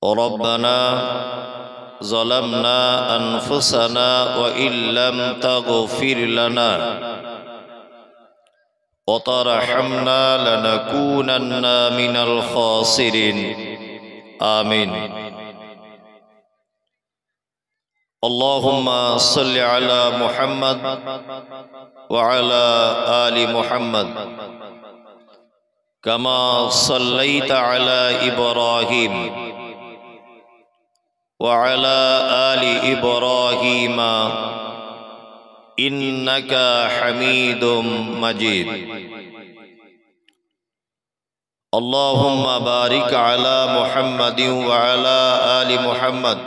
ربنا ظلمنا أنفسنا وإن لم تغفر لنا وترحمنا لنكونن من الخاسرين آمين اللهم صل على محمد وعلى آل محمد كما صليت على إبراهيم وعلى آل إبراهيم إنك حميد مجيد اللهم بارك على محمد وعلى آل محمد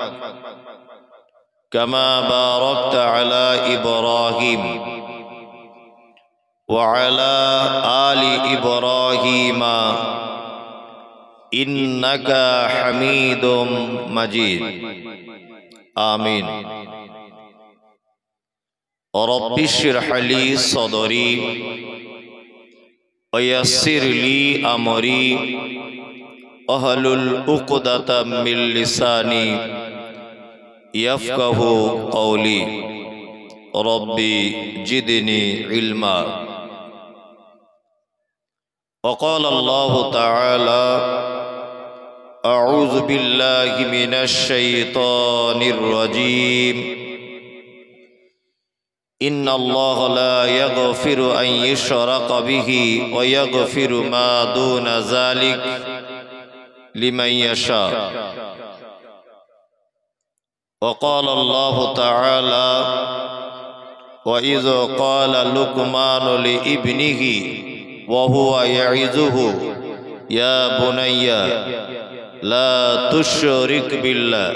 كما باركت على إبراهيم وعلى آل إبراهيم إنك حميد مجيد آمين رب اشرح لي صدري ويسر لي أمري واحلل عقدة من لساني يفقه قولي ربي زدني علما وقال الله تعالى أعوذ بالله من الشيطان الرجيم إن الله لا يغفر أن يشرك به ويغفر ما دون ذلك لمن يشاء وقال الله تعالى وإذ قال لقمان لابنه وهو يعظه يا بني لا تشرك بالله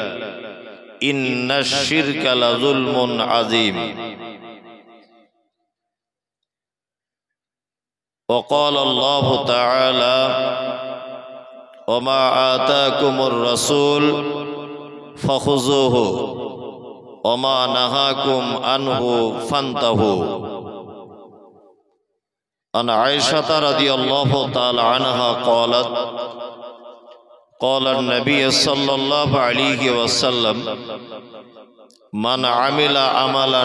إن الشرك لظلم عظيم وقال الله تعالى وما آتاكم الرسول فخذوه وما نهاكم عنه فانتهوا عن عائشة رضي الله تعالى عنها قالت قال النبي صلى الله عليه وسلم من عمل عملا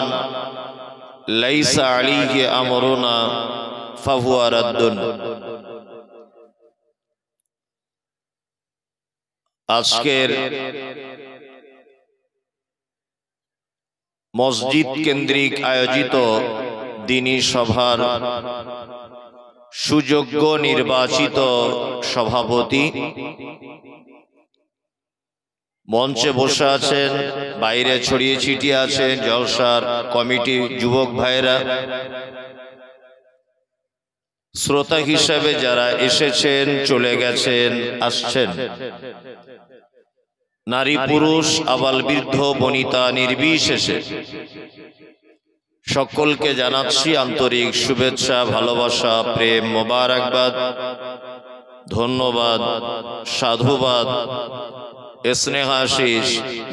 ليس عليه أمرنا فهو رد আজকের মসজিদ কেন্দ্রিক আয়োজিত দ্বীনি সভার সুযোগ্য নির্বাচিত সভাপতি মঞ্চে বসে আছেন, বাইরে ছড়িয়ে ছিটিয়ে আছেন জলসার কমিটি যুবক ভাইরা, শ্রোতা হিসাবে যারা এসেছেন, চলে গেছেন, আসছেন, নারী পুরুষ আবাল বৃদ্ধ বনিতা নির্বিশেষে সকলকে জানাচ্ছি আন্তরিক শুভেচ্ছা, ভালোবাসা, প্রেম, মোবারকবাদ, ধন্যবাদ, সাধুবাদ, স্নেহাশিস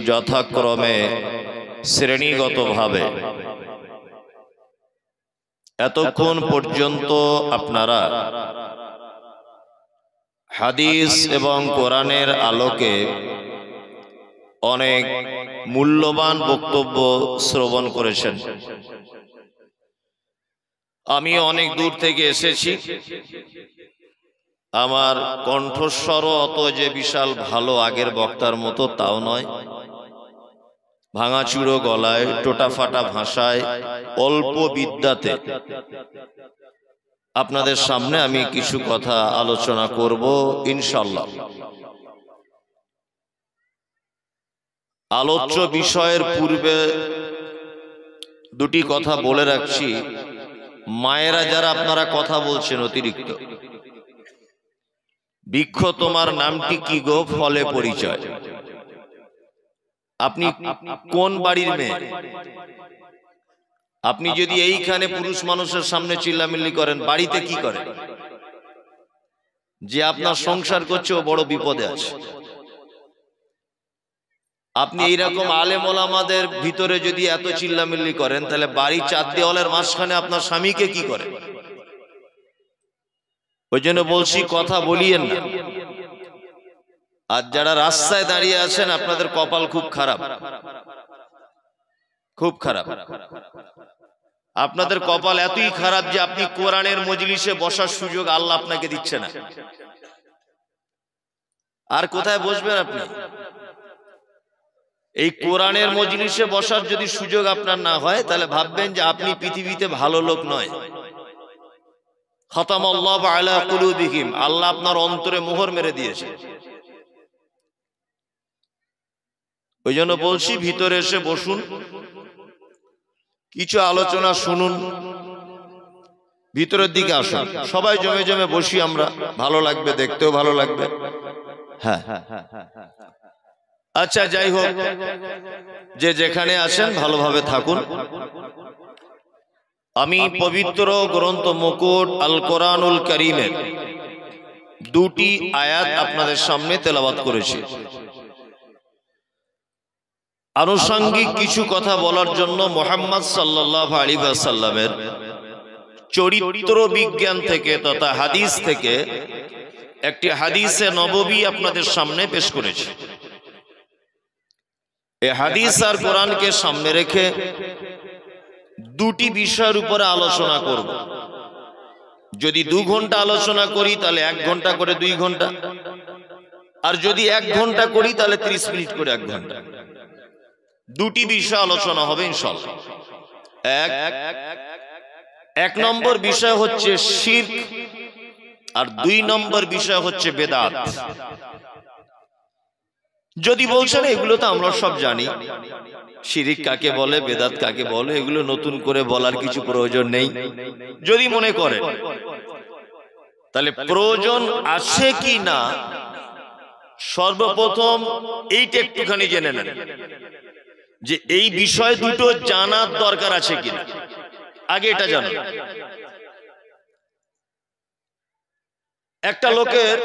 যথাক্রমে শ্রেণীগতভাবে। এতক্ষণ পর্যন্ত আপনারা হাদিস এবং কোরআনের আলোকে অনেক মূল্যবান বক্তব্য শ্রবণ করেছেন। আমি অনেক দূর থেকে এসেছি, আমার কণ্ঠস্বর অত যে বিশাল ভালো আগের বক্তার মতো তাও নয়। ভাঙাচুরো গলায়, টোটাফাটা ভাষায়, অল্প বিদ্যাতে আপনাদের সামনে আমি কিছু কথা আলোচনা করব ইনশাআল্লাহ। আলোচ্য বিষয়ের পূর্বে দুটি কথা বলে রাখছি। মায়েরা যারা আপনারা কথা বলছেন অতিরিক্ত, বৃক্ষ তোমার নামটি কি গো, ফলে পরিচয়। আপনি কোন বাড়ির মেয়ে? আপনি যদি এইখানে পুরুষ মানুষের সামনে চিল্লামিল্লি করেন, বাড়িতে কি করেন? যে আপনার সংসার করছে ও বড় বিপদে আছে। আপনি এইরকম আলেম ওলামাদের ভিতরে যদি এত চিল্লামিল্লি করেন, তাহলে বাড়ি চার দেওয়ালের মাঝখানে আপনার স্বামীকে কি করে? ওই জন্য বলছি কথা বলিয়েন না। আর যারা রাস্তায় দাঁড়িয়ে আছেন আপনাদের কপাল খুব খারাপ, খুব খারাপ। আপনাদের কপাল এতই খারাপ যে আপনি কোরআনের মজলিসে বসার সুযোগ আল্লাহ আপনাকে দিচ্ছে না। আর কোথায় বসবেন আপনি? এই কোরআনের মজলিসে বসার যদি সুযোগ আপনার না হয় তাহলে ভাববেন যে আপনি পৃথিবীতে ভালো লোক নয়। খতামাল্লাহু আলা কুলুবিহিম, আল্লাহ আপনার অন্তরে মোহর মেরে দিয়েছে। ওই জন্য বলছি ভিতরে এসে বসুন, কিছু আলোচনা শুনুন, ভিতরের দিকে আসুন, সবাই জমে জমে বসি আমরা, ভালো লাগবে, দেখতেও ভালো লাগবে। হ্যাঁ আচ্ছা, যাই হোক, যে যেখানে আছেন ভালোভাবে থাকুন। আমি পবিত্র গ্রন্থ মুকুট আল কোরআনুল কারীমের দুটি আয়াত আপনাদের সামনে তেলাওয়াত করেছি। আনুষঙ্গিক কিছু কথা বলার জন্য মুহাম্মদ সাল্লাল্লাহু আলাইহি ওয়াসাল্লামের চরিত্র বিজ্ঞান থেকে তথা হাদিস থেকে একটি হাদিসে নববী আপনাদের সামনে পেশ করেছি। এই হাদিস আর কোরআনকে সামনে রেখে দুটি বিষয়ের উপরে আলোচনা করব। যদি 2 ঘন্টা আলোচনা করি তাহলে 1 ঘন্টা করে 2 ঘন্টা, আর যদি 1 ঘন্টা করি তাহলে 30 মিনিট করে 1 ঘন্টা। দুটি বিষয় আলোচনা হবে ইনশাআল্লাহ। এক নম্বর বিষয় হচ্ছে শিরক, আর 2 নম্বর বিষয় হচ্ছে বেদাত। যদি বলছেন এগুলো তো আমরা সব জানি, শিরক কাকে বলে, বেদাত কাকে বলে, এগুলো নতুন করে বলার কিছু প্রয়োজন নেই। যদি মনে করেন তাহলে প্রয়োজন আছে কি না, সর্বপ্রথম এইটা একটুখানি জেনে নেন যে এই বিষয় দুটো জানার দরকার আছে কিনা। আগে এটা জানুন। একটা লোকের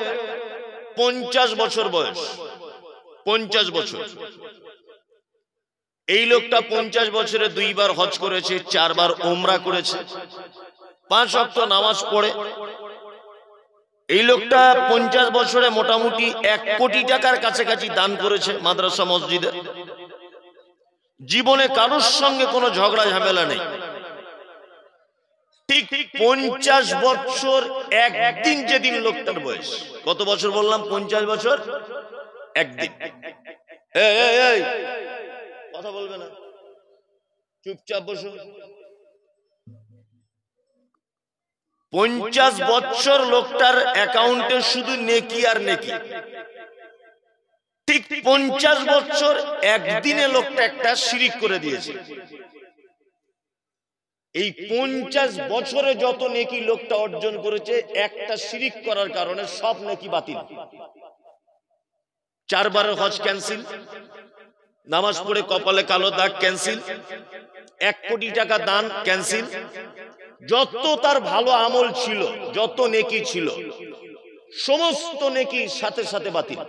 50 বছর বয়স, 50 বছর। এই লোকটা 50 বছরে 2 বার হজ করেছে, 4 বার উমরা করেছে, 5 ওয়াক্ত নামাজ পড়ে। এই লোকটা 50 বছরে মোটামুটি 1 কোটি টাকার কাছাকাছি দান করেছে মাদ্রাসা মসজিদে। জীবনে কারোর সঙ্গে কোনো ঝগড়া ঝামেলা নেই। ঠিক 50 বছর একদিন যেদিন লোকটার বয়স, কত বছর বললাম? 50 বছর একদিন। এই কথা বলবে না, চুপচাপ বসুন। 50 বছর লোকটার অ্যাকাউন্টে শুধু নেকি আর নেকি। ঠিক 50 বছর একদিনে লোকটা একটা শিরিক করে দিয়েছে। এই 50 বছরে যত নেকি লোকটা অর্জন করেছে, একটা শিরিক করার কারণে সব নেকি বাতিল। 4 বারের হজ ক্যান্সেল, নামাজ পড়ে কপালে কালো দাগ ক্যান্সেল, 1 কোটি টাকা দান ক্যান্সেল, যত তার ভালো আমল ছিল, যত নেকি ছিল, সমস্ত নেকি সাথে সাথে বাতিল।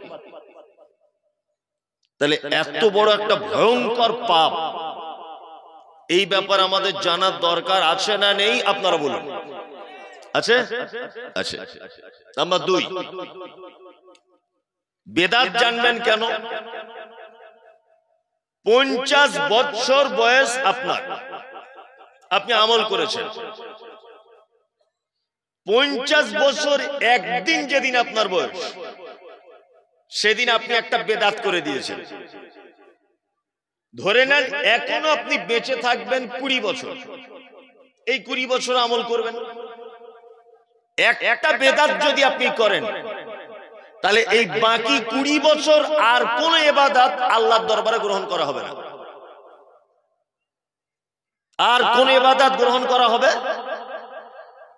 তাহলে এত বড় একটা ভয়ঙ্কর পাপ, এই ব্যাপার আমাদের জানার দরকার আছে না নেই? আপনারা বলুন। আছে? আছে। নাম্বার 2, বেদাত জানবেন কেন? 50 বছর বয়স আপনার, আপনি আমল করেছেন। 50 বছর একদিন যেদিন আপনার বয়স, সেদিন আপনি একটা বেদাত করে দিয়েছেন। ধরে নেন এখনো আপনি বেঁচে থাকবেন 20 বছর, এই 20 বছর আমল করবেন। একটা বেদাত যদি আপনি করেন, তাহলে এই বাকি 20 বছর আর কোন ইবাদত আল্লাহর দরবারে গ্রহণ করা হবে না। আর কোন ইবাদত গ্রহণ করা হবে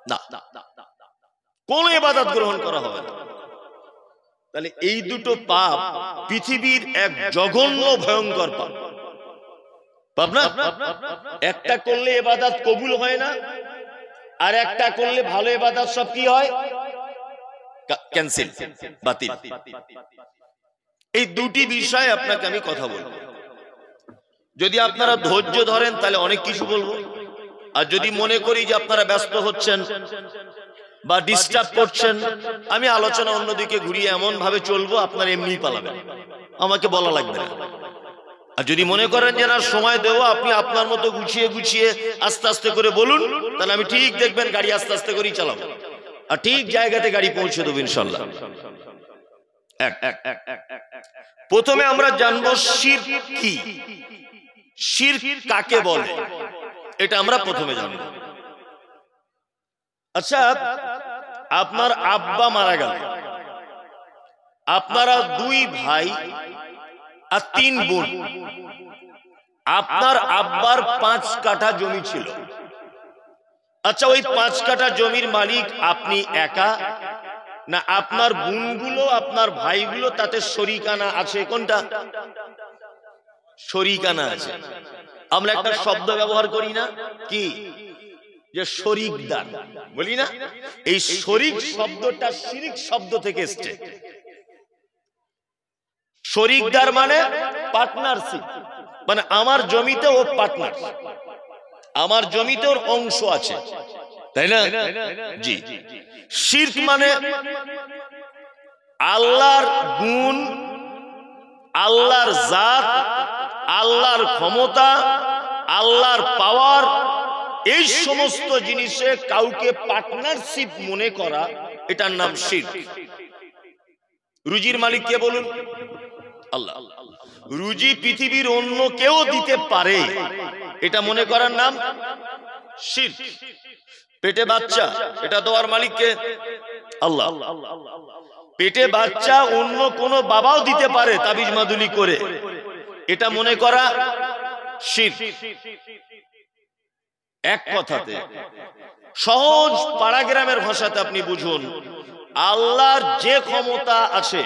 না, কোন ইবাদত গ্রহণ করা হবে না। তাহলে এই দুটো পাপ পৃথিবীর এক জঘন্য ভয়ঙ্কর পাপ। পাপ না? একটা করলে ইবাদত কবুল হয় না, আর একটা করলে ভালো ইবাদত সব কি হয়? ক্যান্সেল, বাতিল। এই দুটি বিষয় আপনাকে আমি কথা বলবো। যদি আপনারা ধৈর্য ধরেন তাহলে অনেক কিছু বলবো, আর যদি মনে করি যে আপনারা ব্যস্ত হচ্ছেন বা ডিস্টার্ব করছেন, আমি আলোচনা অন্যদিকে ঘুরিয়ে এমন ভাবে চলবো আপনার এমনি পালাবেন, আমাকে বলা লাগবে না। আর যদি মনে করেন যে না সময় দেবো, আপনি আপনার মতো গুছিয়ে গুছিয়ে আস্তে আস্তে করে বলুন, তাহলে আমি ঠিক দেখবেন গাড়ি আস্তে আস্তে করেই চালাবো, আর ঠিক জায়গাতে গাড়ি পৌঁছে দেবো ইনশাল্লাহ। প্রথমে আমরা জানবো শিরক কি, শিরক কাকে বলে, এটা আমরা প্রথমে জানবো। আচ্ছা, আপনার আব্বা মারা গেল, আপনারা 2 ভাই আর 3 বোন, আপনার আব্বার 5 কাঠা জমি ছিল। আচ্ছা, ওই 5 কাঠা জমির মালিক আপনি একা, না আপনার বোনগুলো আপনার ভাইগুলো তাতে শরিকানা আছে? কোনটা? শরিকানা আছে। আমরা একটা শব্দ ব্যবহার করি না কি, যে শরিকদার বলি না? এই শরিক শব্দটা শিরক শব্দ থেকে এসেছে। শরিকদার মানে পার্টনারশিপ, মানে আমার জমিতে ও পার্টনার, আমার জমিতে ওর অংশ আছে, তাই না? জি। শিরক মানে আল্লাহর গুণ, আল্লাহর জাত, আল্লাহর ক্ষমতা, আল্লাহর পাওয়ার, এই সমস্ত জিনিসে কাউকে পার্টনারশিপ মনে করা, এটার নাম শিরক। রুজির মালিক কে বলুন? আল্লাহ। রুজি পৃথিবীর অন্য কেউ দিতে পারে, এটা মনে করার নাম শিরক। পেটে বাচ্চা, এটা দেওয়ার মালিক কে? আল্লাহ। পেটে বাচ্চা অন্য কোন বাবাও দিতে পারে তাবিজ মাদুলি করে, এটা মনে করা শিরক। এক কথাতে সহজ পাড়া গ্রামের ভাষাতে আপনি বুঝুন, আল্লাহর যে ক্ষমতা আছে,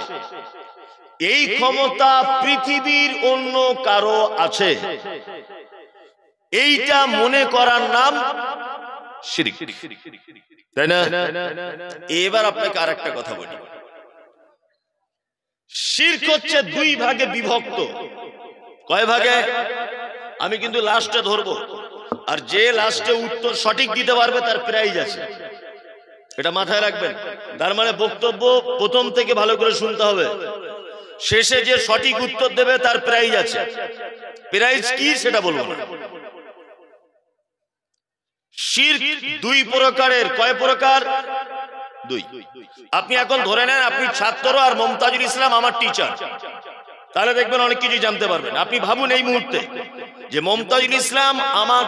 এই ক্ষমতা পৃথিবীর অন্য কারো আছে, এইটা মনে করার নাম শিরক, তাই না? এবার আপনাকে আরেকটা কথা বলি, শিরক হচ্ছে 2 ভাগে বিভক্ত। কয় ভাগে? আমি কিন্তু লাস্টে ধরবো, আর যে লাস্টে উত্তর সঠিক দিতে পারবে তার প্রাইজ আছে, এটা মাথায় রাখবেন। তার মানে বক্তব্য প্রথম থেকে ভালো করে শুনতে হবে, শেষে যে সঠিক উত্তর দেবে তার প্রাইজ আছে। প্রাইজ কি সেটা বলবো না। শিরক 2 প্রকারের। কয় প্রকার? 2। আপনি এখন ধরে নেন আপনি ছাত্র আর মমতাজুল ইসলাম আমার টিচার, তাহলে দেখবেন অনেক কিছু জানতে পারবেন। আপনি ভাবুন এই মুহূর্তে যে মমতাজুল ইসলাম আমার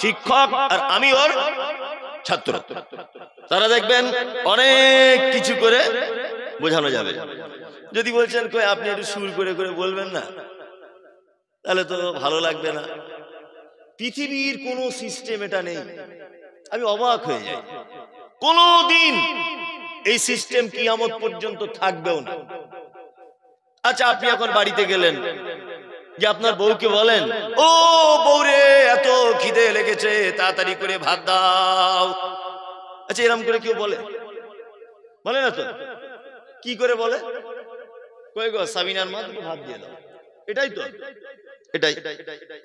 শিক্ষক আর আমি ওর ছাত্র, তারা দেখবেন অনেক কিছু করে বোঝানো যাবে। যদি বলছেন কই আপনি একটু সুর করে করে বলবেন না, তাহলে তো ভালো লাগবে না। পৃথিবীর কোন সিস্টেম এটা নেই, আমি অবাক হয়ে যাই। কোনদিন এই সিস্টেম কিয়ামত পর্যন্ত থাকবেও না। আচ্ছা, আপনি এখন বাড়িতে গেলেন, যে আপনার বউকে বলেন, ও বউরে এত খিদে লেগেছে, তাড়াতাড়ি করে ভাত দাও। আচ্ছা, এরকম করে কেউ বলে? বলে না তো। কি করে বলে? কই গো সাবিনার মা, তুমি ভাত দিয়ে দাও। এটাই তো, এটাই।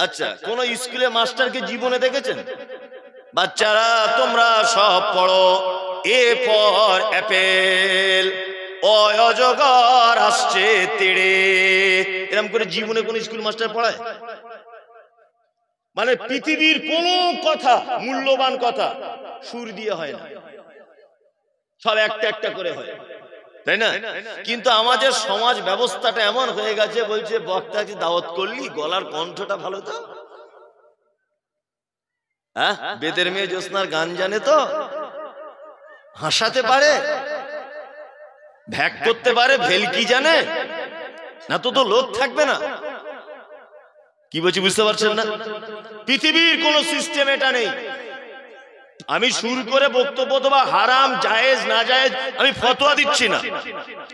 আচ্ছা, কোন স্কুলে মাস্টারকে জীবনে দেখেছেন? বাচ্চারা তোমরা সব পড়ো, এ ফর অ্যাপেল, অজগর আসছে তেড়ে, এরকম করে জীবনে কোন স্কুল মাস্টার পড়ায়? মানে পৃথিবীর কোন কথা, মূল্যবান কথা সুর দিয়ে হয় না, সব একটা একটা করে হয়, তাই না? কিন্তু আমাদের সমাজ ব্যবস্থাটা এমন হয়ে গেছে, বলছে বক্তাকে দাওয়াত করলি, গলার কণ্ঠটা ভালো তো, হ্যাঁ, বেদের মেয়ে জ্যোৎস্নার গান জানে তো, হাসাতে পারে, ভ্যাক করতে পারে, ভেলকি জানে না, তো লোক থাকবে না। কি বলছি বুঝতে পারছেন না? পৃথিবীর কোন সিস্টেম এটা নেই। আমি সুর করে বক্তব্য দেওয়া হারাম, জায়েজ না জায়েজ আমি ফতোয়া দিচ্ছি না,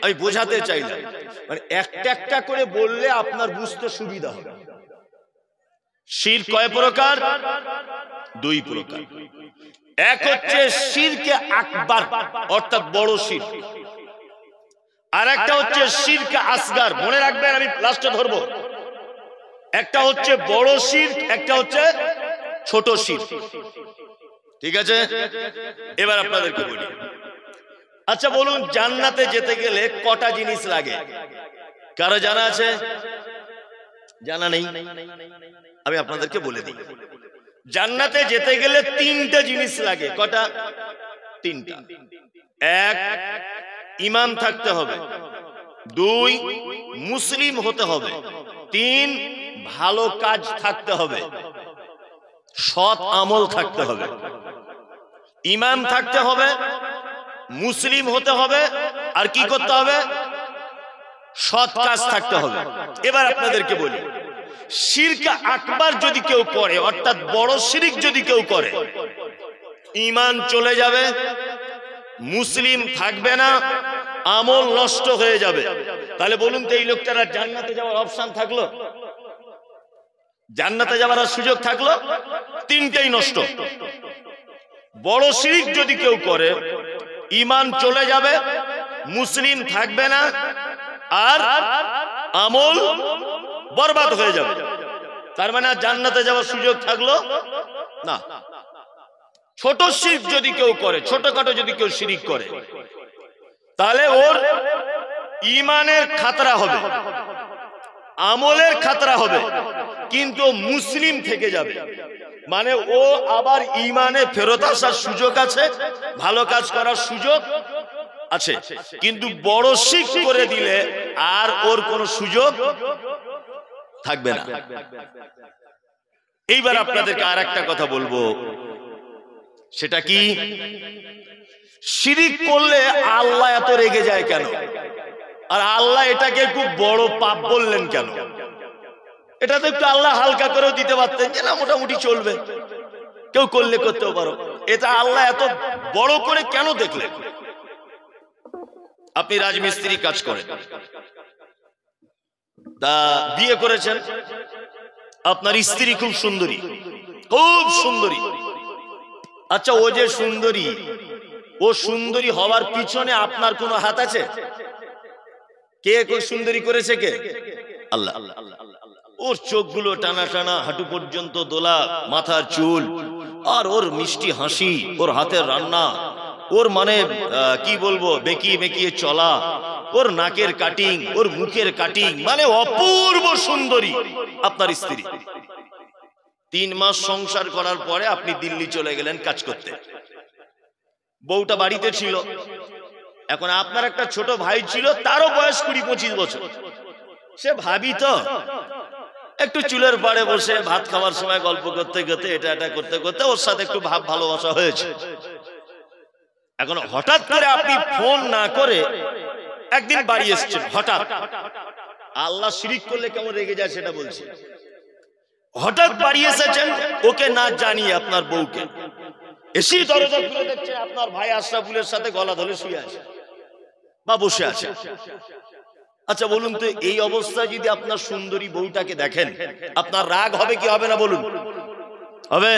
আমি বোঝাতে চাইলাম, মানে একটা একটা করে বললে আপনার বুঝতে সুবিধা হবে। শিরক কয় প্রকার? 2 প্রকার। এক হচ্ছে শিরকে আকবার, অর্থাৎ বড় শিরক, আর একটা হচ্ছে শিরকে আসগার। মনে রাখবেন, আমি লাস্টে ধরবো। একটা হচ্ছে বড় শিরক, একটা হচ্ছে ছোট শিরক, ঠিক আছে? এবার আপনাদেরকে বলি, আচ্ছা বলুন, জান্নাতে যেতে গেলে কটা জিনিস লাগে? কারো জানা আছে? জানা নেই? আমি আপনাদেরকে বলে দিই। জান্নাতে যেতে গেলে তিনটা জিনিস লাগে। কটা? তিনটা। এক, ঈমান থাকতে হবে। দুই, মুসলিম হতে হবে। তিন, ভালো কাজ থাকতে হবে, সৎ আমল থাকতে হবে। ঈমান থাকতে হবে, মুসলিম হতে হবে, আর কি করতে হবে? সৎ কাজ থাকতে হবে। এবার আপনাদেরকে বলি, শিরক আকবার যদি কেউ করে, অর্থাৎ বড় শিরক যদি কেউ করে, ঈমান চলে যাবে, মুসলিম থাকবে না, আমল নষ্ট হয়ে যাবে। তাহলে বলুন তো, এই লোকটার জান্নাতে যাওয়ার অপশন থাকলো? জান্নাতে যাওয়ার সুযোগ থাকলো? তিনটাই নষ্ট। বড় শিরক যদি কেউ করে, ঈমান চলে যাবে, মুসলিম থাকবে না, আর আমল বরবাদ হয়ে যাবে। তার মানে জান্নাতে যাওয়ার সুযোগ থাকলো না। ছোট শিরক যদি কেউ করে, ছোটখাটো যদি কেউ শিরক করে, তাহলে ওর ঈমানের খাতরা হবে, আমলের খাতরা হবে, কিন্তু মুসলিম থেকে যাবে। মানে ও আবার ঈমানে ফেরত আসার সুযোগ আছে, ভালো কাজ করার সুযোগ আছে, কিন্তু বড় শিরক করে দিলে আর ওর কোনো সুযোগ থাকবে না। এইবার আপনাদেরকে আর একটা কথা বলবো, সেটা কি? শিরক করলে আল্লাহ এত রেগে যায় কেন? আর আল্লাহ এটাকে খুব বড় পাপ বললেন কেন? এটা তো একটু আল্লাহ হালকা করেও দিতে পারতেন, যে না মোটামুটি চলবে, কেউ করলে করতেও পারো। এটা আল্লাহ এত বড় করে কেন দেখলেন? আপনি রাজমিস্ত্রি কাজ করেন, তা বিয়ে করেছেন, আপনার স্ত্রী খুব সুন্দরী, খুব সুন্দরী। আচ্ছা, ও যে সুন্দরী, ও সুন্দরী হওয়ার পিছনে আপনার কোনো হাত আছে? কে সুন্দরী করেছে? কে? আল্লাহ। ওর চোখগুলো টানা টানা, হাঁটু পর্যন্ত দোলা, মাথার চুল, আর ওর মিষ্টি হাসি, ওর হাতের রান্না, ওর মানে কি বলবো, বেঁকিয়ে বেঁকিয়ে চলা, ওর নাকের কাটিং, ওর মুখের কাটিং, মানে অপূর্ব সুন্দরী আপনার স্ত্রী। 3 মাস সংসার করার পরে আপনি দিল্লি চলে গেলেন কাজ করতে। বউটা বাড়িতে ছিল। এখন আপনার একটা ছোট ভাই ছিল, তারও বয়স 20-25 বছর। সে ভাবি তো একটু চুলের পাড়ে বসে ভাত খাওয়ার সময় গল্প করতে করতে, এটা করতে করতে ওর সাথে একটু ভাব ভালোবাসা হয়েছে। এখন হঠাৎ করে আপনি ফোন না করে একদিন বাড়ি এসেছেন, হঠাৎ। আল্লাহ শিরক করলে কেমন রেগে যায় সেটা বলছি। হঠাৎ বাড়ি এসেছেন, ওকে না জানিয়ে, আপনার বউকে, এসে দরজা খুলে দেখছে আপনার ভাই আশরাফুলের সাথে গলা ধরে শুয়ে আছে বা বসে আছে। আচ্ছা বলুন তো, এই অবস্থায় যদি আপনার সুন্দরী বউটাকে দেখেন, আপনার রাগ হবে কি হবে না? বলুন, হবে?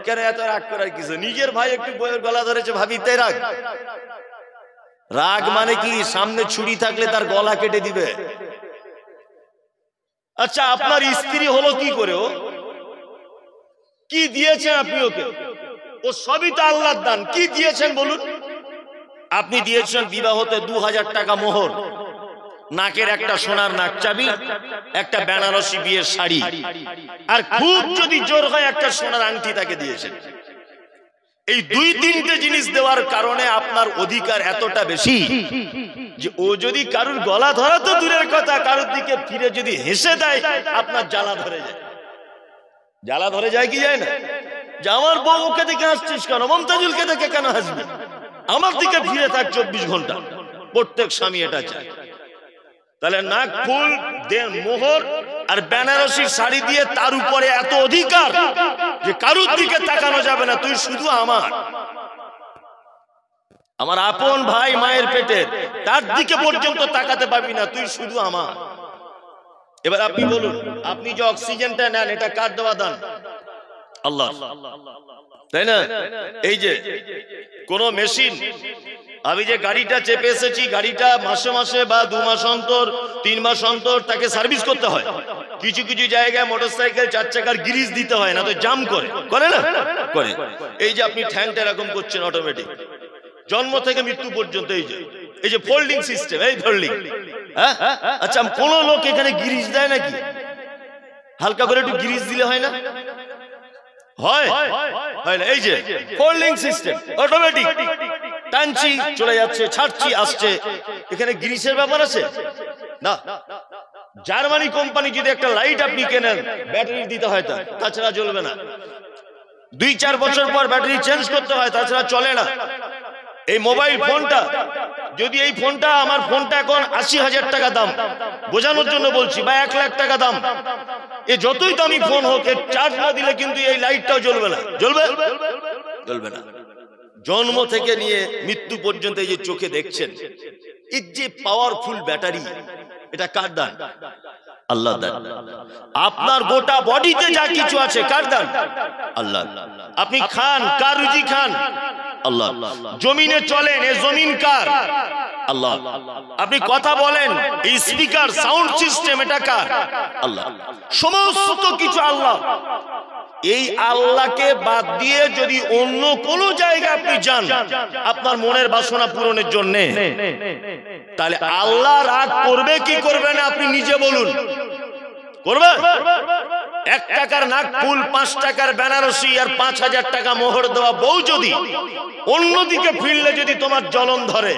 কেন এত রাগ করার কিছু? নিজের ভাই একটু বউয়ের গলা ধরেছে, ভাবি, তাই রাগ? রাগ মানে কি? সামনে ছুরি থাকলে তার গলা কেটে দিবে। আচ্ছা, আপনার স্ত্রী হলো কি করে? ও কি দিয়েছেন আপনি ওকে? ও সবই তো আল্লাহর দান। কি দিয়েছেন বলুন? আপনি দিয়েছেন বিবাহতে 2000 টাকা মোহর, নাকের একটা সোনার নাক চাবি, একটা বেনারসি বিয়ের শাড়ি, আর খুব যদি জোর হয় একটা সোনার আংটি তাকে দিয়েছেন। এই 2-3টে জিনিস দেওয়ার কারণে আপনার অধিকার এতটা বেশি যে ও যদি কারুর গলা ধরা তো দূরের কথা, কারুর দিকে ফিরে যদি হেসে দেয়, আপনার জ্বালা ধরে যায়। জ্বালা ধরে যায় কি যায় না? যে আমার বউ ওকে দেখে হাসছিস কেন? মমতাজুলকে দেখে কেন হাসবি? আমার দিকে ফিরে থাক 24 ঘন্টা। প্রত্যেক স্বামী এটা চায়। তাহলে নাক ফুল, মোহর আর বেনারসি শাড়ি দিয়ে তার উপরে এত অধিকার যে কারুর দিকে তাকানো যাবে না। তুই শুধু আমার, আমার আপন ভাই মায়ের পেটের, তার দিকে পর্যন্ত তাকাতে পারবি না, তুই শুধু আমার। এবার আপনি বলুন, আপনি যে অক্সিজেনটা নেন, এটা কার দেওয়া দান? আল্লাহ, তাই না? এই যে কোন মেশিন, আমি যে গাড়িটা চেপে এসেছি, গাড়িটা মাসে মাসে বা 2 মাস অন্তর, 3 মাস অন্তর তাকে সার্ভিস করতে হয়। কিছু কিছু জায়গায় মোটরসাইকেল 4 চাকার গ্রিজ দিতে হয়, না তো জাম করে না? করে। এই যে আপনি ঠ্যাংটা এরকম করছেন অটোমেটিক, জন্ম থেকে মৃত্যু পর্যন্ত। এই যে ফোল্ডিং সিস্টেম, এই ফোল্ডিং। হ্যাঁ, আচ্ছা কোন লোক এখানে গিরিজ দেয় নাকি? হালকা করে একটু গিরিজ দিলে হয় না? হয় না? এই যে ফোল্ডিং সিস্টেম, অটোমেটিক টানছি চলে যাচ্ছে, ছাড়ছি আসছে। এখানে গিরিজের ব্যাপার আছে না। জার্মানি কোম্পানি যদি একটা লাইট আপনি কেনেন, ব্যাটারি দিতে হয়, তাছাড়া চলবে না। 2-4 বছর পর ব্যাটারি চেঞ্জ করতে হয়, তাছাড়া চলে না। এই মোবাইল ফোনটা, যদি এই ফোনটা, আমার ফোনটা এখন 80,000 টাকা দাম, বোঝানোর জন্য বলছি, বা 1 লাখ টাকা দাম, এ যতই দামি ফোন হোক, এর চার্জ না দিলে কিন্তু এই লাইটটাও জ্বলবে না। জ্বলবে না। জন্ম থেকে নিয়ে মৃত্যু পর্যন্ত এই যে চোখে দেখছেন, এই যে পাওয়ারফুল ব্যাটারি, এটা কার দান? আল্লাহর দান। আপনার গোটা বডিতে যা কিছু আছে কার দান? আল্লাহ। আপনি খান, কার রুজি খান? আল্লাহ। জমিনে চলেন, এই জমিন কার? আল্লাহ। আপনি কথা বলেন, এই স্পিকার, সাউন্ড সিস্টেম, এটা কার? আল্লাহ। সমস্ত কিছু আল্লাহ। এই আল্লাহকে বাদ দিয়ে যদি অন্য কোন জায়গায় আপনি যান আপনার মনের বাসনা পূরণের জন্য, তাহলে আল্লাহ রাগ করবে কি করবে না আপনি নিজে বলুন? করবে? 1 টাকার নাকফুল, 5 টাকার বেনারসি আর 5,000 টাকা মোহর দেওয়া বউ যদি অন্যদিকে ফিরলে যদি তোমার জ্বলন ধরে,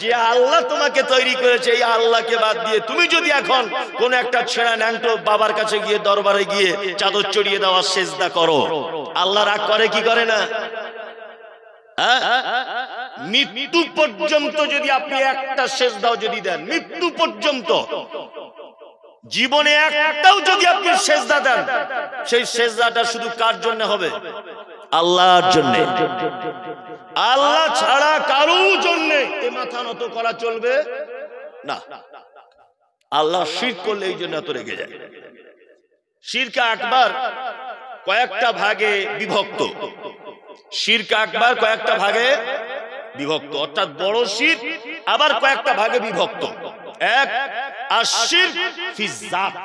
যে আল্লাহ তোমাকে তৈরি করেছে এই আল্লাহকে বাদ দিয়ে তুমি যদি এখন কোন একটা ছেঁড়া ন্যাংটো বাবার কাছে গিয়ে, দরবারে গিয়ে চাদর চড়িয়ে দেওয়া সেজদা করো, আল্লাহ রাগ করে কি করে না? মৃত্যু পর্যন্ত যদি আপনি একটা সেজদাও যদি দেন, মৃত্যু পর্যন্ত, জীবনে একটাও যদি আপনি সেজদা দেন, সেই সেজদাটা শুধু কার জন্য হবে? আল্লাহর জন্য। আল্লাহ ছাড়া কারো জন্য এ মাথা নত করা চলবে না। আল্লাহ শিরক করলে এই জন্য এত রেগে যায়। শিরক আকবার কয়েকটা ভাগে বিভক্ত। শিরক আকবার কয়েকটা ভাগে বিভক্ত, অর্থাৎ বড় শিরক আবার কয়েকটা ভাগে বিভক্ত। এক, আশ-শিরক ফি যাত,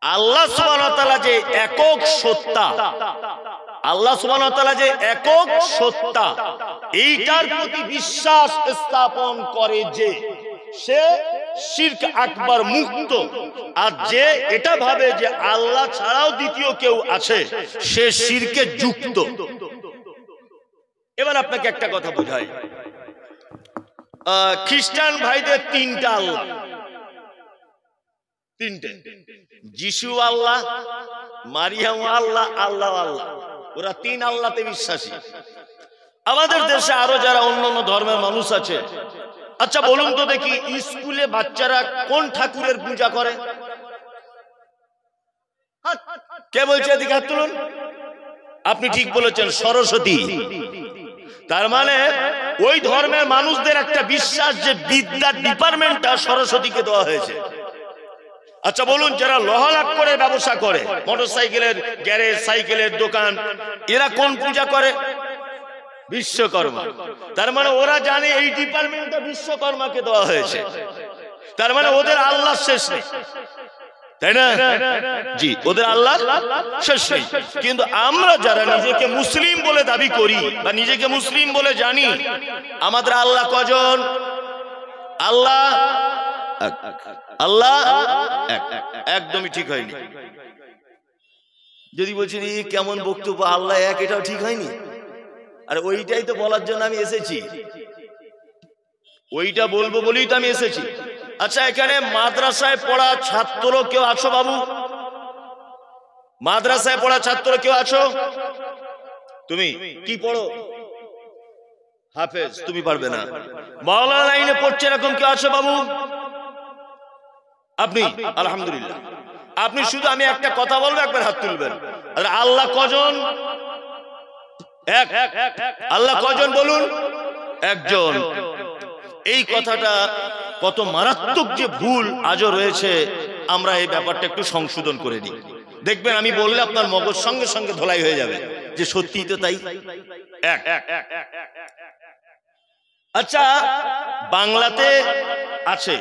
আল্লাহ সুবহানাহু ওয়া তাআলা যে একক সত্তা, আল্লাহ সুবহানাহু ওয়া তাআলা যে একক সত্তা, এইটার প্রতি বিশ্বাস স্থাপন করে যে সে শিরক আকবার মুক্ত। আর যে এটা ভাবে যে আল্লাহ ছাড়াও দ্বিতীয় কেউ আছে, সে শিরকে যুক্ত। এবার আপনাকে একটা কথা বোঝাই, খ্রিস্টান ভাইদের 3টা আল্লাহ, 3টে। যিশু আল্লাহ, মারিয়াম আল্লাহ, আল্লাহ আল্লাহ, ওরা 3 আল্লাহতে বিশ্বাসী। আমাদের দেশে আরো যারা অন্যান্য ধর্মের মানুষ আছে, আচ্ছা বলুন তো দেখি, স্কুলে বাচ্চারা কোন ঠাকুরের পূজা করে? কে বলছে? এদিকে হাত তুলুন। আপনি ঠিক বলেছেন, সরস্বতী। তার মানে ওই ধর্মের মানুষদের একটা বিশ্বাস যে বিদ্যার ডিপার্টমেন্টটা সরস্বতীকে দেওয়া হয়েছে। আচ্ছা বলুন, যারা লোহা লাগ করে ব্যবসা করে, মোটরসাইকেলের গ্যারেজ, সাইকেলের দোকান, এরা কোন পূজা করে? বিশ্বকর্মা। তার মানে ওরা জানে এই ডিপার্টমেন্টটা বিশ্বকর্মাকে দেওয়া হয়েছে। তার মানে ওদের আল্লাহ শেষ নেই, তাই না? জি, ওদের আল্লাহ শেষ নেই। কিন্তু আমরা যারা নিজেকে মুসলিম বলে দাবি করি বা নিজেকে মুসলিম বলে জানি, আমাদের আল্লাহ কজন? আল্লাহ আল্লাহ একদমই ঠিক হয়নি। যদি বলছেন এই কেমন বক্তব্য, আল্লাহ এক, এটাও ঠিক হয়নি। আর ওইটাই তো বলার জন্য আমি এসেছি, ওইটা বলবো বলেই তো আমি এসেছি। আচ্ছা, এখানে মাদ্রাসায় পড়া ছাত্র কেউ আছো বাবু? মাদ্রাসায় পড়া ছাত্র কেউ আছো? তুমি কি পড়ো? হাফেজ। তুমি পারবে না। মাওলানা লাইনে পড়ছে এরকম কেউ আছো বাবু? আপনি? আলহামদুলিল্লাহ। আপনি শুধু আমি একটা কথা বলবো, একবার হাত তুলবেন। আল্লাহ কজন? এক। আল্লাহ কজন বলুন? একজন। এই কথাটা কত মারাত্মক যে ভুল আজও রয়েছে, আমরা এই ব্যাপারটা একটু সংশোধন করে নিই। দেখবেন আমি বললে আপনার মগজ সঙ্গে সঙ্গে ধোলাই হয়ে যাবে যে সত্যিই তো তাই। এক। আচ্ছা, বাংলাতে আছে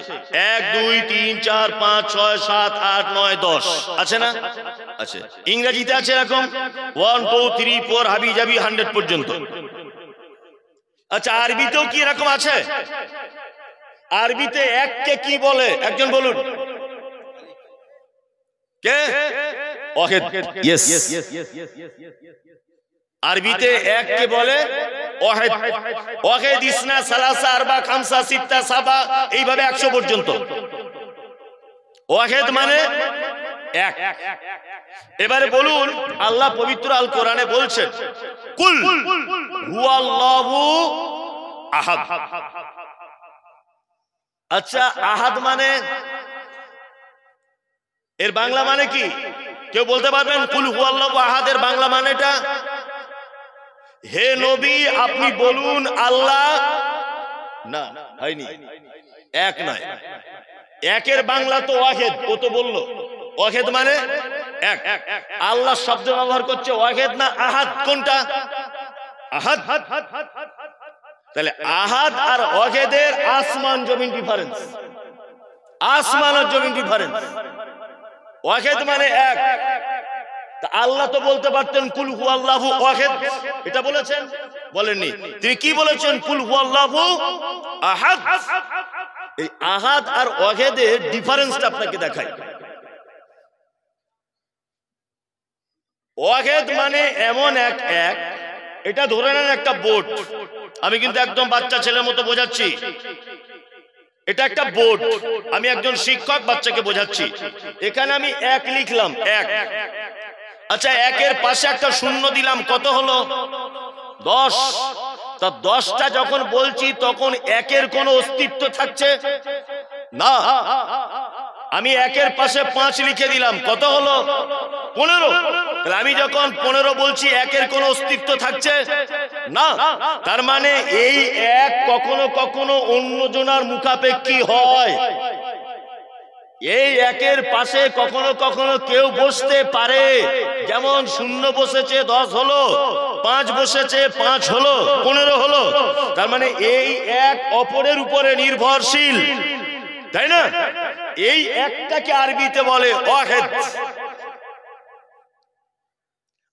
1 2 3 4 5 6 7 8 9 10 আছে না? আছে। ইংরেজিতে আছে এরকম 1 2 3 4 হাবি জাবি 100 পর্যন্ত। আচ্ছা আরবিতেও কি এরকম আছে? আরবিতে এককে কি বলে একজন বলুন? কে? ওয়াহিদ। ইয়েস, আরবিতে এককে বলে ওয়াহিদ। ওয়াহিদ, ইসনা, সালাসা, আরবা, খামসা, সিত্তা, সাবা, এইভাবে 100 পর্যন্ত। ওয়াহিদ মানে এক। এবারে বলুন, আল্লাহ পবিত্র আল কোরআনে বলছেন কুল হুয়াল্লাহু আহাদ। আচ্ছা আহাদ মানে এর বাংলা মানে কি? কেউ বলতে পারবেন কুল হুয়াল্লাহু আহাদের বাংলা মানেটা? হে নবী আপনি বলুন আল্লাহ না, হয়নি, এক নয়। একের বাংলা তো ওয়াহিদ, ও তো বললো ওয়াহিদ মানে এক। আল্লাহ শব্দ ব্যবহার করছে ওয়াহিদ না আহাদ, কোনটা? আহাদ। তাহলে আহাদ আর ওয়াহিদের আসমান জমিন ডিফারেন্স, আসমান আর জমিন ডিফারেন্স। ওয়াহিদ মানে এক। তা আল্লাহ তো বলতে পারতেন কুল হুয়াল্লাহু ওয়াহিদ, এটা বলেছেন? বলেননি। তিনি কি বলেছেন? কুল হুয়াল্লাহু আহাদ। এই আহাদ আর ওয়াহিদের ডিফারেন্সটা আপনাকে দেখাই। ওয়াহিদ মানে এমন এক, এটা ধরে নেন একটা বোর্ড। আমি কিন্তু একদম বাচ্চা ছেলের মতো বোঝাচ্ছি, এটা একটা বোর্ড। আমি একজন শিক্ষক বাচ্চাকে বোঝাচ্ছি। এখানে আমি এক লিখলাম, এক। আচ্ছা একের পাশে একটা শূন্য দিলাম, কত হলো? 10। তা 10টা যখন বলছি তখন একের কোনো অস্তিত্ব থাকছে না। আমি একের পাশে 5 লিখে দিলাম, কত হলো? 15। তাহলে আমি যখন 15 বলছি একের কোনো অস্তিত্ব থাকছে না। তার মানে এই এক কখনো কখনো অন্যজনার মুখাপেক্ষী হয়। এই একের পাশে কখনো কখনো কেউ বসতে পারে, যেমন 0 বসেছে 10 হলো, 5 বসেছে 5 হলো, 15 হলো। তার মানে এই এক অপরের উপরে নির্ভরশীল, তাই না? এই একটাকে আরবিতে বলে ওয়াহিদ।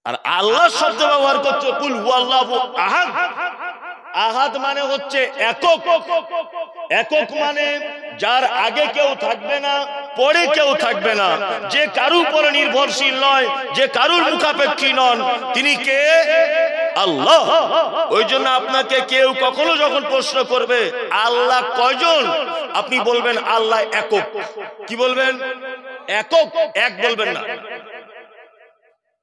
আর আল্লাহ শব্দ ব্যবহার করছে কুল হুয়াল্লাহু আহাদ। আহাদ মানে হচ্ছে একক। একক মানে যার আগে কেউ থাকবে না, পরে কেউ থাকবে না, যে কারুর উপরে নির্ভরশীল নয়, যে কারুর মুখাপেক্ষী নন, তিনি কে? আল্লাহ। ওই জন্য আপনাকে কেউ কখনো যখন প্রশ্ন করবে আল্লাহ কয়জন, আপনি বলবেন আল্লাহ একক। কি বলবেন? একক, এক বলবেন না।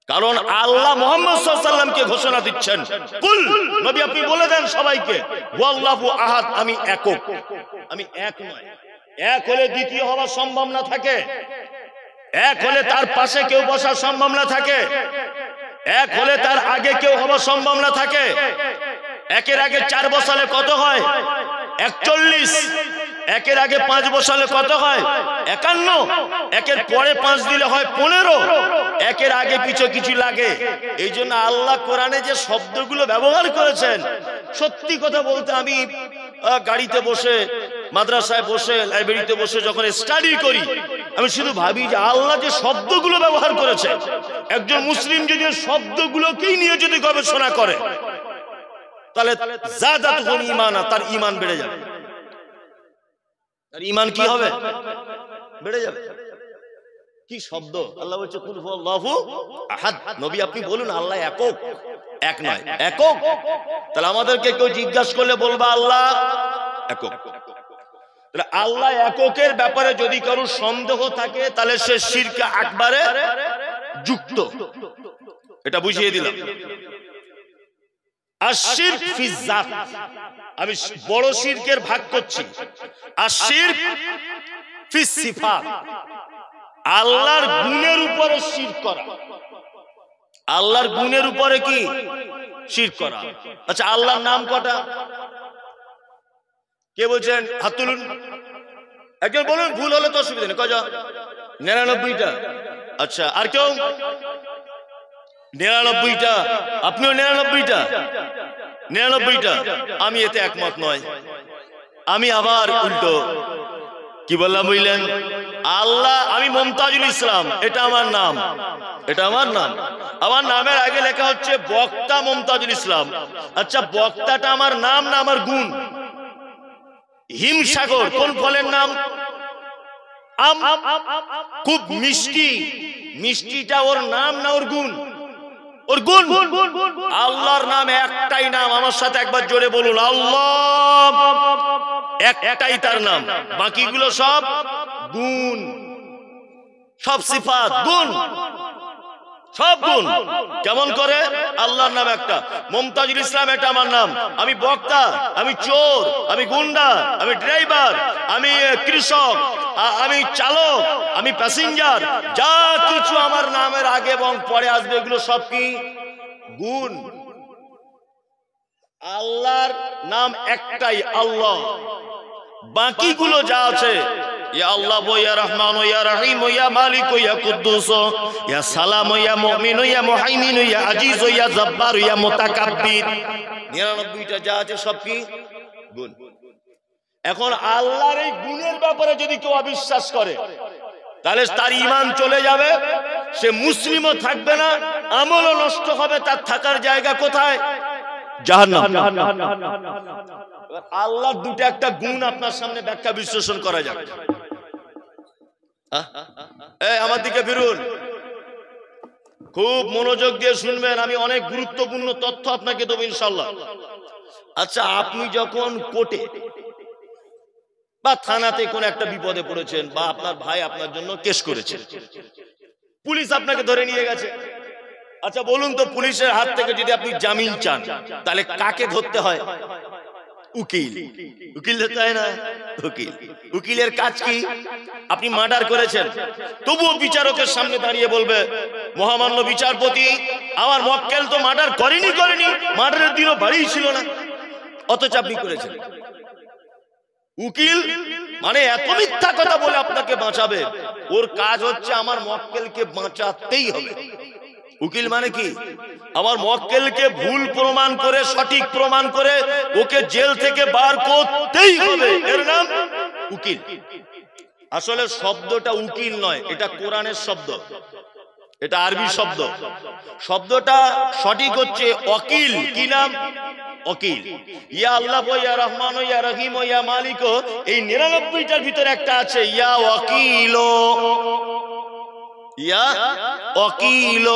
কারণ আল্লাহ মুহাম্মদ সাল্লাল্লাহু আলাইহি ওয়াসাল্লামকে ঘোষণা দিচ্ছেন কুল, নবী আপনি বলে দেন সবাইকে ওয়াল্লাহু আহাদ, আমি একক, আমি এক নয়। এক হলে দ্বিতীয় হওয়া সম্ভব না থাকে, এক হলে তার পাশে কেউ বসা সম্ভব না থাকে, এক হলে তার আগে কেউ হওয়া সম্ভব না থাকে। একের আগে 4 বসালে কত হয়? 41। একের আগে 5 বসালে কত হয়? 51। একের পরে 5 দিলে হয় 15। একের আগে পিছু কিছু লাগে। এই জন্য আল্লাহ কোরআনে যে শব্দগুলো ব্যবহার করেছেন, সত্যি কথা বলতে আমি গাড়িতে বসে, মাদ্রাসায় বসে, লাইব্রেরিতে বসে যখন স্টাডি করি, আমি শুধু ভাবি যে আল্লাহ যে শব্দগুলো ব্যবহার করেছে, একজন মুসলিম যদি শব্দগুলোকেই নিয়ে যদি গবেষণা করে তাহলে জাদাতুহুম ঈমানা, তার ঈমান বেড়ে যাবে। তার ঈমান কি হবে? বেড়ে যাবে। কি শব্দ! আল্লাহ বলছে কুল হুয়াল্লাহু আহাদ। নবী আপনি বলুন আল্লাহ একক, এক নয়, একক। তাহলে আমাদেরকে কেউ জিজ্ঞাসা করলে বলবা আল্লাহ একক। তাহলে আল্লাহ এককের ব্যাপারে যদি কারোর সন্দেহ থাকে তাহলে সে শিরকে আকবারে যুক্ত। এটা বুঝিয়ে দিলাম। আশিরক ফি যাত, আমি বড় শিরকের ভাগ করছি। আশিরক ফি সিফাত, আল্লাহর গুণের উপরে শিরক করা। আল্লাহর গুণের উপরে কি? শিরক করা। আচ্ছা আল্লাহর নাম কটা? কে বলছেন? হাত তুলুন। একজন বলুন, ভুল হলে তো অসুবিধা নেই। কয়টা? 99টা। আচ্ছা আর কেউ? 99টা। আপনিও 99টা? 99টা। আমি এতে একমত নয়। আমি আবার উল্টো কি বললাম বুঝলেন? আল্লাহ, আমি মুমতাজুল ইসলাম, এটা আমার নাম, এটা আমার নাম। আমার নামের আগে লেখা হচ্ছে বক্তা মুমতাজুল ইসলাম। আচ্ছা, বক্তাটা আমার নাম না আমার গুণ? হিমসাগর কোন ফলের নাম? আম। খুব মিষ্টি, মিষ্টিটা ওর নাম না ওর গুণ? ওর গুণ। আল্লাহর নাম একটাই নাম, আমার সাথে একবার জোরে বলুন, আল্লাহ। একটাই তার নাম, বাকিগুলো সব গুণ, সব সিফাত, গুণ, সব গুণ। কেমন করে? আল্লাহর নাম একটা, মুমতাজুল ইসলাম এটা আমার নাম। আমি বক্তা, আমি চোর, আমি গুন্ডা, আমি ড্রাইভার, আমি কৃষক, আমি চালক, আমি প্যাসেঞ্জার, যা কিছু আমার নামের আগে এবং পরে আসবে এগুলো সব কি? গুণ। আল্লাহর নাম একটাই, আল্লাহ। বাকিগুলো যা আছে, ইয়া আল্লাহ, ইয়া রহমান, ইয়া রহিম, ইয়া মালিক, ইয়া কুদ্দুস, ইয়া সালাম, ইয়া মুমিন, ইয়া মুহাইমিন, ইয়া আজিজ, ইয়া জব্বার, ইয়া মুতাকাব্বির, 99টা যা আছে সব কি? গুণ। এখন আল্লাহর এই গুণের ব্যাপারে যদি কেউ অবিশ্বাস করে, তাহলে তার ঈমান চলে যাবে, সে মুসলিমও থাকবে না, আমলও নষ্ট হবে, তার থাকার জায়গা কোথায়? জাহান্নাম। আল্লাহর দুটো একটা গুণ আপনার সামনে ব্যাখ্যা বিশ্লেষণ করা যাবে। আমার দিকে ফিরুন, খুব মনোযোগ দিয়ে শুনবেন, আমি অনেক গুরুত্বপূর্ণ তথ্য আপনাকে দেবো ইনশাআল্লাহ। আচ্ছা, আপনি যখন কোর্টে বা থানাতে কোন একটা বিপদে পড়েছেন, বা আপনার ভাই আপনার জন্য কেস করেছে, পুলিশ আপনাকে ধরে নিয়ে গেছে। আচ্ছা বলুন তো, পুলিশের হাত থেকে যদি আপনি জামিন চান, তাহলে কাকে ধরতে হয়? উকিল। উকিল ধরতে হয় না? উকিল। উকিলের কাজ কি? আপনি মার্ডার করেছেন, তবুও বিচারকের সামনে দাঁড়িয়ে বলবে, মহামান্য বিচারপতি, আমার মক্কেল তো মার্ডার করেনি, মার্ডারের দিনও বাড়িই ছিল না, অথচ আপনি করেছেন। উকিল মানে এত মিথ্যা কথা বলে আপনাকে বাঁচাবে, ওর কাজ হচ্ছে আমার মক্কেলকে বাঁচাতেই হবে। উকিল মানে কি? আমার মক্কেলকে ভুল প্রমাণ করে সঠিক প্রমাণ করে ওকে জেল থেকে বার করতেই হবে, এর নাম উকিল। আসলে শব্দটা উকিল নয়, এটা কোরআনের শব্দ, এটা আরবি শব্দ। শব্দটা সঠিক হচ্ছে ওয়াকিল। কি নাম? ওয়াকিল। ইয়া আল্লাহ, ইয়া রহমান, ইয়া রহিম, ইয়া মালিক, এই 99টার ভিতরে একটা আছে ইয়া ওয়াকিল, ইয়া ওয়াকিল।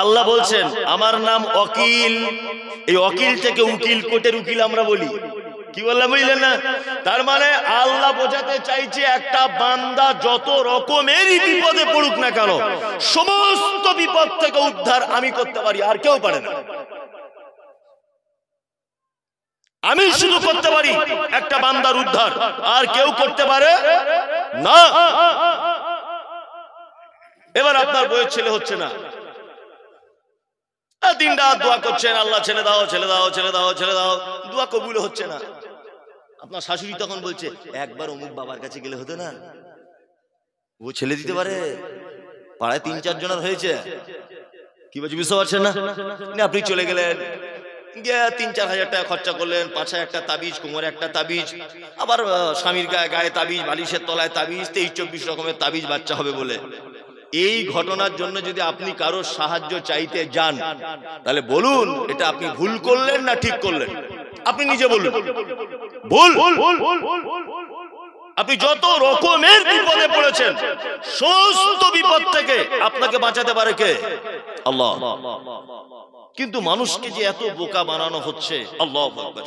আল্লাহ বলছেন আমার নাম ওয়াকিল। এই ওয়াকিল থেকে উকিল, কোর্টের উকিল আমরা বলি। কি বললাম বুঝলেন না? তার মানে আল্লাহ বোঝাতে চাইছে, একটা বান্দা যত রকমেরই বিপদে পড়ুক না কেন, সমস্ত বিপদ থেকে উদ্ধার আমি করতে পারি, আর কেউ পারে না। আমি শুধু করতে পারি একটা বান্দার উদ্ধার, আর কেউ করতে পারে না। এবার আপনার বউয়ের ছেলে হচ্ছে না, দিন রাত দোয়া করছেন, আল্লাহ ছেলে দাও, ছেলে দাও, ছেলে দাও, ছেলে দাও, দোয়া কবুল হচ্ছে না। আপনার শাশুড়ি তখন বলছে, একবার অমুক বাবার কাছে গেলে হতো না, ও ছেলে দিতে পারে, পাড়ায় 3-4 জনের হয়েছে। কি বলছি বুঝতে পারছেন না? আপনি চলে গেলেন, গিয়ে 3-4 হাজার টাকা খরচা করলেন, পাছায় একটা তাবিজ, কোমরে একটা তাবিজ, আবার স্বামীর গায়ে তাবিজ, বালিশের তলায় তাবিজ, 23-24 রকমের তাবিজ বাচ্চা হবে বলে। এই ঘটনার জন্য যদি আপনি কারোর সাহায্য চাইতে যান, তাহলে বলুন এটা আপনি ভুল করলেন না ঠিক করলেন? আপনি নিজে বলুন। ভুল। আপনি যত রকমের বিপদে পড়েছেন, সমস্ত বিপদ থেকে আপনাকে বাঁচাতে পারে কে? আল্লাহ। কিন্তু মানুষকে যে এত বোকা বানানো হচ্ছে, আল্লাহু আকবার।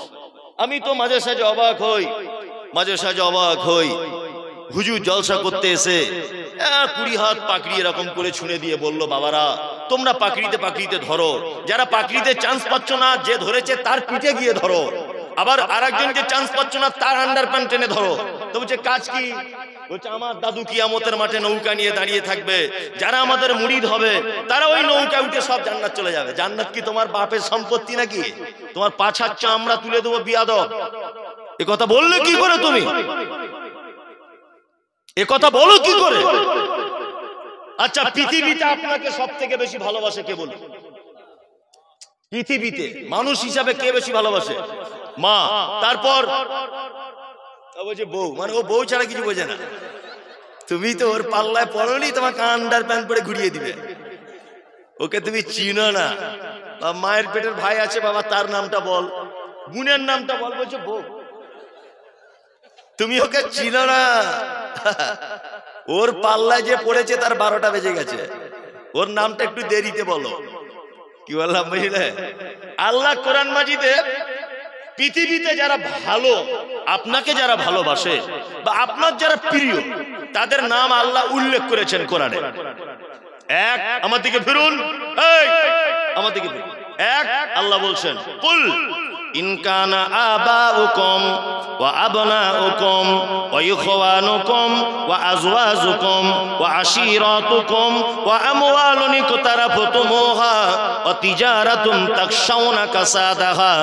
আমি তো মাঝে সাঝে অবাক হই, হুজুর জলসা করতে এসে 20 হাত পাকড়ি এরকম করে ছুঁড়ে দিয়ে বলল, বাবারা তোমরা পাকড়িতে ধরো, যারা পাকড়িতে চান্স পাচ্ছ না, যে ধরেছে তার পিঠে গিয়ে ধরো, আবার আরেকজনকে চান্স পাচ্ছ না, তার আন্ডার প্যান্ট টেনে ধরো। তো বলছে কাজ কি? বলছে আমার দাদু কিয়ামতের মাঠে নৌকা নিয়ে দাঁড়িয়ে থাকবে, যারা আমাদের মুরিদ হবে তারা ওই নৌকা উঠে সব জান্নাত চলে যাবে। জান্নাত কি তোমার বাপের সম্পত্তি নাকি? তোমার পাছার চামড়া তুলে দেবো বিয়াদব। এ কথা বললে কি করে তুমি? এ কথা বলো কি করে? আচ্ছা, পৃথিবীতে আপনাকে সব থেকে বেশি ভালোবাসে কে বলুন? পৃথিবীতে মানুষ হিসাবে কে বেশি ভালোবাসে? মা। তারপর বলছে বউ, মানে ও বউ ছাড়া কিছু বোঝে না। তুমি তো ওর পাল্লায় পড়োনি, তোমাকে আন্ডার প্যান্ট পরে ঘুরিয়ে দিবে। ওকে তুমি চিনো না। মায়ের পেটের ভাই আছে, বাবা তার নামটা বল, বোনের নামটা বল, বলছো বউ। তুমি ওকে চিনো না। ওর পাল্লায় যে পড়েছে তার 12টা বেজে গেছে। ওর নামটা একটু দেরিতে বলো। কি বললাম বুঝলে? আল্লাহ কোরআন মাজিদে পৃথিবীতে যারা ভালো, আপনাকে যারা ভালোবাসে বা আপনার যারা প্রিয়, তাদের নাম আল্লাহ উল্লেখ করেছেন কোরআনে। এক, আমার দিকে ফিরুন, এই আমার দিকে ফিরুন। এক, আল্লাহ বলছেন কুল ইন কানা আবাউকুম ওয়া আবনাউকুম ওয়া ইখওয়ানুকুম ওয়া আজওয়াজুকুম ওয়া আশীরাতুকুম ওয়া আমওয়ালুন ইকতারাফতুমুহা ওয়া তিজারাতুন তাখশাউনা কাসাদাহা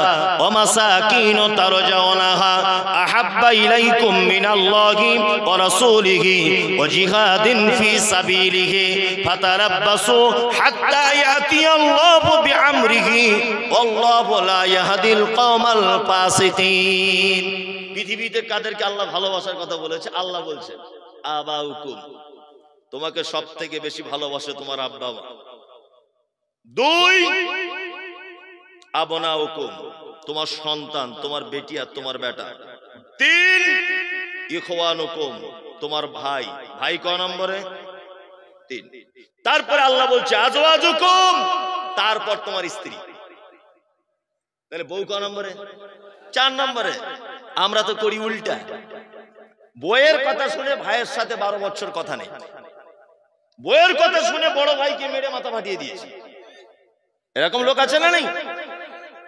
ওয়া মাসাকিনু তারজাউনাহা আহাব্বা ইলাইকুম মিনাল্লাহি ওয়া রাসূলিহি ওয়া জিহাদিন ফি সাবিলিহি ফাতারাব্বাসু হাত্তা ইয়াতিয়াল্লাহু বিআমরিহি ওয়াল্লাহু লা ইয়াহদিল কওমাল ফাসিকিন। পৃথিবীতে কাদেরকে আল্লাহ ভালোবাসার কথা বলেছে? আল্লাহ বলছেন আবাউকুম, তোমাকে সবথেকে বেশি ভালোবাসে তোমার আব্বা মা। দুই, আবনাউকুম, তোমার সন্তান, তোমার বেটি আর তোমার বেটা। তিন, ইখওয়ানুকুম, তোমার ভাই। ভাই ক নম্বরে? তিন। তারপরে আল্লাহ বলছে আজওয়াজুকুম, তারপর তোমার স্ত্রী। তাহলে বউ ক নম্বরে? 4 নম্বরে। আমরা তো করি উল্টা। বইয়ের কথা শুনে ভাইয়ের সাথে 12 বছর কথা নেই, বইয়ের কথা শুনে বড় ভাইকে মেরে মাথা ফাটিয়ে দিয়েছে। এরকম লোক আছে না? নেই?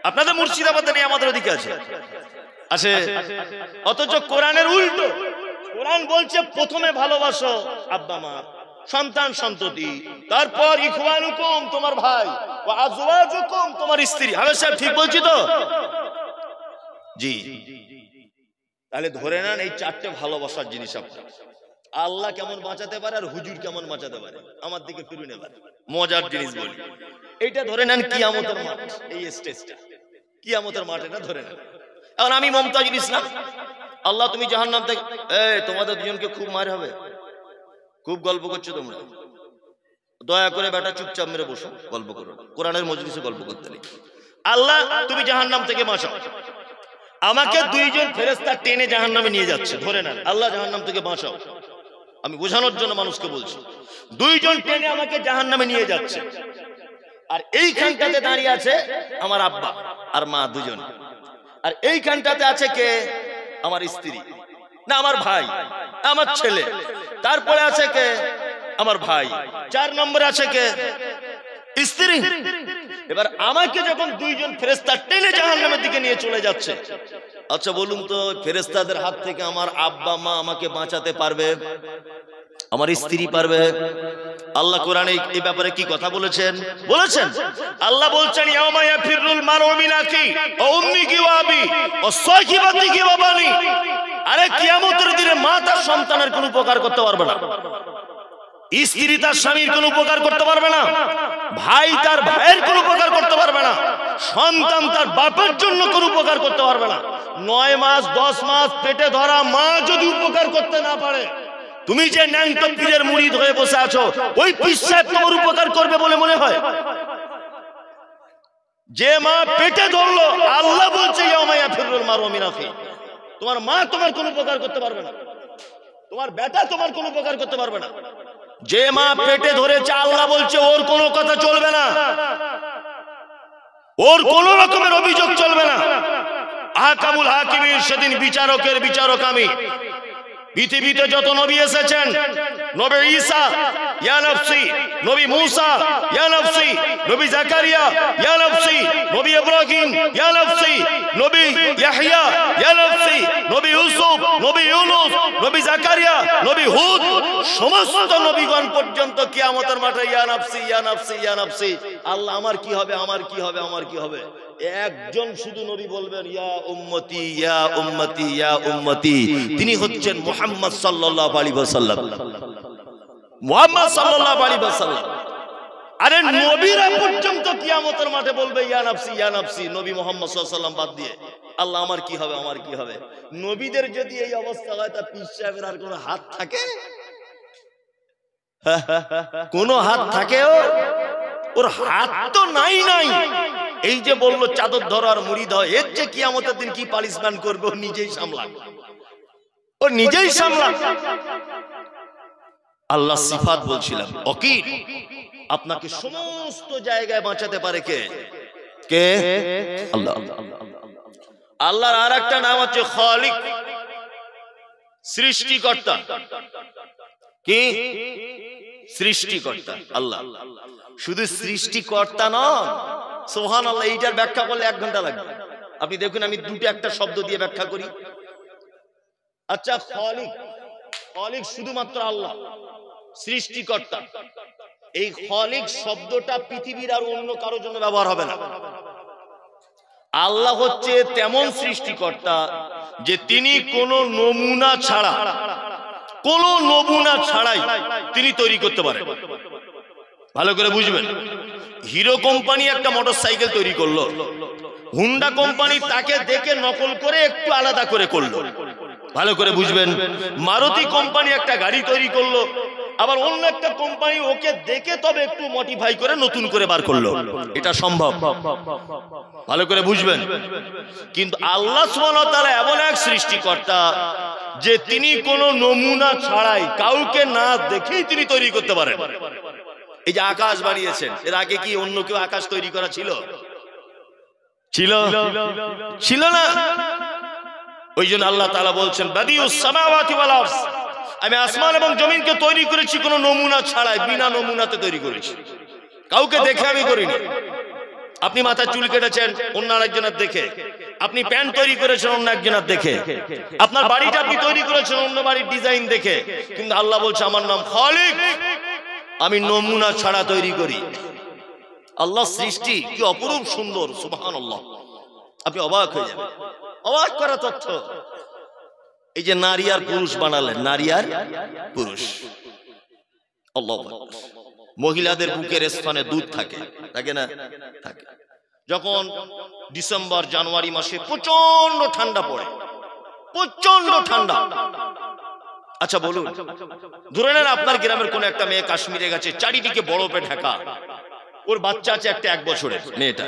আপনাদের মুর্শিদাবাদে নেই, আমাদের ওদিকে আছে। আছে। অথচ কোরআনের উল্টো। কোরআন বলছে প্রথমে ভালোবাসো আব্বা মা, সন্তান সন্ততি, তারপর ইখওয়ানুকুম, তোমার ভাই, ওয়া আজওয়াজুকুম, তোমার স্ত্রী। আমি স্যার ঠিক বলছি তো? জি। তাহলে ধরে নেন এই 4টে ভালোবাসার জিনিস আপনার। আল্লাহ কেমন বাঁচাতে পারে আর হুজুর কেমন বাঁচাতে পারে। আমার দিকে ফিরুন এবার, মজার জিনিস বলি। এইটা ধরে নেন কিয়ামতের মাঠ, এই স্টেজটা কিয়ামতের মাঠ, এটা ধরে নেন। এখন আমি মমতাজুল ইসলাম, আল্লাহ তুমি জাহান্নাম থেকে, তোমাদের দুজনকে খুব মার হবে, খুব গল্প করছো তোমরা, দয়া করে বেটা চুপচাপ মেরে বসো, গল্প করো না, কোরআনের মজলিসে গল্প করতে নেই। আল্লাহ তুমি জাহান্নাম থেকে বাঁচাও। আমাকে 2 জন ফেরেশতা টেনে জাহান্নামে নিয়ে যাচ্ছে, ধরে নেন আল্লাহ জাহান্নাম থেকে বাঁচাও। আমি বোঝানোর জন্য মানুষকে বলছি, 2 জন টেনে আমাকে জাহান্নামে নিয়ে যাচ্ছে। আর এইখানটাতে দাঁড়িয়ে আছে আমার আব্বা আর মা দুজন, আর এইখানটাতে আছে কে? আমার স্ত্রী, না আমার ভাই, আমার ছেলে। তারপরে আছে কে? আমার ভাই। 4 নম্বরে আছে কে? স্ত্রী। এবার আমাকে যখন 2 জন ফেরেশতা টেনে জাহান্নামের দিকে নিয়ে চলে যাচ্ছে, আচ্ছা বলুন তো ফেরেশতাদের হাত থেকে আমার আব্বা মা আমাকে বাঁচাতে পারবে? আমার স্ত্রী পারবে? আল্লাহ কোরআনে এই ব্যাপারে কি কথা বলেছেন? আল্লাহ বলছেন ইয়াউমা ইয়াফিরুল মারউ মিন আখি ওয়া উম্মিহি ওয়া আবি ওয়া সাহিবাতিহি ওয়া বানি। আরে কিয়ামতের দিনে মা তার সন্তানের কোনো উপকার করতে পারবে না, স্ত্রী তার স্বামীর কোনো উপকার করতে পারবে না, ভাই তার ভাইয়ের কোনো উপকার করতে পারবে না, সন্তান তার বাপের জন্য কোনো উপকার করতে পারবে না। 9 মাস 10 মাস পেটে ধরা মা যদি উপকার করতে না পারে, তুমি যে ন্যাংটো পীরের মুরিদ হয়ে বসে আছো, ওই পীর সাহেব তোমার উপকার করবে বলে মনে হয়? যে মা পেটে ধরলো, আল্লাহ বলছে ইয়াউমা ইয়াফিরুল মারউ মিন আখি, তোমার মা তোমার কোনো উপকার করতে পারবে না, তোমার বেটা তোমার কোনো উপকার করতে পারবে না। যে মা পেটে ধরেছে, আল্লাহ বলছে ওর কোনো কথা চলবে না, ওর কোন রকমের অভিযোগ চলবে না। আহকামুল হাকিমিন, সেদিন বিচারকের বিচারক আমি। পৃথিবীতে যত নবী এসেছেন, নবী ঈসা ইয়া নফসি, নবী মুসা ইয়া নফসি, নবী জাকারিয়া ইয়া নফসি, নবী ইব্রাহিম ইয়া নফসি, নবী ইয়াহইয়া ইয়া নফসি, নবী ইউসুফ, নবী ইউনূস, নবী জাকারিয়া, নবী হুদ, সমস্ত নবীগণ পর্যন্ত কিয়ামতের মাঠে ইয়া নফসি ইয়া নফসি ইয়া নফসি। আল্লাহ আমার কি হবে, আমার কি হবে, আমার কি হবে? একজন শুধু নবী বলবেন ইয়া উম্মতি ইয়া উম্মতি ইয়া উম্মতি, তিনি হচ্ছেন মুহাম্মদ সাল্লাল্লাহু আলাইহি ওয়াসাল্লাম। মুহাম্মদ সাল্লাল্লাহু আলাইহি ওয়াসাল্লাম। আরে নবীরা পর্যন্ত কিয়ামতের মাঠে বলবে ইয়া নফসি ইয়া নফসি, নবী মুহাম্মদ সাল্লাল্লাহু আলাইহি ওয়াসাল্লাম বাদ দিয়ে। আল্লাহ আমার কি হবে, আমার কি হবে? নবীদের যদি এই অবস্থা হয়, তা পীর সাহেবের আর কোনো হাত থাকে? কোনো হাত থাকে ওর হাত তো নাই। এই যে বললো চাদর ধরো আর মুড়ি দাও, এর যে কিয়ামতের দিন কি পানিশমেন্ট করবে ও নিজেই সামলাক। আল্লাহ সিফাত বলছিলাম, ওয়াকিল আপনাকে সমস্ত জায়গায় বাঁচাতে পারে কে? আল্লাহ। আল্লাহর আর একটা নাম হচ্ছে খালিক, সৃষ্টিকর্তা। কি সৃষ্টিকর্তা? আল্লাহ শুধু সৃষ্টিকর্তা নন, সুবহানাল্লাহ। এইটার ব্যাখ্যা করলে 1 ঘন্টা লাগবে। আপনি দেখুন, আমি দুটো একটা শব্দ দিয়ে ব্যাখ্যা করি। আচ্ছা, খালিক শুধুমাত্র আল্লাহ, সৃষ্টিকর্তা। এই খালিক শব্দটা পৃথিবীর আর অন্য কারোর জন্য ব্যবহার হবে না। আল্লাহ হচ্ছে তেমন সৃষ্টিকর্তা যে তিনি কোনো নমুনা ছাড়াই তিনি তৈরি করতে পারেন। ভালো করে বুঝবেন। হিরো কোম্পানি একটা মোটরসাইকেল তৈরি করলো, হুন্ডা কোম্পানি তাকে দেখে নকল করে একটু আলাদা করে করলো। ভালো করে বুঝবেন। মারুতি কোম্পানি একটা গাড়ি তৈরি করলো, আবার অন্য একটা কোম্পানি ওকে দেখে তবে একটু মডিফাই করে নতুন করে বার করলো। এটা সম্ভব। ভালো করে বুঝবেন। কিন্তু আল্লাহ সুবহানাহু ওয়া তাআলা এমন এক সৃষ্টিকর্তা যে তিনি কোনো নমুনা ছাড়াই, কাউকে না দেখেই তিনি তৈরি করতে পারেন। এই যে আকাশ বানিয়েছেন, এর আগে কি অন্য কেউ আকাশ তৈরি করা ছিল না? ওই জন্য আল্লাহ তাআলা বলছেন, বাদিউস সামাওয়াতি ওয়াল আরদ, আমি আসমান এবং জমিনকে তৈরি করেছি কোনো নমুনা ছাড়াই, বিনা নমুনাতে তৈরি করেছি, কাউকে দেখে আমি করিনি। আপনি মাথা চুল কেটেছেন অন্য আরেকজনের দেখে, আপনি প্যান্ট তৈরি করেছেন অন্য একজনের দেখে, আপনার বাড়িটা আপনি তৈরি করেছেন অন্য বাড়ির ডিজাইন দেখে। কিন্তু আল্লাহ বলছে, আমার নাম খালিক, আমি নমুনা ছাড়া তৈরি করি। আল্লাহ সৃষ্টি কি অপরূপ সুন্দর, সুবহানাল্লাহ। আপনি অবাক হয়ে যাবেন, অবাক করা তথ্য। এই যে নারী আর পুরুষ বানালেন, নারী আর পুরুষ। আল্লাহু আকবার। মহিলাদের বুকের স্থানে দুধ থাকে না? থাকে। যখন ডিসেম্বর জানুয়ারি মাসে প্রচন্ড ঠান্ডা পড়ে, প্রচন্ড ঠান্ডা। আচ্ছা বলুন, ধরে নেন আপনার গ্রামের কোন একটা মেয়ে কাশ্মীরে গেছে, চারিদিকে বরফে ঢাকা, ওর বাচ্চা আছে একটা 1 বছরের, মেয়েটা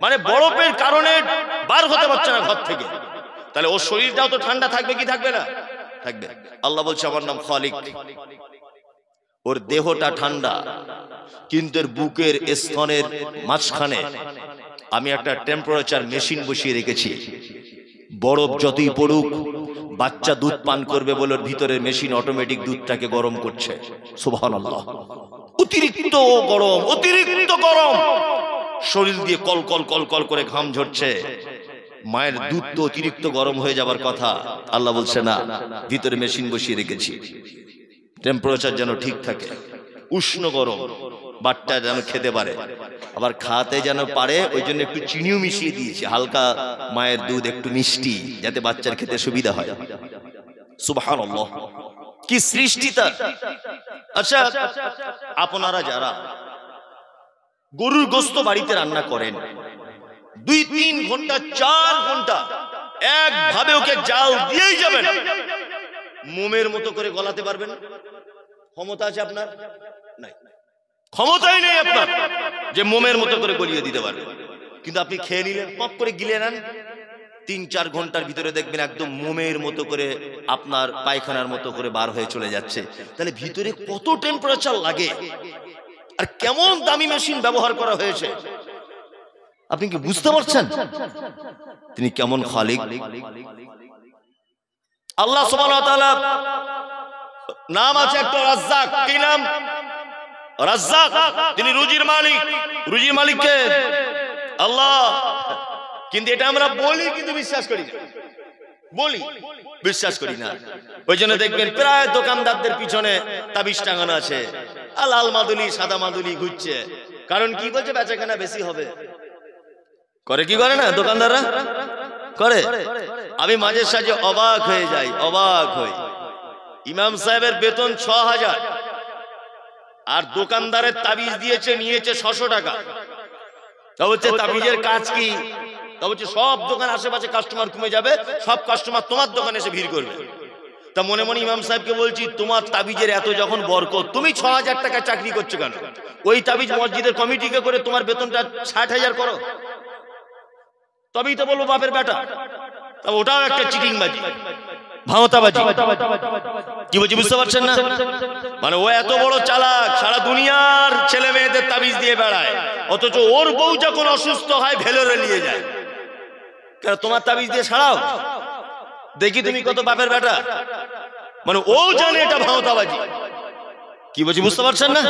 মানে বরফের কারণে বার হতে পারছে না ঘর থেকে। তাহলে ওর শরীরটাও তো ঠান্ডা থাকবে কি থাকবে না? থাকবে। আল্লাহ বলছে, আমার নাম খালিক, ওর দেহটা ঠান্ডা, কিন্তু এর বুকের স্তনের মাঝখানে আমি একটা টেম্পারেচার মেশিন বসিয়ে রেখেছি। বরফ যতই পড়ুক, বাচ্চা দুধ পান করবে বলে ওর ভিতরের মেশিন অটোমেটিক দুধটাকে গরম করছে। সুবহানাল্লাহ। অতিরিক্ত গরম, শরীর দিয়ে কল কল করে ঘাম ঝরছে। মায়ের দুধ তো অতিরিক্ত গরম হয়ে যাবার কথা। আল্লাহ বলছে, না, ভিতরে মেশিন বসিয়ে রেখেছি, টেম্পারেচার যেন ঠিক থাকে, উষ্ণ গরম, বাচ্চা যেন খেতে পারে, আবার খাতে যেন পারে। ওই জন্য একটু চিনিও মিশিয়ে দিয়েছি, হালকা মায়ের দুধ একটু মিষ্টি, যাতে বাচ্চার খেতে সুবিধা হয়। সুবহানাল্লাহ, কি সৃষ্টি তার! আচ্ছা, আপনারা যারা গরুর গোশত বাড়িতে রান্না করেন, 2-3 ঘন্টা 4 ঘন্টা একভাবে ওকে জাল দিয়েই যাবেন, মোমের মতো করে গলাতে পারবেন? ক্ষমতা আছে আপনার? নাই, ক্ষমতাই নেই আপনার যে মোমের মতো করে গলিয়ে দিতে পারবেন। কিন্তু আপনি খেয়ে নিলেন, পপ করে গিলে নেন, 3-4 ঘন্টার ভিতরে দেখবেন একদম মোমের মতো করে আপনার পায়খানার মতো করে বার হয়ে চলে যাচ্ছে। তাহলে ভিতরে কত টেম্পারেচার লাগে, আর কেমন দামি মেশিন ব্যবহার করা হয়েছে, আপনি কি বুঝতে পারছেন তিনি কেমন খালিক? আল্লাহ সুবহানাহু ওয়া তাআলা নাম আছে একটা রাজ্জাক। কি নাম? রাজ্জাক। তিনি রুজির মালিক। রুজির মালিককে আল্লাহ। কিন্তু এটা আমরা বলি, কিন্তু বিশ্বাস করি না। বিশ্বাস করি না। ওই জন্য দেখবেন প্রায় দোকানদারদের পিছনে তাবিজ টাঙানো আছে, লাল মাদুলি সাদা মাদুলি ঘুরছে। কারণ কি বলছে? বেচাকেনা বেশি হবে। করে কি করে না দোকানদাররা? করে। আমি মাঝে সাঝে অবাক হয়ে যাই, অবাক হই। ইমাম সাহেবের বেতন 6000, আর দোকানদারের তাবিজ নিয়েছে 600 টাকা। তা হচ্ছে তাবিজের কাজ কি? তা হচ্ছে সব দোকান আশেপাশে কাস্টমার কমে যাবে, সব কাস্টমার তোমার দোকানে এসে ভিড় করবে। তা মনে মনে ইমাম সাহেবকে বলছি, তোমার তাবিজের এত যখন বরকত, তুমি 6,000 টাকা চাকরি করছো কেন? ওই তাবিজ মসজিদের কমিটিকে করে তোমার বেতনটা 60,000 করো, তবেই তো বলবো বাপের বেটা। তা ওটাও একটা চিটিংবাজি, ভাওতাবাজি। কি বলছি বুঝতে পারছেন না? মানে ও এত বড় চালাক, সারা দুনিয়ার ছেলে মেয়েদের তাবিজ দিয়ে বেড়ায়, অথচ ওর বউ যখন অসুস্থ হয় ভেলোরে নিয়ে যায়। কেন তোমার তাবিজ দিয়ে ছাড়াও, দেখি তুমি কত বাপের বেটা। মানে ও জানে এটা ভাওতাবাজি। কি বলছি বুঝতে পারছেন না?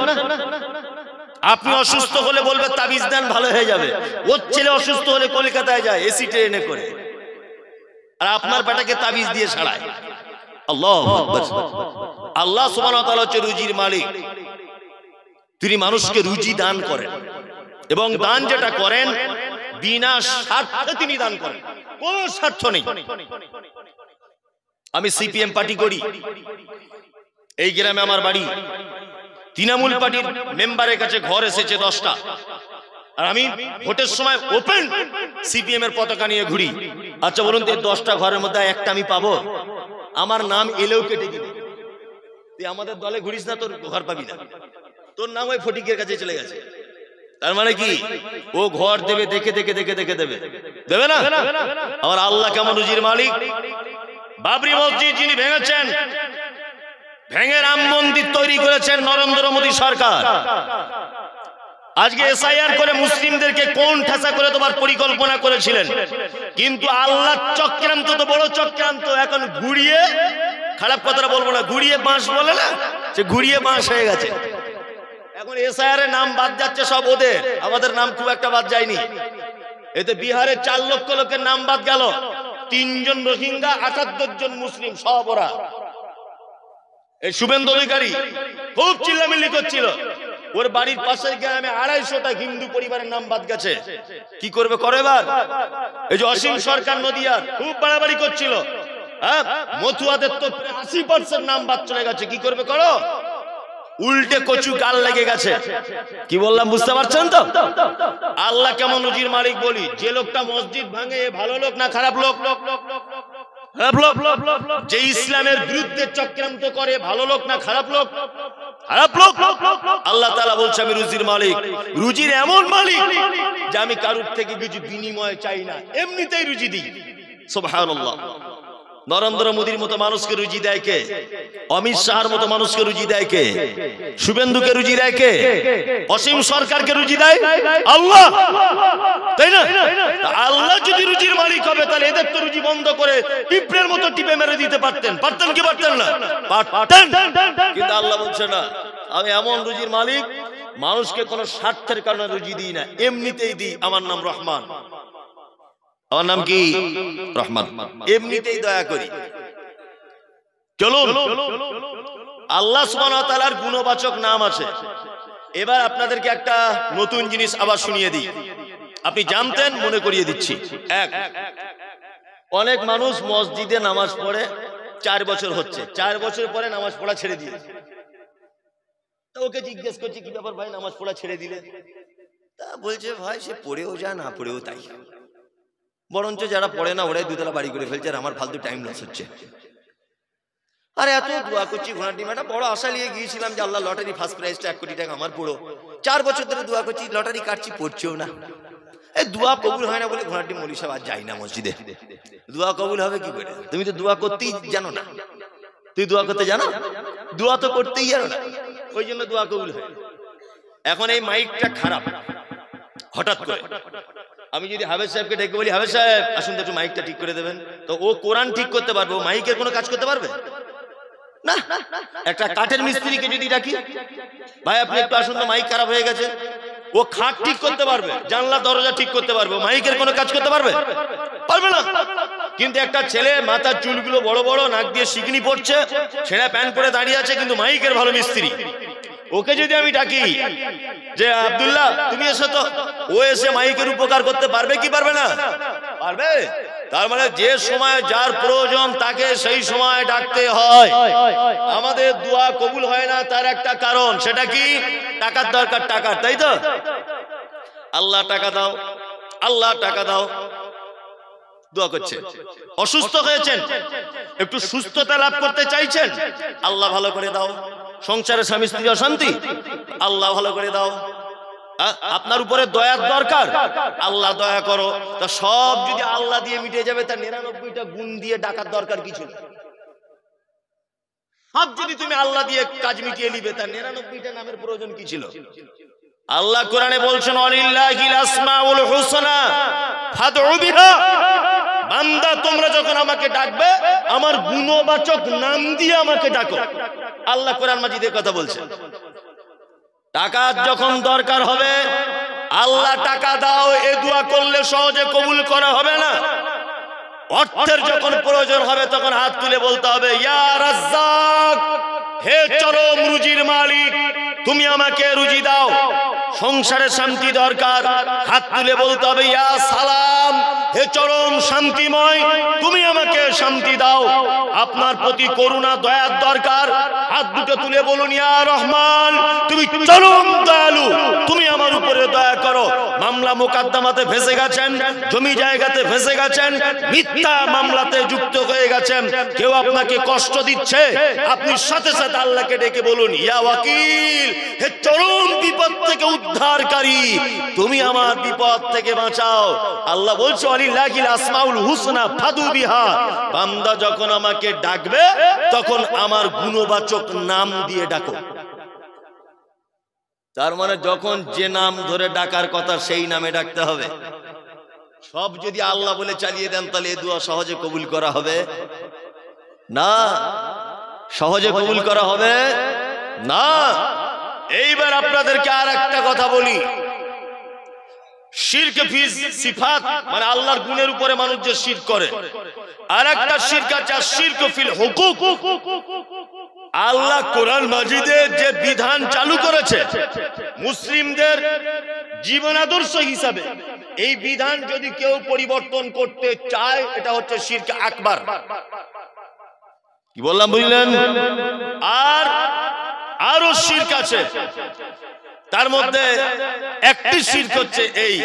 আপনি অসুস্থ হলে বলবে তাবিজ দেন ভালো হয়ে যাবে, ওর ছেলে অসুস্থ হলে কলকাতায় যায় এসি ট্রেনে করে, আর আপনার বেটাকে তাবিজ দিয়ে ছাড়ায়। আল্লাহু আকবার। আল্লাহ সুবহানাহু ওয়া তাআলা হচ্ছে রুজির মালিক। তিনি মানুষকে রুজি দান করেন, এবং দান যেটা করেন বিনা স্বার্থে তিনি দান করেন, কোনো স্বার্থ নেই। আমি সিপিএম পার্টি করি, এই গ্রামে আমার বাড়ি। তৃণমূল পার্টির মেম্বারের কাছে ঘর এসেছে 10টা, আর আমি ভোটের সময় ওপেন সিপিএম এর পতাকা নিয়ে ঘুরি। আচ্ছা বলুন তো, 10টা ঘরের মধ্যে একটা আমি পাবো? আমার নাম এলেও কেটে দিবে, তুই আমাদের দলে ঘুরিস না, তোর ঘর পাবি না, তোর নাম ওই ফটিকের কাছে চলে গেছে। তার মানে কি, ও ঘর দেবে দেখে দেখে দেখে দেখে দেবে, দেবে না? আমার আল্লাহ কেমন রুজির মালিক। বাবরি মসজিদ যিনি ভেঙেছেন, ভেঙে রাম মন্দির তৈরি করেছেন নরেন্দ্র মোদী সরকার। আজকে এসআইআর করে মুসলিমদেরকে কোন ঠাসা করে দেওয়ার পরিকল্পনা করেছিলেন, কিন্তু আল্লাহ চক্রান্ত তো বড় চক্রান্ত। এখন ঘুরিয়ে, খারাপ কথাটা বলবো না, ঘুরিয়ে বাঁশ বলে না, সে ঘুরিয়ে বাঁশ হয়ে গেছে। এখন এসআইআর এর নাম বাদ যাচ্ছে সব ওদের, আমাদের নাম খুব একটা বাদ যায়নি। এতে বিহারে 4 লক্ষ লোকের নাম বাদ গেল, 3 জন রোহিঙ্গা, 78 জন মুসলিম, সব ওরা। এই শুভেন্দু অধিকারী খুব চিল্লামিল্লি করছিল, ওর বাড়ির পাশের গ্রামে 250টা হিন্দু পরিবারের নাম বাদ গেছে। কি করবে করো এবার। এই যে অসীম সরকার নদিয়ার খুব বাড়াবাড়ি করছিল, হ্যাঁ, মথুয়াদের তো 80% নাম বাদ চলে গেছে। কি করবে করো, উল্টে কচু গাল লেগে গেছে। কি বললাম বুঝতে পারছেন তো? আল্লাহ কেমন রুজির মালিক বলি। যে লোকটা মসজিদ ভাঙে ভালো লোক না খারাপ লোক? যে ইসলামের বিরুদ্ধে চক্রান্ত করে ভালো লোক না খারাপ লোক? খারাপ লোক। আল্লাহ তাআলা বলছে আমি রুজির মালিক, রুজির এমন মালিক যে আমি কারুর থেকে কিছু বিনিময় চাই না, এমনিতেই রুজি দিই। সুবহানাল্লাহ। নরেন্দ্র মোদীর মতো মানুষকে রুজি দেয় কে? অমিত শাহর মতো মানুষকে রুজি দেয় কে? শুভেন্দুকে রুজি দেয় কে? অসীম সরকারকে রুজি দেয় আল্লাহ, তাই না? আল্লাহ যদি রুজির মালিক হবে, তাহলে এদের তো রুজি বন্ধ করে পিঁপড়ের মতো টিপে মেরে দিতে পারতেন। পারতেন কি পারতেন না? পারতেন। কিন্তু আল্লাহ বলছে না, আমি এমন রুজির মালিক, মানুষকে কোনো স্বার্থের কারণে রুজি দিই না, এমনিতেই দিই। আমার নাম রহমান। আমার নাম কি? রহমান। এমনিতেই দয়া করি। চলুন, আল্লাহ সুবহানাহু ওয়া তাআলার গুণবাচক নাম আছে। এবার আপনাদেরকে একটা নতুন জিনিস আবার শুনিয়ে দিই, আপনি জানতেন মনে করিয়ে দিচ্ছি। এক, অনেক মানুষ মসজিদে নামাজ পড়ে 4 বছর হচ্ছে, 4 বছর পরে নামাজ পড়া ছেড়ে দিয়েছে। ওকে জিজ্ঞেস করছি কি ব্যাপার ভাই, নামাজ পড়া ছেড়ে দিলে? তা বলছে ভাই সে পড়েও যা না পড়েও তাই, বরঞ্চ যারা পড়ে না ওরাই 2 তলা বাড়ি করে ফেলছে, আর আমার ফালতু টাইম লস হচ্ছে। আরে এত দোয়া করছি, ঘোড়ার ডিম একটা বড় আশা নিয়ে গিয়েছিলাম যে আল্লাহ লটারি ফার্স্ট প্রাইজটা 1 কোটি টাকা আমার পুরো। 4 বছর ধরে দোয়া করছি, লটারি কাটছি, পড়ছেও না। এই দোয়া কবুল হয় না বলে ঘোড়ার ডিম মৌলী সাহেব আর যাই না মসজিদে। দোয়া কবুল হবে কি করে? তুমি তো দোয়া করতেই জানো না। তুই দোয়া করতে জানো? দোয়া তো করতেই জানো না, ওই জন্য দোয়া কবুল হয়। এখন এই মাইকটা খারাপ, হঠাৎ করে আমি যদি হাবেজ সাহেবকে ডেকে বলি হাবেজ সাহেব আসুন তো একটু মাইকটা ঠিক করে দেবেন, তো ও কোরআন ঠিক করতে পারবে, ও মাইকের কোনো কাজ করতে পারবে না। একটা কাঠের মিস্ত্রিকে যদি ডাকি, ভাই আপনি একটু আসুন তো মাইক খারাপ হয়ে গেছে, ও খাট ঠিক করতে পারবে, জানলা দরজা ঠিক করতে পারবে, মাইকের কোনো কাজ করতে পারবে? পারবে না। কিন্তু একটা ছেলে মাথার চুলগুলো বড় বড়, নাক দিয়ে শিকনি পড়ছে, ছেঁড়া প্যান্ট পরে দাঁড়িয়ে আছে, কিন্তু মাইকের ভালো মিস্ত্রি, ওকে যদি আমি ডাকি যে আব্দুল্লাহ তুমি এসো তো, ও এসে মাইকের উপকার করতে পারবে কি পারবে না? পারবে। তার মানে যে সময় যার প্রয়োজন তাকে সেই সময় ডাকতে হয়। আমাদের দোয়া কবুল হয় না তার একটা কারণ, সেটা কি? টাকার দরকার, টাকার, তাই তো? আল্লাহ টাকা দাও, আল্লাহ টাকা দাও। দোয়া করছেন। অসুস্থ হয়েছেন, একটু সুস্থতা লাভ করতে চাইছেন, আল্লাহ ভালো করে দাও। সংসারে স্বামী স্ত্রী অশান্তি, আল্লাহ ভালো করে দাও। আপনার উপরে দয়ার দরকার, আল্লাহ দয়া করো। তা সব যদি আল্লাহ দিয়ে মিটে যাবে, তার 99টা গুণ দিয়ে ডাকার দরকার কিছু নেই। সব যদি তুমি আল্লাহ দিয়ে কাজ মিটিয়ে নিবে, তার 99টা নামের প্রয়োজন কি ছিল? আল্লাহ কোরআনে বলছেন, ওয়ালিল্লাহিল আসমাউল হুসনা ফাদউ বিহা। বান্দা তোমরা যখন আমাকে ডাকবে, আমার গুণবাচক নাম দিয়ে আমাকে ডাকো। আল্লাহ কোরআন মাজিদে কথা বলছেন। টাকা যখন দরকার হবে, আল্লাহ টাকা দাও, এ দোয়া করলে সহজে কবুল করা হবে না। অর্থের যখন প্রয়োজন হবে, তখন হাত তুলে বলতে হবে, ইয়া রাজ্জাক, হে চরম রুজির মালিক, তুমি আমাকে রুজি দাও। সংসারে শান্তি দরকার, হাত তুলে বলতে হবে, ইয়া সালাম, হে চরম শান্তিময়, তুমি আমাকে শান্তি দাও। আপনার প্রতি করুণা দয়ার দরকার, হাত দুটো তুলে বলুন, ইয়া রহমান, তুমি চরম দয়ালু, তুমি আমার উপরে দয়া করো। মামলা মোকদ্দমাতে ফেসে গেছেন, জমি জায়গাতে ফেসে গেছেন, মিথ্যা মামলাতে যুক্ত হয়ে গেছেন, কেউ আপনাকে কষ্ট দিচ্ছে, আপনি সাথে সাথে আল্লাহকে ডেকে বলুন, ইয়া ওয়াকিল, হে চরম বিপদ থেকে উদ্ধারকারী, তুমি আমার বিপদ থেকে বাঁচাও। আল্লাহ বলছে, ওয়ালিল্লাহিল আসমাউল হুসনা ফাদউ বিহা। বান্দা যখন আমাকে ডাকবে, তখন আমার গুণবাচক নাম দিয়ে ডাকো। তার মানে যখন যে নাম ধরে ডাকার কথা, সেই নামে ডাকতে হবে। সব যদি আল্লাহ বলে চালিয়ে দেন, তাহলে এই দোয়া সহজে কবুল করা হবে না। সহজে কবুল করা হবে না। এইবার আপনাদেরকে আর একটা কথা বলি, শিরক ফি সিফাত, মানে আল্লাহর গুণের উপরে মানুষ যে শিরক করে, আর একটা শিরক আছে শিরক ফিল হুকুক। আল্লাহ কোরআন মাজিদে যে বিধান চালু করেছে মুসলিমদের জীবন আদর্শ হিসাবে, এই বিধান যদি কেউ পরিবর্তন করতে চায়, এটা হচ্ছে শিরক আকবার। কি বললাম বুঝলেন? আর আরো শিরক আছে, তার মধ্যে একটি শিরক হচ্ছে এই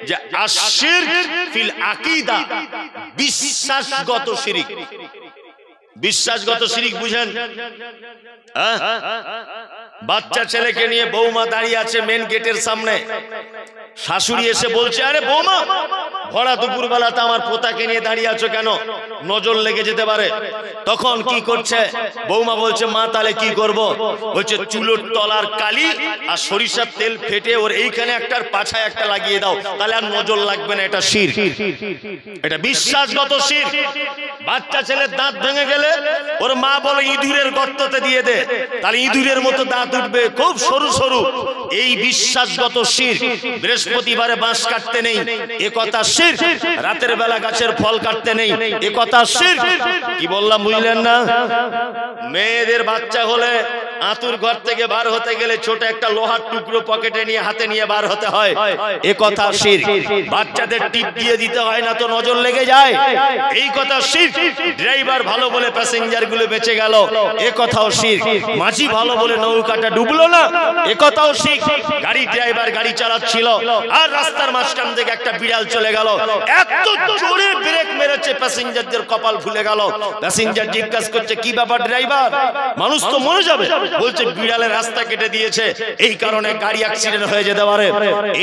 যে আশিরক ফিল আকীদা, বিশ্বাসগত শিরক। বিশ্বাসগত শিরক বুঝেন? বাচ্চা ছেলেকে নিয়ে বৌমা দাঁড়িয়ে আছে মেন গেটের সামনে, শাশুড়ি এসে বলছে, আরে বৌমা, ভরা দুপুর বেলাতে আমার পোতাকে নিয়ে দাঁড়িয়ে আছো কেন? নজর লেগে যেতে পারে। তখন কি করছে বৌমা? বলছে, মা তাহলে কি করব? বলছে, চুলোর তলার কালি আর সরিষার তেল ফেটে ওর এইখানে একটার পাছায় একটা লাগিয়ে দাও, তাহলে আর নজর লাগবে না। এটা শিরক, এটা বিশ্বাসগত শিরক। বাচ্চা ছেলের দাঁত ভেঙে গেলে ওর মা বলে, ইঁদুরের গর্ততে দিয়ে দে, তাহলে ইঁদুরের মতো দাঁত উঠবে, খুব সরু সরু। এই বিশ্বাসগত শিরক। বৃহস্পতিবারে বাঁশ কাটতে নেই, এ কথা শিরক। রাতের বেলা গাছের ফল কাটতে নেই, এ কথা শিরক। কি বললাম বুঝলেন না? মেয়েদের বাচ্চা হলে আতুর ঘর থেকে বার হতে গেলে ছোট একটা লোহার টুকরো পকেটে নিয়ে হাতে নিয়ে বার হতে হয়, এ কথা শিরক। বাচ্চাদের টিপ দিয়ে দিতে হয় না তো নজর লেগে যায়, এই কথা শিরক। ড্রাইভার ভালো বলে প্যাসেঞ্জার গুলো বেঁচে গেল, এ কথাও শিরক। মাঝি ভালো বলে নৌকাটা ডুবলো না, এ কথাও শিরক। গাড়ি ড্রাইভার গাড়ি চালাচ্ছিল, আর রাস্তার মাঝখান থেকে একটা বিড়াল চলে গেল, এত জোরে ব্রেক মেরেছে, প্যাসেঞ্জারদের কপাল ফুলে গেল। প্যাসেঞ্জার জিজ্ঞাসা করছে, কি ব্যাপার ড্রাইভার, মানুষ তো মরে যাবে। বলছে, বিড়ালের রাস্তা কেটে দিয়েছে, এই কারণে গাড়ি অ্যাক্সিডেন্ট হয়ে যেতে পারে।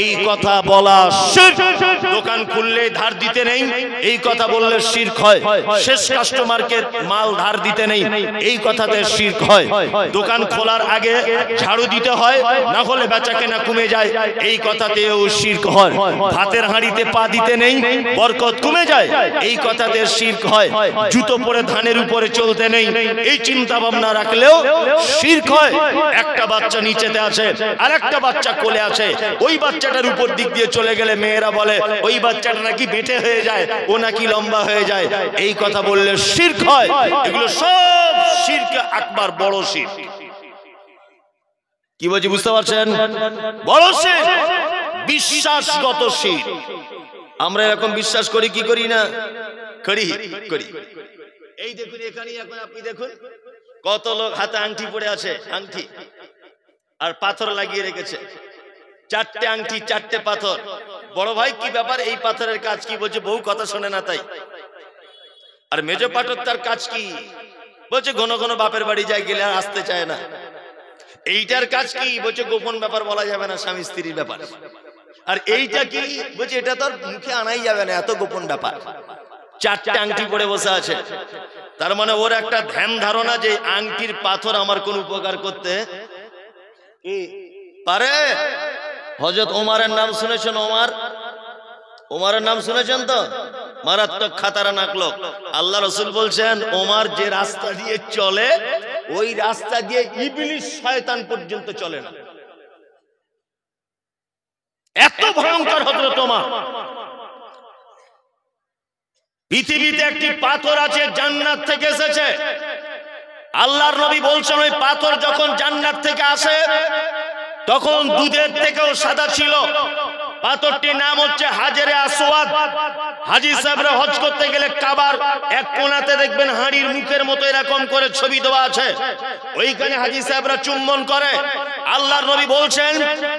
এই কথা বলা শিরক। দোকান খুললে ধার দিতে নেই, এই কথা বললে শিরক হয়। শেষ কাস্টমারকে মাল ধার দিতে নেই, এই কথাতে শিরক হয়। দোকান খোলার আগে ঝাড়ু দিতে হয়, না হলে বেচাকেনা কমে যায়, এই কথাতেও শিরক হয়। ভাতের হাঁড়িতে পা দিতে নেই, বরকত কমে যায়, এই কথাতে শিরক হয়। জুতো পরে ধানের উপরে চলতে নেই, এই চিন্তা ভাবনা রাখলেও শিরক হয়। একটা বাচ্চা নিচেতে আছে, আর একটা বাচ্চা কোলে আছে, ওই বাচ্চাটার উপর দিক দিয়ে চলে গেলে মেয়েরা বলে, ওই বাচ্চাটা নাকি বেটে হয়ে যায়, ও নাকি লম্বা হয়ে যায়, এই কথা বললে শিরক হয়। এগুলো সব শিরক আকবার, বড় শিরক। কি বলছি বুঝতে পারছেন? বড় শিরক, বিশ্বাসগত শিরক। আমরা এরকম বিশ্বাস করি কি করি না? করি, করি। এই দেখুন, এখানে এখন আপনি দেখুন, কত লোক হাতে আংটি পড়ে আছে, আংটি আর পাথর লাগিয়ে রেখেছে, চারটে আংটি চারটে পাথর। বড় ভাই কি ব্যাপার, এই পাথরের কাজ কি? বলছে বউ কথা শোনে না তাই। আর মেজো পাথর তার কাজ কি? বলছে ঘন ঘন বাপের বাড়ি যায়, গেলে আর আসতে চায় না। এইটার কাজ কি? বলছে গোপন ব্যাপার বলা যাবে না, স্বামী স্ত্রীর ব্যাপার। আর এইটা কি? বলছে এটা তো মুখে আনাই যাবে না, এত গোপন ব্যাপার। চারটে আংটি পরে বসে আছে। তার মানে ওর একটা ধ্যান ধারণা যে আংটির পাথর আমার কোন উপকার করতে পারে। হযরত ওমরের নাম শুনেছেন? ওমরের নাম শুনেছেন তো? মারাত্মক খাতারনাক লোক। আল্লাহ রাসূল বলছেন ওমর যে রাস্তা দিয়ে চলে, ওই রাস্তা দিয়ে ইবলিস শয়তান পর্যন্ত চলে না, এত ভয়ঙ্কর হযরত ওমর। পৃথিবীতে একটি পাথর আছে, জান্নাত থেকে এসেছে। আল্লাহর নবী বলছেন ওই পাথর যখন জান্নাত থেকে আসে তখন দুধের থেকেও সাদা ছিল। পাথরটির নাম হচ্ছে হাজরে আসওয়াদ। হাজী সাহেবরা হজ করতে গেলে কাবার এক কোণাতে দেখবেন হাঁড়ির মুখের মতো এরকম করে ছবি দেওয়া আছে, ওইখানে হাজী সাহেবরা চুম্বন করে। আল্লাহর নবী বলছেন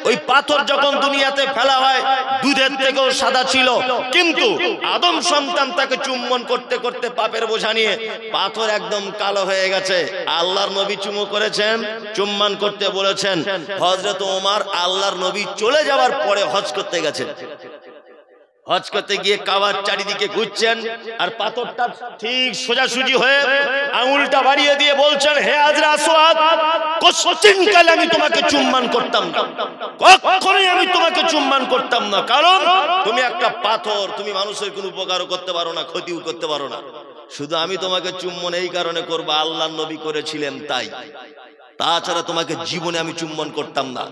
ওই পাথর যখন দুনিয়াতে ফেলা হয় দুধের থেকেও সাদা ছিল, কিন্তু আদম সন্তান তাকে চুম্বন করতে করতে পাপের বোঝা নিয়ে পাথর একদম কালো হয়ে গেছে। আল্লাহর নবী চুমু করেছেন, চুম্বন করতে বলেছেন। হযরত ওমর আল্লাহর নবী চলে যাওয়ার পরে হজ করতে গেছেন। হজ করতে গিয়ে কাবার চারিদিকে ঘুরছেন, আর পাথরটা ঠিক সোজাসুজি হয়ে আঙুলটা বাড়িয়ে দিয়ে বলছেন, হে হাজরে আসওয়াদ, কোশ্চিনকালে আমি তোমাকে চুম্বন করতাম না, কখনোই আমি তোমাকে চুম্বন করতাম না, কারণ তুমি একটা পাথর, তুমি মানুষের কোনো উপকারও করতে পারো না, ক্ষতিও করতে পারো না। শুধু আমি তোমাকে চুম্বন এই কারণে করবো, আল্লাহর নবী করেছিলেন তাই, তাছাড়া তোমাকে জীবনে আমি চুম্বন করতাম না।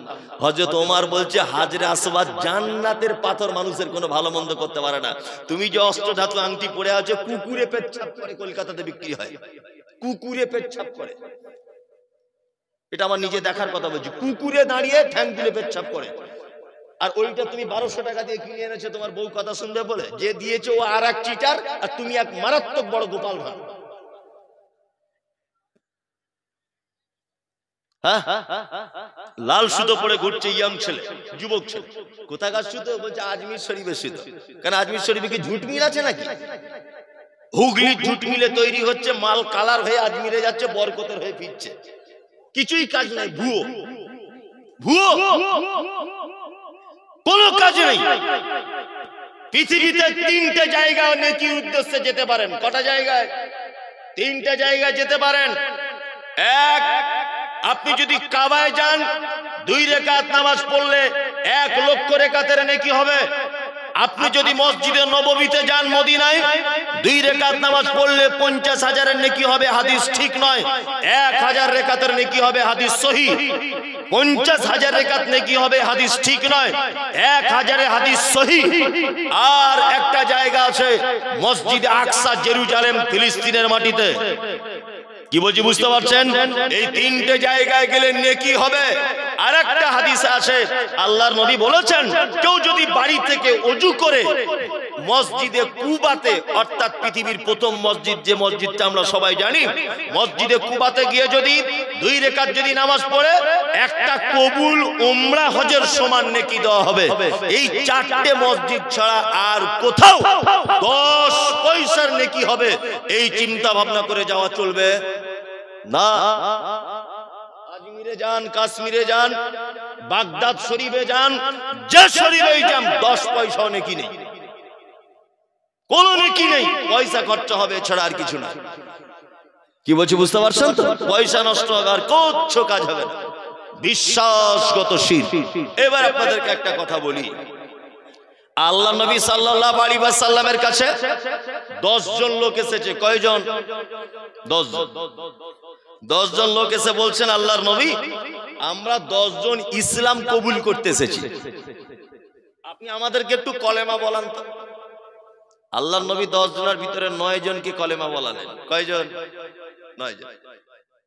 হযরত ওমর বলছে হাজরে আসওয়াদ জান্নাতের পাথর, মানুষের কোনো ভালো মন্দ করতে পারে না। তুমি যে অষ্ট ধাতু আংটি পরে আছো, কুকুরে পেচ্ছাপ করে কলকাতাতে বিক্রি হয়, কুকুরে পেচ্ছাপ করে। এটা আমার নিজে দেখার কথা বলছি, কুকুরে দাঁড়িয়ে ঠ্যাং তুলে পেচ্ছাপ করে। আর ওইটা তুমি 1200 টাকা দিয়ে কিনে এনেছো তোমার বউ কথা শুনবে বলে, যে দিয়েছো ও আর এক চিটার, আর তুমি এক মারাত্মক বড় গোপাল ভাঁড়। লাল সুতো পরে ঘুরছে ইয়াং ছেলে, যুবক ছেলে। কোথাকার সুতো? বলছে আজমির শরীফের সুতো। কেন আজমির শরীফে কি ঝুট মিল আছে নাকি? হুগলি ঝুট মিলে তৈরি হচ্ছে, মাল কালার হয়ে আজমিরে যাচ্ছে, বরকতের হয়ে ফিরছে, কিছুই কাজ নাই, ভুয়ো ভুয়ো, কোনো কাজ নেই। পৃথিবীতে 3টে জায়গায় নেকির উদ্দেশ্যে যেতে পারেন। কটা জায়গায়? 3টে জায়গায় যেতে পারেন। এক, আপনি যদি কাবায় যান, 2 রাকাত নামাজ পড়লে 1 লক্ষ রাকাতের নেকি হবে। আপনি যদি মসজিদে নববীতে যান মদিনায়, 2 রাকাত নামাজ পড়লে 50,000-এর নেকি হবে, হাদিস ঠিক নয়। 1000 রাকাতের নেকি হবে, হাদিস সহিহ। 50,000 রাকাত নেকি হবে, হাদিস ঠিক নয়। 1000-এর হাদিস সহিহ। আর একটা জায়গা আছে মসজিদে আকসা, জেরুজালেম, ফিলিস্তিনের মাটিতে। কি বলছি বুঝতে পারছেন? এই 3টে জায়গায় গেলে নেকি হবে। আরেকটা হাদিসে আছে আল্লাহর নবী বলেছেন, কেউ যদি বাড়ি থেকে ওযু করে মসজিদে কুবাতে, অর্থাৎ পৃথিবীর প্রথম মসজিদ, যে মসজিদটা আমরা সবাই জানি, মসজিদে কুবাতে গিয়ে যদি 2 রাকাত যদি নামাজ পড়ে, একটা কবুল উমরা হজের সমান নেকি দেওয়া হবে। এই 4টে মসজিদ ছাড়া আর কোথাও 10 পয়সার নেকি হবে, এই চিন্তা ভাবনা করে যাওয়া চলবে না। আজমিরে যান, কাশ্মীরে যান, বাগদাদ শরীফে যান, যে শরীফেই যান, 10 পয়সাও নেকি নেই, কোনো নেকি নেই। পয়সা খরচা হবে, এছাড়া আর কিছু না। কি বলছি বুঝতে পারছেন তো? পয়সা নষ্ট হবে, আর কিচ্ছু কাজ হবে না। বিশ্বাসগত শিরক। এবার আপনাদেরকে একটা কথা বলি, আল্লাহ নবী সাল্লাল্লাহু আলাইহি ওয়াসাল্লামের কাছে 10 জন লোক এসেছে। কয়জন? 10 জন। 10 জন লোক এসে বলছেন, আল্লাহর নবী, আমরা 10 জন ইসলাম কবুল করতে এসেছি, আপনি আমাদেরকে একটু কলেমা বলান তো। আল্লাহর নবী 10 জনের ভিতরে 9 জনকে কলেমা বলালেন। কয়জন? 9 জন।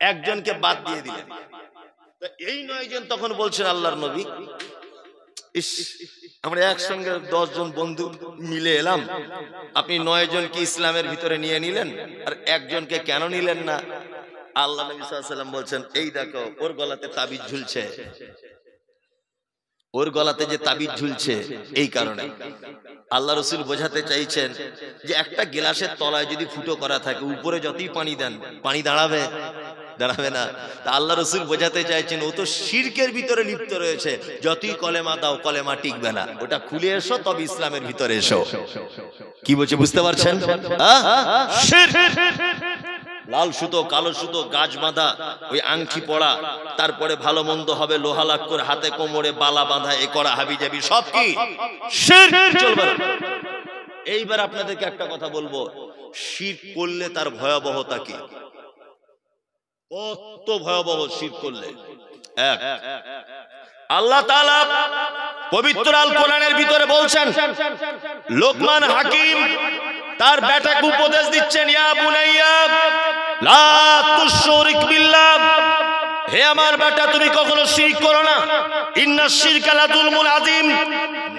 একজনকে বাদ দিয়ে দিলেন। তো এই 9 জন তখন বলছেন, আল্লাহর নবী, ইস, আমরা একসঙ্গে 10 জন বন্ধু মিলে এলাম, আপনি 9 জনকে ইসলামের ভিতরে নিয়ে নিলেন, আর একজনকে কেন নিলেন না? আল্লাহ নবী সাল্লাল্লাহু আলাইহি ওয়াসাল্লাম বলছেন, এই দেখো ওর গলাতে তাবিজ ঝুলছে, ওর গলাতে যে তাবিজ ঝুলছে এই কারণে আল্লাহ রসুল বোঝাতে চাইছেন যে একটা গ্লাসের তলায় যদি ফুটো করা থাকে, উপরে যতই পানি দেন পানি দাঁড়াবে? দাঁড়াবে না। তা আল্লাহ রসুল বোঝাতে চাইছেন ও তো শিরকের ভিতরে লিপ্ত রয়েছে, যতই কলেমা দাও কলেমা টিকবে না, ওটা খুলে এসো তবে ইসলামের ভিতরে এসো। কি বলছে বুঝতে পারছেন? লাল সুতো, কালো সুতো, গাছ বাঁধা, ওই আংটি পড়া, তারপরে ভালো মন্দ হবে, লোহা লাগ করে হাতে কোমরে বালা বাঁধা, এ করা হাবি জাবি সব কি শিরক, চলবে না। এইবার আপনাদেরকে একটা কথা বলবো, শিরক করলে তার ভয়াবহতা কি, কত ভয়াবহ শিরক করলে। এক, আল্লাহ তাআলা পবিত্র আল কোরআনের ভিতরে বলছেন, লোকমান হাকিম তার বেটাকে উপদেশ দিচ্ছেন, ইয়া বুনাইয়া লা তুশরিক বিল্লাহ, হে আমার বেটা তুমি কখনো শিরক করো না, ইন্নাশ শিরকা লাযুলমুন আযীম,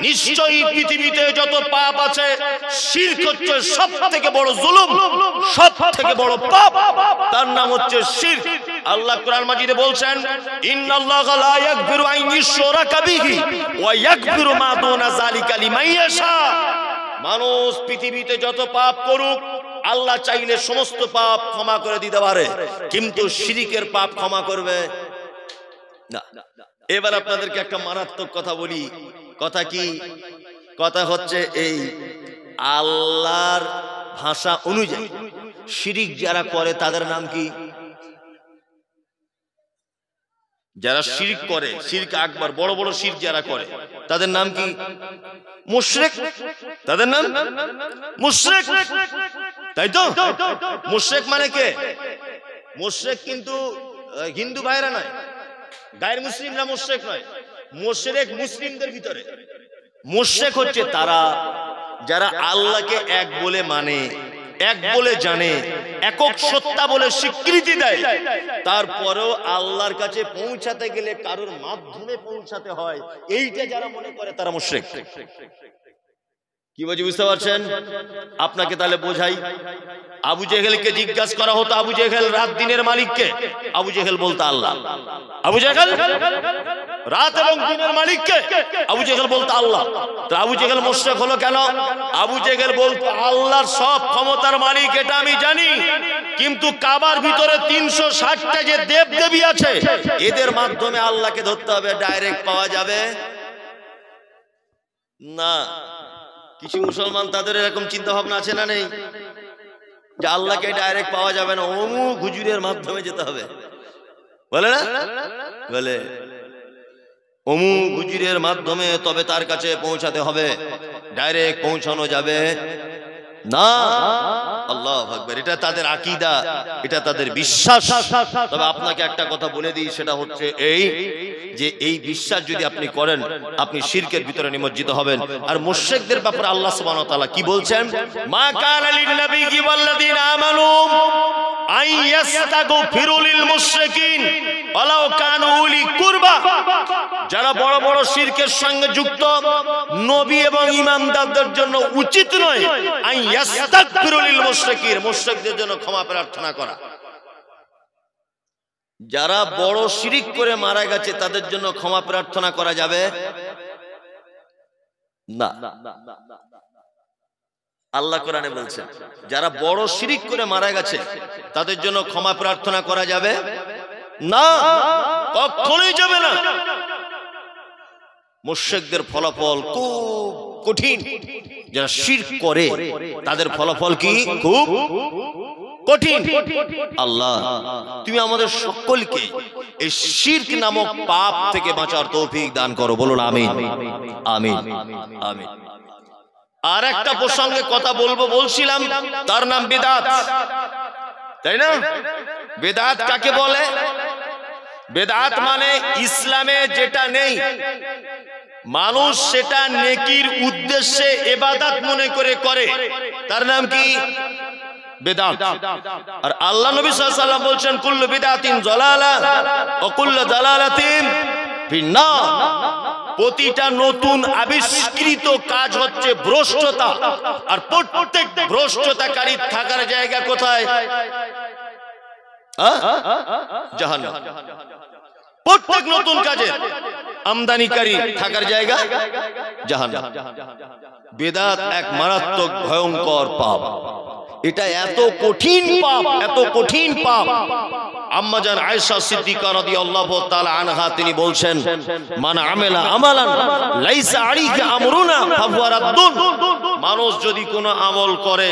নিশ্চয়ই পৃথিবীতে যত পাপ আছে শিরক হচ্ছে সবথেকে বড় জুলুম, সবথেকে বড় পাপ, তার নাম হচ্ছে শিরক। আল্লাহ কোরআন মাজিদে বলছেন, ইন্নাল্লাহা লা ইয়াগফিরু আন ইউশরাকা বিহি ওয়া ইয়াগফিরু মা দুনা যালিকা লিমান ইয়াশা। মানুষ পৃথিবীতে যত পাপ করুক আল্লাহ চাইলে সমস্ত পাপ ক্ষমা করে দিতে পারে, কিন্তু শিরকের পাপ ক্ষমা করবে না। এবার আপনাদেরকে একটা মারাত্মক কথা বলি। কথা কি? কথা হচ্ছে এই, আল্লাহর ভাষা অনুযায়ী শিরক যারা করে তাদের নাম কি? যারা শিরক করে, শিরক আকবার, বড় বড় শিরক যারা করে তাদের নাম কি? মুশরিক। তাদের নাম মুশরিক, তাই তো? মুশরিক মানে কে? মুশরিক কিন্তু হিন্দু ভাইরা নয়, গায়ের মুসলিমরা মুশরিক নয়। মুশরিক মুসলিমদের ভিতরে। মুশরিক হচ্ছে তারা যারা আল্লাহকে এক বলে মানে, এক বলে জানে, একক সত্তা বলে স্বীকৃতি দেয়, তারপরেও আল্লাহর কাছে পৌঁছাতে গেলে কারোর মাধ্যমে পৌঁছাতে হয়, এইটা যারা মনে করে তারা মুশরিক। কি বলছি বুঝতে পারছেন? আপনাকে তাহলে বোঝাই। আবু জেহেলকে জিজ্ঞাসা করা হতো, আবু জেহেল রাত দিনের মালিককে? আবু জেহেল বলতো আল্লাহ। আবু জেহেল রাত এবং দিনের মালিককে? আবু জেহেল বলতো আল্লাহ। তো আবু জেহেল মুশরিক হলো কেন? আবু জেহেল বলতো আল্লাহর সব ক্ষমতার মালিক এটা আমি জানি, কিন্তু কাবার ভিতরে 360টা যে দেব দেবী আছে এদের মাধ্যমে আল্লাহকে ধরতে হবে, ডাইরেক্ট পাওয়া যাবে না। কিছু মুসলমান তাদের এরকম চিন্তা ভাবনা আছে না নেই, যে আল্লাহকে ডাইরেক্ট পাওয়া যাবে না, অমুক হুজুরের মাধ্যমে যেতে হবে, বলে না? বলে অমুক হুজুরের মাধ্যমে তবে তার কাছে পৌঁছাতে হবে, ডাইরেক্ট পৌঁছানো যাবে না। আল্লাহু আকবার। এটা তাদের আকীদা, এটা তাদের বিশ্বাস। তবে আপনাকে একটা কথা বলে দিই, সেটা হচ্ছে এই যে এই বিশ্বাস যদি আপনি করেন আপনি শিরকের ভিতরে নিমজ্জিত হবেন। আর মুশরিকদের ব্যাপারে আল্লাহ সুবহানাহু ওয়া তাআলা কি বলছেন? মা কানা লিন নাবিয়্যি ওয়াল্লাযীনা আমানু আন ইস্তাগফিরু লিল মুশরিকিন ওয়ালাউ কানু উলি কুরবা। যারা বড় বড় শিরকের সঙ্গে যুক্ত, নবী এবং ঈমানদারদের জন্য উচিত নয় আন ইস্তাগফিরু লিল মুশরিকিন, মুশরিকদের জন্য ক্ষমা প্রার্থনা করা। যারা বড় শিরক করে মারা গেছে তাদের জন্য ক্ষমা প্রার্থনা করা যাবে না। আল্লাহ কোরআনে বলছেন যারা বড় শিরক করে মারা গেছে তাদের জন্য ক্ষমা প্রার্থনা করা যাবে না, কখনোই যাবে না। মুশরিকদের ফলাফল খুব কঠিন। যারা শিরক করে তাদের ফলাফল কি? খুব কঠিন। আল্লাহ তুমি আমাদের সকলকে এই শিরক নামক পাপ থেকে বাঁচার তৌফিক দান করো, বলুন আমিন আমিন আমিন। আর একটা প্রসঙ্গে কথা বলছিলাম, তার নাম বিদআত, তাই না? বিদআত কাকে বলে? বিদআত মানে ইসলামে যেটা নেই, মানুষ সেটা নেকির উদ্দেশ্যে ইবাদত মনে করে, তার নাম কি? বিদআত। আর আল্লাহ নবী সাল্লাল্লাহু আলাইহি ওয়াসাল্লাম বলছেন কুল্লু বিদআতিন যালালা ওয়া কুল্লু যালালাতিন ফিন্নার। প্রতিটা নতুন আবিষ্কৃত কাজ হচ্ছে ভ্রষ্টতা, আর প্রত্যেক ভ্রষ্টতাকারী থাকার জায়গা কোথায়? জাহান্নাম। প্রত্যেক নতুন কাজের আমদানিকারী থাকার জায়গা জাহান্নাম। বেদাত এক মারাত্মক ভয়ঙ্কর পাপ। এটা এত কঠিন পাপ, এত কঠিন পাপ। আম্মা জান আয়েশা সিদ্দিকা রাদিয়াল্লাহু তাআলা আনহা তিনি বলছেন, মান আমেলা আমালান লাইসা আলাইহি আমরুনা ফাহুয়া রাদ্দুন। মানুষ যদি কোনো আমল করে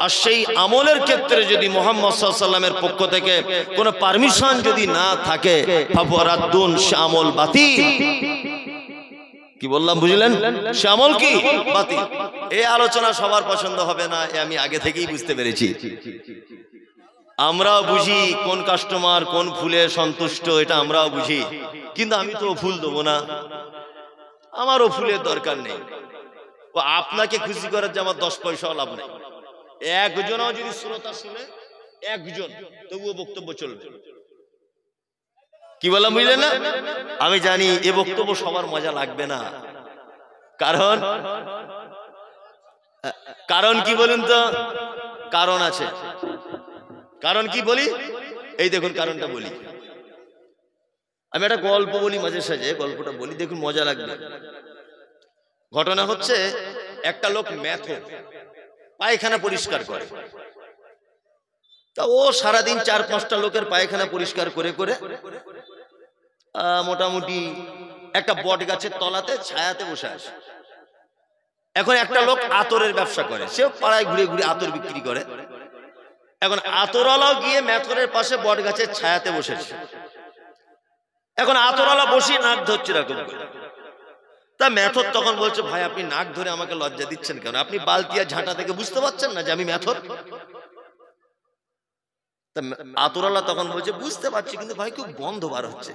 আর সেই আমলের ক্ষেত্রে যদি মুহাম্মদ সাল্লাল্লাহু আলাইহি ওয়াসাল্লামের পক্ষ থেকে কোনো পারমিশন যদি না থাকে, ফাহুয়া রাদ্দুন, সে আমল বাতিল। কি বললাম বুঝলেন? সে আমল কি? বাতিল। এই আলোচনা সবার পছন্দ হবে না, আমি আগে থেকেই বুঝতে পেরেছি। আমরাও বুঝি কোন কাস্টমার কোন ফুলে সন্তুষ্ট, এটা আমরাও বুঝি। কিন্তু আমি তো ফুল দেবো না, আমারও ফুলের দরকার নেই। ও আপনাকে খুশি করার যে আমার 10 পয়সাও লাভ নেই। একজনও যদি শ্রোতা শুনে, একজন, তবুও বক্তব্য চলবে। কি বললাম বুঝলেন না? আমি জানি এ বক্তব্য সবার মজা লাগবে না। কারণ কি বলুন তো? কারণ আছে। কারণ কি বলি? এই দেখুন কারণটা বলি। আমি একটা গল্প বলি মাঝে সাঝে, গল্পটা বলি, দেখুন মজা লাগবে। ঘটনা হচ্ছে, একটা লোক মেথর পায়খানা পরিষ্কার করে। তা ও সারাদিন 4-5টা লোকের পায়খানা পরিষ্কার করে করে মোটামুটি একটা বট গাছের তলাতে ছায়াতে বসে আসে। এখন একটা লোক আতরের ব্যবসা করে, সে পাড়ায় ঘুরে ঘুরে আতর বিক্রি করে। এখন আতরওয়ালাও গিয়ে মেথরের পাশে বট গাছের ছায়াতে বসেছে। এখন আতরওয়ালা বসে নাক ধরছে এরকম করে। তা মেথর তখন বলছে, ভাই আপনি নাক ধরে আমাকে লজ্জা দিচ্ছেন কেন? আপনি বালতি আর ঝাঁটা থেকে বুঝতে পারছেন না যে আমি মেথর? তা আতরওয়ালা তখন বলছে, বুঝতে পারছি, কিন্তু ভাই খুব গন্ধ বার হচ্ছে।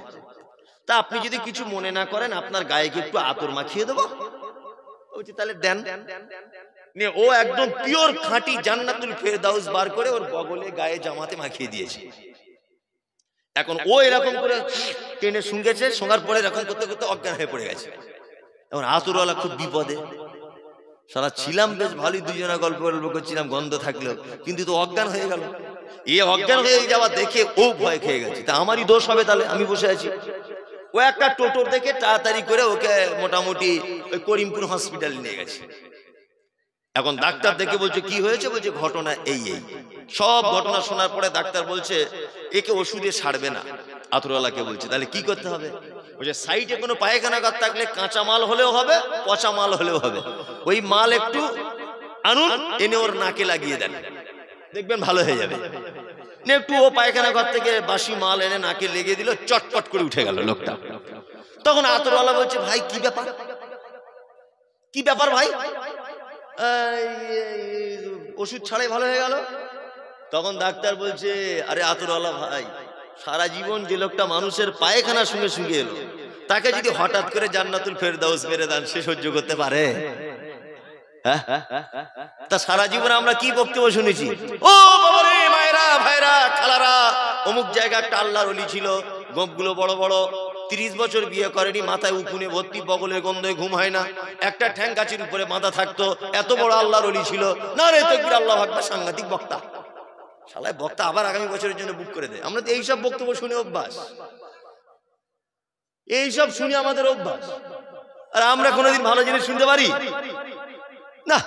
তা আপনি যদি কিছু মনে না করেন, আপনার গায়ে কি একটু আতর মাখিয়ে দেবো? বলছি তাহলে দেন। ও একদম পিওর খাঁটি জান্নাতুল ফেরদাউস বার করে ওর বগলে গায়ে জামাতে মাখিয়ে দিয়েছে। এখন ও এরকম করে টেনে শুঙ্গেছে, শোঙার পরে এরকম করতে করতে অজ্ঞান হয়ে পড়ে গেছে। এখন আতরওয়ালা খুব বিপদে। সারা ছিলাম বেশ ভালোই, দুজনা গল্প করছিলাম গন্ধ থাকলেও, কিন্তু তো অজ্ঞান হয়ে গেল। এ অজ্ঞান হয়ে যাওয়া দেখে ও ভয় খেয়ে গেছে। তা আমারই দোষ হবে তাহলে, আমি বসে আছি। ও একটা টোটোর দেখে তাড়াতাড়ি করে ওকে মোটামুটি ওই করিমপুর হসপিটালে নিয়ে গেছে। এখন ডাক্তার দেখে বলছে, কি হয়েছে? বলছে ঘটনা এই এই। সব ঘটনা শোনার পরে ডাক্তার বলছে, একে ওষুধে ছাড়বে না। আতরওয়ালাকে বলছে, তাহলে কি করতে হবে? বলছে সাইডে কোনো পায়খানা ঘর থাকলে কাঁচা মাল হলেও হবে, পচা মাল হলেও হবে, ওই মাল একটু আনুন, এনে ওর নাকে লাগিয়ে দেন, দেখবেন ভালো হয়ে যাবে। একটু ও পায়খানা ঘর থেকে বাসি মাল এনে নাকে লেগে দিল, চটপট করে উঠে গেল লোকটা। তখন আতরওয়ালা বলছে, ভাই কি ব্যাপার, কি ব্যাপার ভাই, ওষুধ ছাড়াই ভালো হয়ে গেল? তখন ডাক্তার বলছে, আরে আতরওয়ালা ভাই, সারা জীবন যে লোকটা মানুষের পায়খানা শুনে শুনে এলো, তাকে যদি হঠাৎ করে জান্নাতুল ফেরদাউস মেরে দেন, সে সহ্য করতে পারে? তা সারা জীবন আমরা কি বক্তব্য শুনেছি, ও বাবারে, মায়েরা, ভাইরা, খালারা, অমুক জায়গা একটা আল্লাহর ওলি ছিল, গোপগুলো বড় বড়, 30 বছর বিয়ে করেনি, মাথায় উকুনে ভর্তি, বগলের গন্ধে ঘুম হয় না, একটা ঠ্যাং গাছের উপরে বাঁধা থাকতো, এত বড় আল্লাহর ওলি ছিল। না রে তাকবীর, আল্লাহু আকবার, সাংঘাতিক বক্তা। শালায় বক্তা আবার আগামী বছরের জন্য বুক করে দেয়। আমরা তো এইসব বক্তব্য শুনে অভ্যাস, এইসব শুনে আমাদের অভ্যাস। আর আমরা কোনোদিন ভালো জিনিস শুনতে পারি না,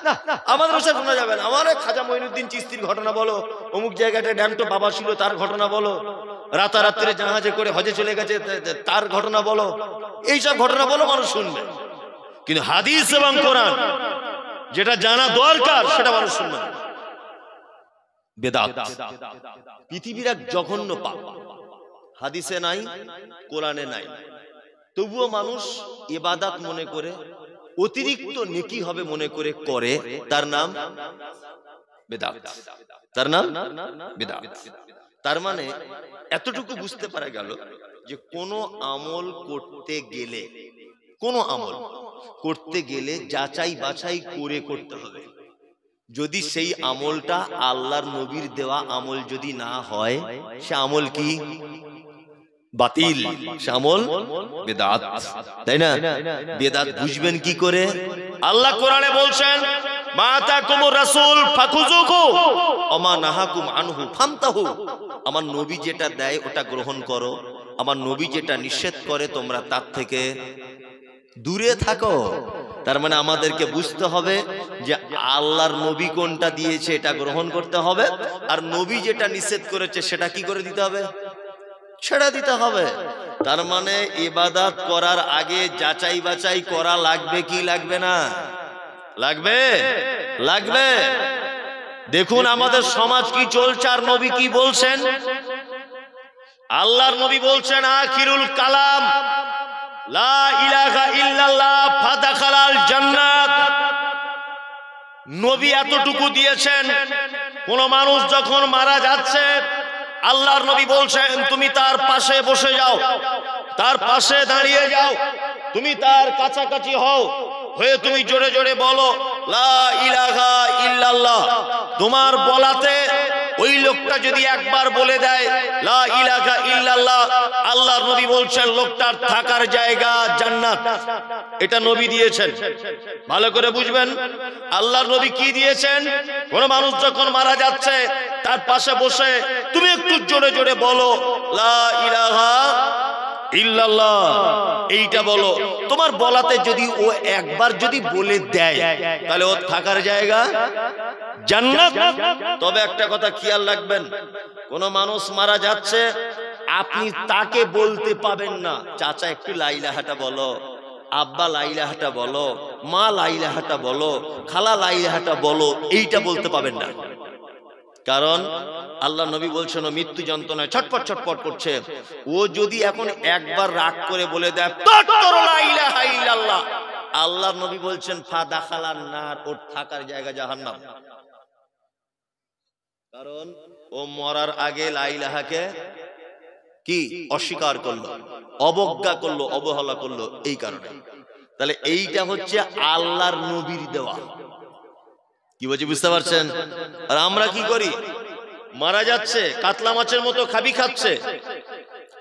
আমাদের ওসব শোনা যাবে না। আমার খাজা মঈনুদ্দিন চিশতির ঘটনা বলো, অমুক জায়গাটা ড্যামটো বাবা ছিল তার ঘটনা বলো, রাতারাত্রে জাহাজে করে হজে চলে গেছে তার ঘটনা বলো, এইসব ঘটনা বলো, মানুষ শুনবে। কিন্তু হাদিস এবং কোরআন যেটা জানা দরকার সেটা মানুষ শুনবে না। বেদাত পৃথিবীর এক জঘন্য পাপ, হাদিসে নাই, কোরআনে নাই, তবুও মানুষ ইবাদত মনে করে, অতিরিক্ত নেকি হবে মনে করে করে, তার নাম বেদাত, তার নাম বেদাত। তার মানে এতটুকু বুঝতে পারা গেল যে কোনো আমল করতে গেলে, কোনো আমল করতে গেলে যাচাই বাছাই করে করতে হবে। যদি সেই আমলটা আল্লাহর নবীর দেওয়া আমল যদি না হয়, সে আমল কি? বাতিল, সে আমল বেদাত, তাই না? বেদাত বুঝবেন কি করে? আল্লাহ কোরআনে বলছেন, মা আতাকুমুর রাসূল ফাখুযুহু ওয়া মা নাহাকুম আনহু ফান্তাহু। আমার নবী যেটা দেয় ওটা গ্রহণ করো, আমার নবী যেটা নিষেধ করে তোমরা তার থেকে দূরে থাকো। তার মানে আমাদেরকে বুঝতে হবে যে আল্লাহর নবী কোনটা দিয়েছে এটা গ্রহণ করতে হবে, আর নবী যেটা নিষেধ করেছে সেটা কি করে দিতে হবে, ছেড়ে দিতে হবে। তার মানে ইবাদত করার আগে যাচাই বাছাই করা লাগবে কি লাগবে না? লাগবে, লাগবে। দেখুন আমাদের সমাজ কি চলছে আর নবী কি বলছেন। আল্লাহর নবী বলছেন আখিরুল কালাম লা ইলাহা ইল্লাল্লাহ ফাদাখালাল জান্নাত। নবী এতটুকু দিয়েছেন, কোন মানুষ যখন মারা যাচ্ছে আল্লাহর নবী বলছেন তুমি তার পাশে বসে যাও, তার পাশে দাঁড়িয়ে যাও, তুমি তার কাছাকাছি হও, হয়ে তুমি জোরে জোরে বলো লা ইলাহা ইল্লাল্লাহ। তোমার বলাতে ওই লোকটা যদি একবার বলে দেয় লা ইলাহা ইল্লাল্লাহ, আল্লাহর নবী বলছেন লোকটার থাকার জায়গা জান্নাত। এটা নবী দিয়েছেন, ভালো করে বুঝবেন। আল্লাহর নবী কি দিয়েছেন? কোন মানুষ যখন মারা যাচ্ছে তার পাশে বসে তুমি একটু জোরে জোরে বলো লা ইলাহা ইল্লাল্লাহ, এইটা বলো। তোমার বলাতে যদি ও একবার যদি বলে দেয় তাহলে ওর থাকার জায়গা জান্নাত। তবে একটা কথা খেয়াল রাখবেন, কোন মানুষ মারা যাচ্ছে আপনি তাকে বলতে পাবেন না চাচা একটু লা ইলাহাটা বলো, আব্বা লা ইলাহাটা বলো, মা লা ইলাহাটা বলো, খালা লা ইলাহাটা বলো, এইটা বলতে পাবেন না। কারণ আল্লাহ নবী বলছেন ও মৃত্যু যন্ত্রণায় ছটফট ছটফট করছে, ও যদি এখন একবার রাগ করে বলে দেয় লা ইলাহা ইল্লাল্লাহ, আল্লাহর নবী বলছেন ফাদাখালান নার, ওর থাকার জায়গা জাহান্নাম। কারণ ও মরার আগে লা ইলাহাকে কি অস্বীকার করলো, অবজ্ঞা করলো, অবহেলা করলো, এই কারণে। তাহলে এইটা হচ্ছে আল্লাহর নবীর দেওয়া। কি বলছি বুঝতে পারছেন? আর আমরা কি করি, মারা যাচ্ছে কাতলা মাছের মতো খাবি খাচ্ছে,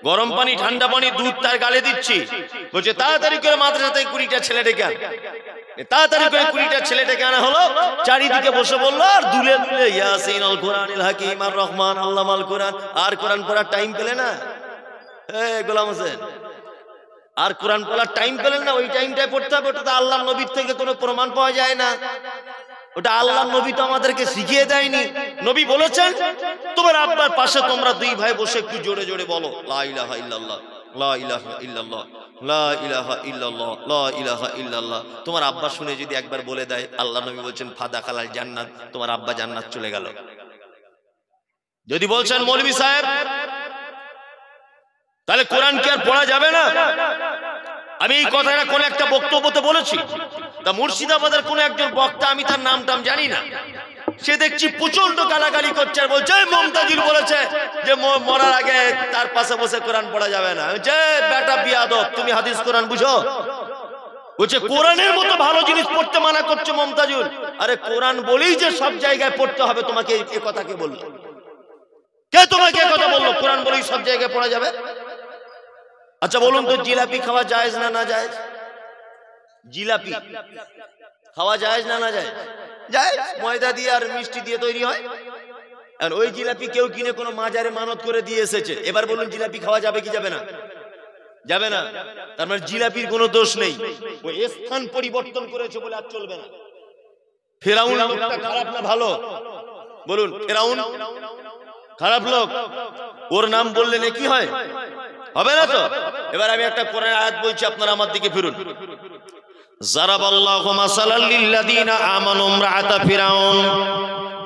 গরম পানি ঠান্ডা পানি দুধ তার গালে দিচ্ছি, বলছে তাড়াতাড়ি করে মাদ্রাসা থেকে 20টা ছেলে ডেকে আন। তাড়াতাড়ি করে 20টা ছেলে ডেকে আনা হলো, চারিদিকে বসে বললো আর দুলে দুলে ইয়াসিন আল কোরআনিল হাকিম আর রহমান আল্লামাল কোরআন। আর কোরআন পড়ার টাইম পেলে না গোলাম হোসেন, আর কোরআন পড়ার টাইম পেলেন না, ওই টাইমটাই পড়তে হবে। ওটা তো আল্লাহর নবীর থেকে কোনো প্রমাণ পাওয়া যায় না, ওটা আল্লাহর নবী তো আমাদেরকে শিখিয়ে দেয়নি। নবী বলেছেন তোমার আব্বার পাশে তোমরা দুই ভাই বসে একটু জোরে জোরে বলো লা ইলাহা ইল্লাল্লাহ, লা ইলাহা ইল্লাল্লাহ, লা ইলাহা ইল্লাল্লাহ, লা ইলাহা ইল্লাল্লাহ। তোমার আব্বা শুনে যদি একবার বলে দেয়, আল্লাহ নবী বলছেন ফাদাখালাল জান্নাত, তোমার আব্বা জান্নাত চলে গেল। যদি বলছেন মৌলভী সাহেব তাহলে কোরআন কি আর পড়া যাবে না? আমি এই কথাটা কোন একটা বক্তব্যতে বলেছি, তা মুর্শিদাবাদের কোন একজন বক্তা, আমি তার নাম টাম জানি না, সে দেখছি প্রচন্ড গালাগালি করছে আর বলছে মমতাজুল বলেছে যে মরার আগে তার পাশে বসে কোরআন পড়া যাবে না। যে বেটা বিয়াদব, তুমি হাদিস কোরআন বুঝো? বলছে কোরআনের মতো ভালো জিনিস পড়তে মানা করছে মমতাজুল। আরে কোরআন বলেই যে সব জায়গায় পড়তে হবে, তোমাকে এই কথা কে বললো? কে তোমাকে এই কথা বললো কোরআন বলেই সব জায়গায় পড়া যাবে? আচ্ছা বলুন তো জিলাপি খাওয়া জায়েজ না না জায়েজ? জিলাপি খাওয়া জায়েজ না না জায়েজ? জায়েজ, ময়দা দিয়ে আর মিষ্টি দিয়ে তৈরি হয়। আর ওই জিলাপি কেউ কিনে কোনো মাজারে মানত করে দিয়ে এসেছে, এবার বলুন জিলাপি খাওয়া যাবে কি যাবে না? যাবে না। তার মানে জিলাপির কোনো দোষ নেই, ওই স্থান পরিবর্তন করেছে বলে আর চলবে না। ফেরাউন লোকটা খারাপ না ভালো? বলুন, ফেরাউন খারাপ লোক, ওর নাম বললে নাকি হয়? হবে না তো। এবার আমি একটা কোরআনের আয়াত বলছি, আপনারা আমার দিকে ফিরুন। যারাবাল্লাহু মাসালাল লিল্লাযিনা আমানু ইমরাআতা ফিরাউন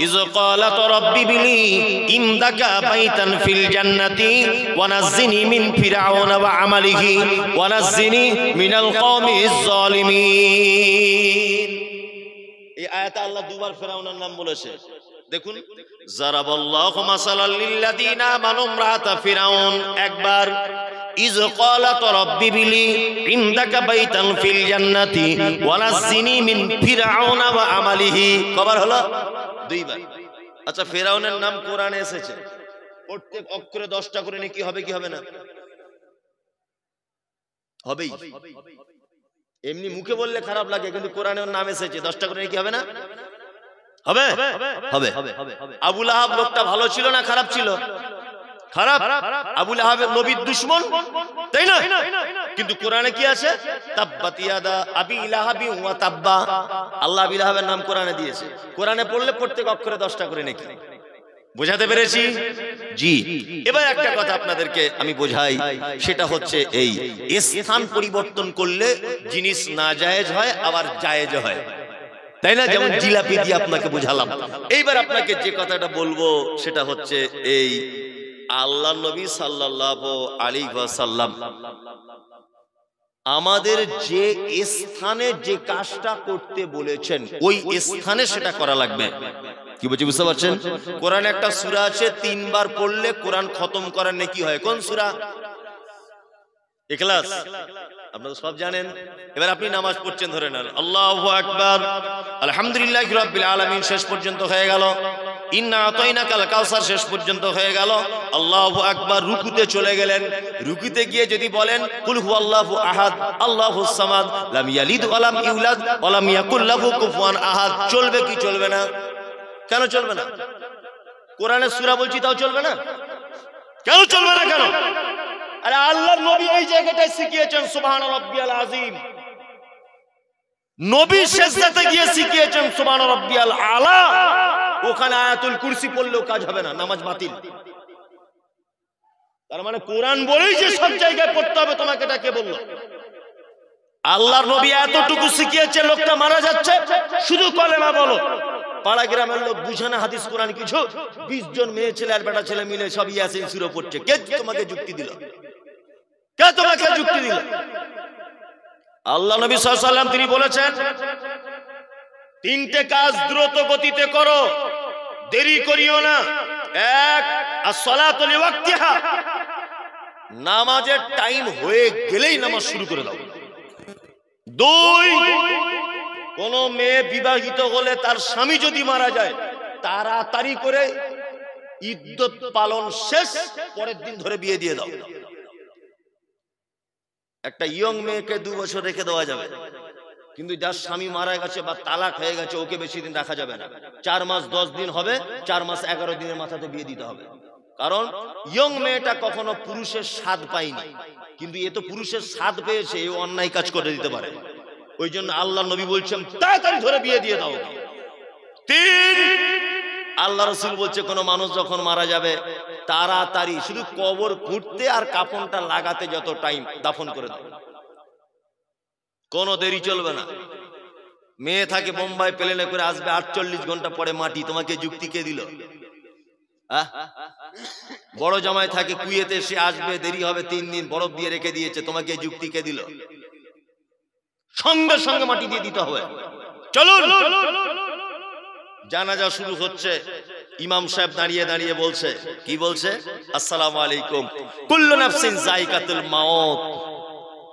ইয ক্বালাত রাব্বি বিলি ইমদাকা বাইতান ফিল জান্নাতি ওয়া নাজ্জিনি মিন ফিরাউনা ওয়া আমালিহি ওয়া নাজ্জিনি মিনাল কওমিজ যালিমিন। এই আয়াতে আল্লাহ দুবার ফিরাউনের নাম বলেছে। দেখুন, যারাবাল্লাহু মাসালাল লিল্লাযিনা আমানু ইমরাআতা ফিরাউন একবার, ইয ক্বালাত রাব্বি বিলি ইনদাকা বাইতান ফিল জান্নাতি ওয়া নাজ্জিনি মিন ফিরাউনা ওয়া আমালিহি, কবার হলো? দুইবার। আচ্ছা, ফিরাউনের নাম কোরআনে এসেছে, প্রত্যেক অক্ষরে 10টা করে নেকি হবে কি হবে না? হবেই। এমনি মুখে বললে খারাপ লাগে, কিন্তু কোরআনে ওর নাম এসেছে, 10টা করে নেকি হবে না? হবে হবে। আবু লাহাব লোকটা ভালো ছিল না খারাপ ছিল? খারাপ। আবু লাহাব নবীর দুশমন, তাই না? কিন্তু কোরআনে কি আছে? তাব্বাত ইয়াদা আবি লাহাবি ওয়া তাব্বা। আল্লাহ আবি লাহাবের নাম কোরআনে দিয়েছে। কোরআনে পড়লে প্রত্যেক অক্ষরে 10টা করে নেকি। বোঝাতে পেরেছি? জি। এবার একটা কথা আপনাদেরকে আমি বোঝাই, সেটা হচ্ছে এই স্থান পরিবর্তন করলে জিনিস নাজায়েজ হয় আবার জায়েজ হয়, তাই না? যেমন জিলাপি দিয়ে আপনাকে বোঝালাম। এইবার আপনাকে যে কথাটা বলবো সেটা হচ্ছে এই, আল্লাহ নবী সাল্লাল্লাহু আলাইহি ওয়াসাল্লাম আমাদের যে স্থানে যে কাজটা করতে বলেছেন ওই স্থানে সেটা করা লাগবে। কি বলছি বুঝতে পারছেন? কোরআনে একটা সূরা আছে 3 বার পড়লে কোরআন খতম করার নেকি হয়। কোন সূরা? ইখলাস। আপনারা সব জানেন। এবার আপনি নামাজ পড়ছেন, ধরে নেন আল্লাহু আকবার, আলহামদুলিল্লাহি রাব্বিল আলামিন শেষ পর্যন্ত হয়ে গেল, ইন্না আতাইনাকাল কাউসার শেষ পর্যন্ত হয়ে গেল, আল্লাহু আকবার, রুকুতে চলে গেলেন। রুকুতে গিয়ে যদি বলেন কুল হুয়াল্লাহু আহাদ আল্লাহুস সামাদ লাম ইয়ালিদ ওয়া লাম ইউলাদ ওয়া লাম ইয়াকুল লাহু কুফুয়ান আহাদ, চলবে কি চলবে না? কেন চলবে না? কোরআনের সূরা বলছি তাও চলবে না? কেন চলবে না? কেন? আরে আল্লাহর নবী এই জায়গাটায় শিখিয়েছেন সুবহান রাব্বিয়াল আযীম। নবী সিজদাতে গিয়ে শিখিয়েছেন সুবহান রাব্বিয়াল আলা। ওখানে আয়াতুল কুরসি পড়লেও কাজ হবে না, নামাজ বাতিল। তার মানে কোরআন বলেই যে সব জায়গায় পড়তে হবে তোমাকে, এটা কে বলল? আল্লাহর নবী এতটুকু শিখিয়েছে, লোকটা মারা যাচ্ছে, শুধু কলেমা বলো। পাড়া গ্রামের লোক বুঝে না হাদিস কোরআন কিছু, 20 জন মেয়ে ছেলে আর বেটা ছেলে মিলে সব ইয়াসিন সূরা পড়ছে। কে তোমাকে যুক্তি দিল? কে তোমাকে যুক্তি দিল? আল্লাহ নবী সাল্লাল্লাহু আলাইহি ওয়াসাল্লাম তিনি বলেছেন 3টে কাজ দ্রুত গতিতে করো, দেরি করিও না। 1 as-salatu liwaqtiha, নামাজের টাইম হয়ে গেলেই নামাজ শুরু করে দাও। 2 কোন মেয়ে বিবাহিত হলে তার স্বামী যদি মারা যায় তাড়াতাড়ি করে ইদ্যত পালন শেষ, পরের দিন ধরে বিয়ে দিয়ে দাও। একটা ইয়ং মেয়েকে 2 বছর রেখে দেওয়া যাবে, কিন্তু যার স্বামী মারা গেছে বা তালাক হয়ে গেছে ওকে বেশি দিন রাখা যাবে না। 4 মাস 10 দিন হবে, 4 মাস 11 দিনের মাথাতে বিয়ে দিতে হবে। কারণ ইয়ং মেয়েটা কখনো পুরুষের স্বাদ পায়নি, কিন্তু এ তো পুরুষের স্বাদ পেয়েছে, এ অন্যায় কাজ করে দিতে পারে। ওই জন্য আল্লাহ নবী বলছেন তাড়াতাড়ি ধরে বিয়ে দিয়ে দাও। 3 আল্লাহ রাসূল বলছে কোন মানুষ যখন মারা যাবে তাড়াতাড়ি শুধু কবর খুঁড়তে আর কাফনটা লাগাতে যত টাইম, দাফন করে দাও, কোনো দেরি চলবে না। মেয়ে থাকে বোম্বাই, প্লেনে করে আসবে 48 ঘন্টা পরে মাটি, তোমাকে যুক্তি কে দিল? বড় জামাই থাকে কুয়েতে, সে আসবে দেরি হবে 3 দিন, বরফ দিয়ে রেখে দিয়েছে, তোমাকে যুক্তি কে দিল? সঙ্গে সঙ্গে মাটি দিয়ে দিতে হবে। চলুন, জানাজা শুরু হচ্ছে। ইমাম সাহেব দাঁড়িয়ে দাঁড়িয়ে বলছে, কি বলছে? আসসালামু আলাইকুম, কুল্লু নাফসিন যায়কাতুল মাউত,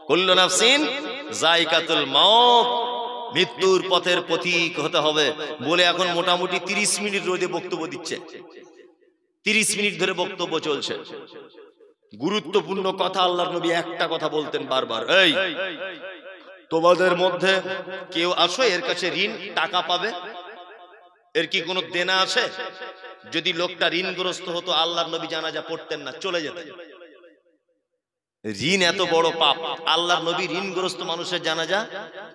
কুল্লু নাফসিন যায়কাতুল মাউত, মৃত্যুর পথের পথিক হতে হবে বলে এখন মোটামুটি 30 মিনিট রোদে বক্তব্য দিচ্ছে। 30 মিনিট ধরে বক্তব্য চলছে। গুরুত্বপূর্ণ কথা আল্লাহর নবী একটা কথা বলতেন বারবার, এই তোমাদের মধ্যে কেউ আসো এর কাছে ঋণ টাকা পাবে, এর কি কোনো দেনা আছে? যদি লোকটা ঋণগ্রস্ত হতো আল্লাহর নবী জানাজা পড়তেন না, চলে যেতেন। ঋণ এত বড় পাপ, আল্লাহর নবী ঋণগ্রস্ত মানুষের জানাজা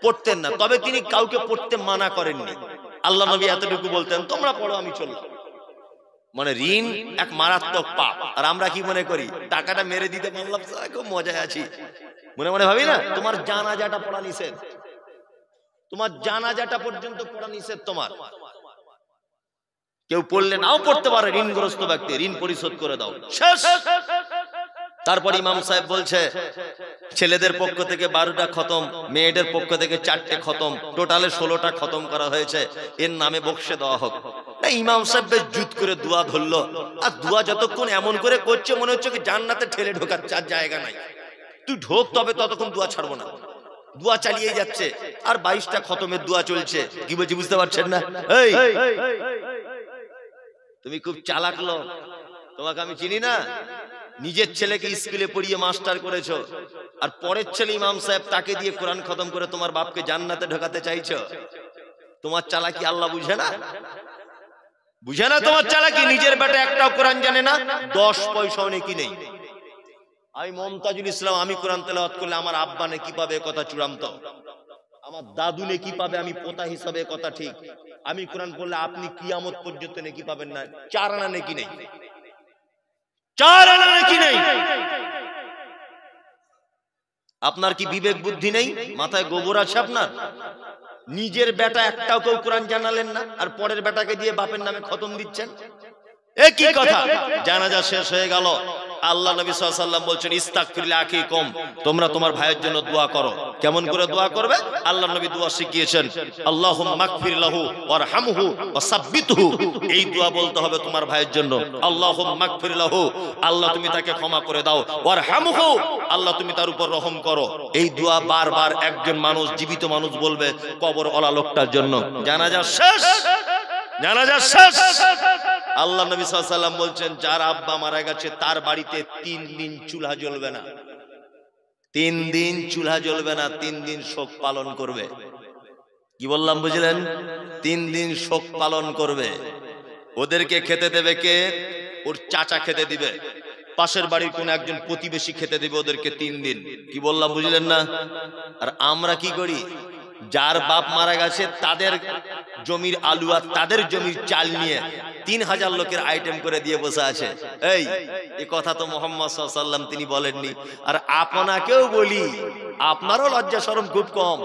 পড়তেন না। তবে তিনি কাউকে পড়তে মানা করেননি। আল্লাহ নবী এতটুকু বলতেন, তোমরা পড়ো আমি চললাম। মানে ঋণ এক মারাত্মক পাপ। আর আমরা কি মনে করি, টাকাটা মেরে দিতে পারলাম, খুব মজায় আছি, মনে মনে ভাবি না? তোমার জানাজাটা পড়া নিষেধ, তোমার জানাজাটা পর্যন্ত পড়া নিষেধ। তোমার কেউ পড়লে নাও পড়তে পারে, ঋণগ্রস্ত ব্যক্তি, ঋণ পরিশোধ করে দাও, শেষ। তারপর ইমাম সাহেব বলছে ছেলেদের পক্ষ থেকে 12টা খতম, মেয়েদের পক্ষ থেকে 4টে খতম, টোটালে 16টা খতম করা হয়েছে, এর নামে বকশে দেওয়া হোক। ইমাম সাহেব বেশ জুত করে দোয়া ধরলো, আর দোয়া যতক্ষণ এমন করে করছে মনে হচ্ছে কি জান্নাতে ঠেলে ঢোকার চার জায়গা নাই, তুই ঢোক, তবে ততক্ষণ দোয়া ছাড়বো না। দোয়া চালিয়ে যাচ্ছে, আর 22টা খতমের দোয়া চলছে। কি বলছি বুঝতে পারছেন না? এই তুমি খুব চালাক লোক, তোমাকে আমি চিনি না। নিজের ছেলেকে স্কুলে পড়িয়ে মাস্টার করেছো, আর পরের ছেলে ইমাম সাহেব তাকে দিয়ে কোরআন খতম করে তোমার বাপকে জান্নাতে ঢোকাতে চাইছো। তোমার চালাকি আল্লাহ বুঝে না? বুঝে না তোমার চালাকি? নিজের বেটা একটাও কোরআন জানে না, 10 পয়সাও নাকি নেই। আমি মমতাজুল ইসলাম, আমি কোরআন তেলাওয়াত করলে আমার আব্বা নেকি পাবে, কথা চূড়ান্ত। আমার দাদু নেকি পাবে, আমি পোতা হিসাবে, কথা ঠিক। আমি কোরআন পড়লে আপনি কিয়ামত পর্যন্ত নেকি পাবেন না, 4 আনা নেকি নেই, 4 আনা নেকি নেই। আপনার কি বিবেক বুদ্ধি নেই? মাথায় গোবর আছে আপনার? নিজের বেটা একটাও কেউ কোরআন জানালেন না, আর পরের বেটাকে দিয়ে বাপের নামে খতম দিচ্ছেন। একই কথা। জানাজা শেষ হয়ে গেল, আল্লাহ নবী সাল্লাল্লাহু আলাইহি ওয়াসাল্লাম বলছেন ইস্তাগফির লিআখিকুম, তোমরা তোমার ভাইয়ের জন্য দোয়া করো। কেমন করে দোয়া করবে? আল্লাহ নবী দোয়া শিখিয়েছেন, আল্লাহুম্মা মাগফির লাহু ওয়ারহামহু ওয়াসাব্বিতহু। এই দোয়া বলতে হবে তোমার ভাইয়ের জন্য। আল্লাহুম্মা মাগফির লাহু, আল্লাহ তুমি তাকে ক্ষমা করে দাও। ওয়ারহামহু, আল্লাহ তুমি তার উপর রহম করো। এই দোয়া বারবার একজন মানুষ, জীবিত মানুষ বলবে কবর ওলা লোকটার জন্য। জানাজা শেষ, জানাজা শেষ। আল্লাহ নবী সাল্লাল্লাহু আলাইহি ওয়াসাল্লাম বলছেন যার আব্বা মারা গেছে তার বাড়িতে 3 দিন চুলা জ্বলবে না, 3 দিন চুলা জ্বলবে না, 3 দিন শোক পালন করবে। কি বললাম বুঝলেন? 3 দিন শোক পালন করবে। ওদেরকে খেতে দেবে কে? ওর চাচা খেতে দিবে, পাশের বাড়ির কোন একজন প্রতিবেশী খেতে দিবে ওদেরকে 3 দিন। কি বললাম বুঝলেন না? আর আমরা কি করি? যার বাপ মারা গেছে তাদের জমির আলু আর তাদের জমির চাল নিয়ে 3000 লোকের আইটেম করে দিয়ে বসে আছে। এই কথা তো মুহাম্মদ সাল্লাল্লাহু আলাইহি ওয়াসাল্লাম তিনি বলেননি। আর আপনাকেও বলি, আপনারও লজ্জা শরম খুব কম।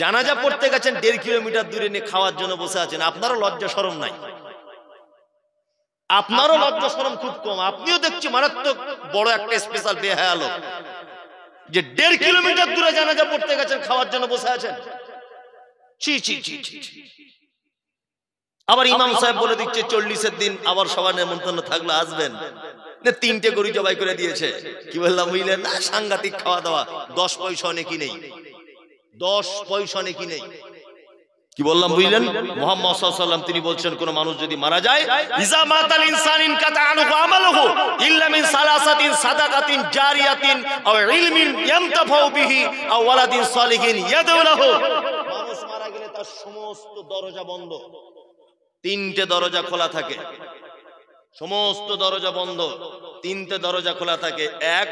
জানাজা পড়তে গেছেন 1.5 কিলোমিটার দূরে নিয়ে খাওয়ার জন্য বসে আছেন, আপনারও লজ্জা শরম নাই? আপনারও লজ্জা শরম খুব কম। আপনিও দেখছি মারাত্মক বড় একটা স্পেশাল বেহায়া লোক, যে 1.5 কিলোমিটার দূরে জানাজা পড়তে গেছেন, খাওয়ার জন্য বসে আছেন। ছি ছি ছি ছি। আবার ইমাম সাহেব বলে দিচ্ছে 40-এর দিন আবার সবার নেমন্তন্ন থাকলে আসবেন। 3টে গরু জবাই করে দিয়েছে। কি বললাম বুঝলেন না? সাংঘাতিক খাওয়া দাওয়া। 10 পয়সা নেকি নেই, 10 পয়সা নেকি নেই। কি বললাম বুঝলেন? মুহাম্মদ সাল্লাল্লাহু আলাইহি ওয়াসাল্লাম তিনি বলছেন কোন মানুষ যদি মারা যায়, ইজা মাতাল ইনসানিন কাতাআনহু আমালুহু ইল্লা মিন সালাসাতিন সাদাকাতিন জারিয়াতিন আও ইলমিন ইয়ামতাফাউ বিহি আও ওয়ালাদিন সালিহিন ইয়াদউ লাহু। মানুষ মারা গেলে তার সমস্ত দরজা বন্ধ, 3টে দরজা খোলা থাকে, সমস্ত দরজা বন্ধ, 3টে দরজা খোলা থাকে। 1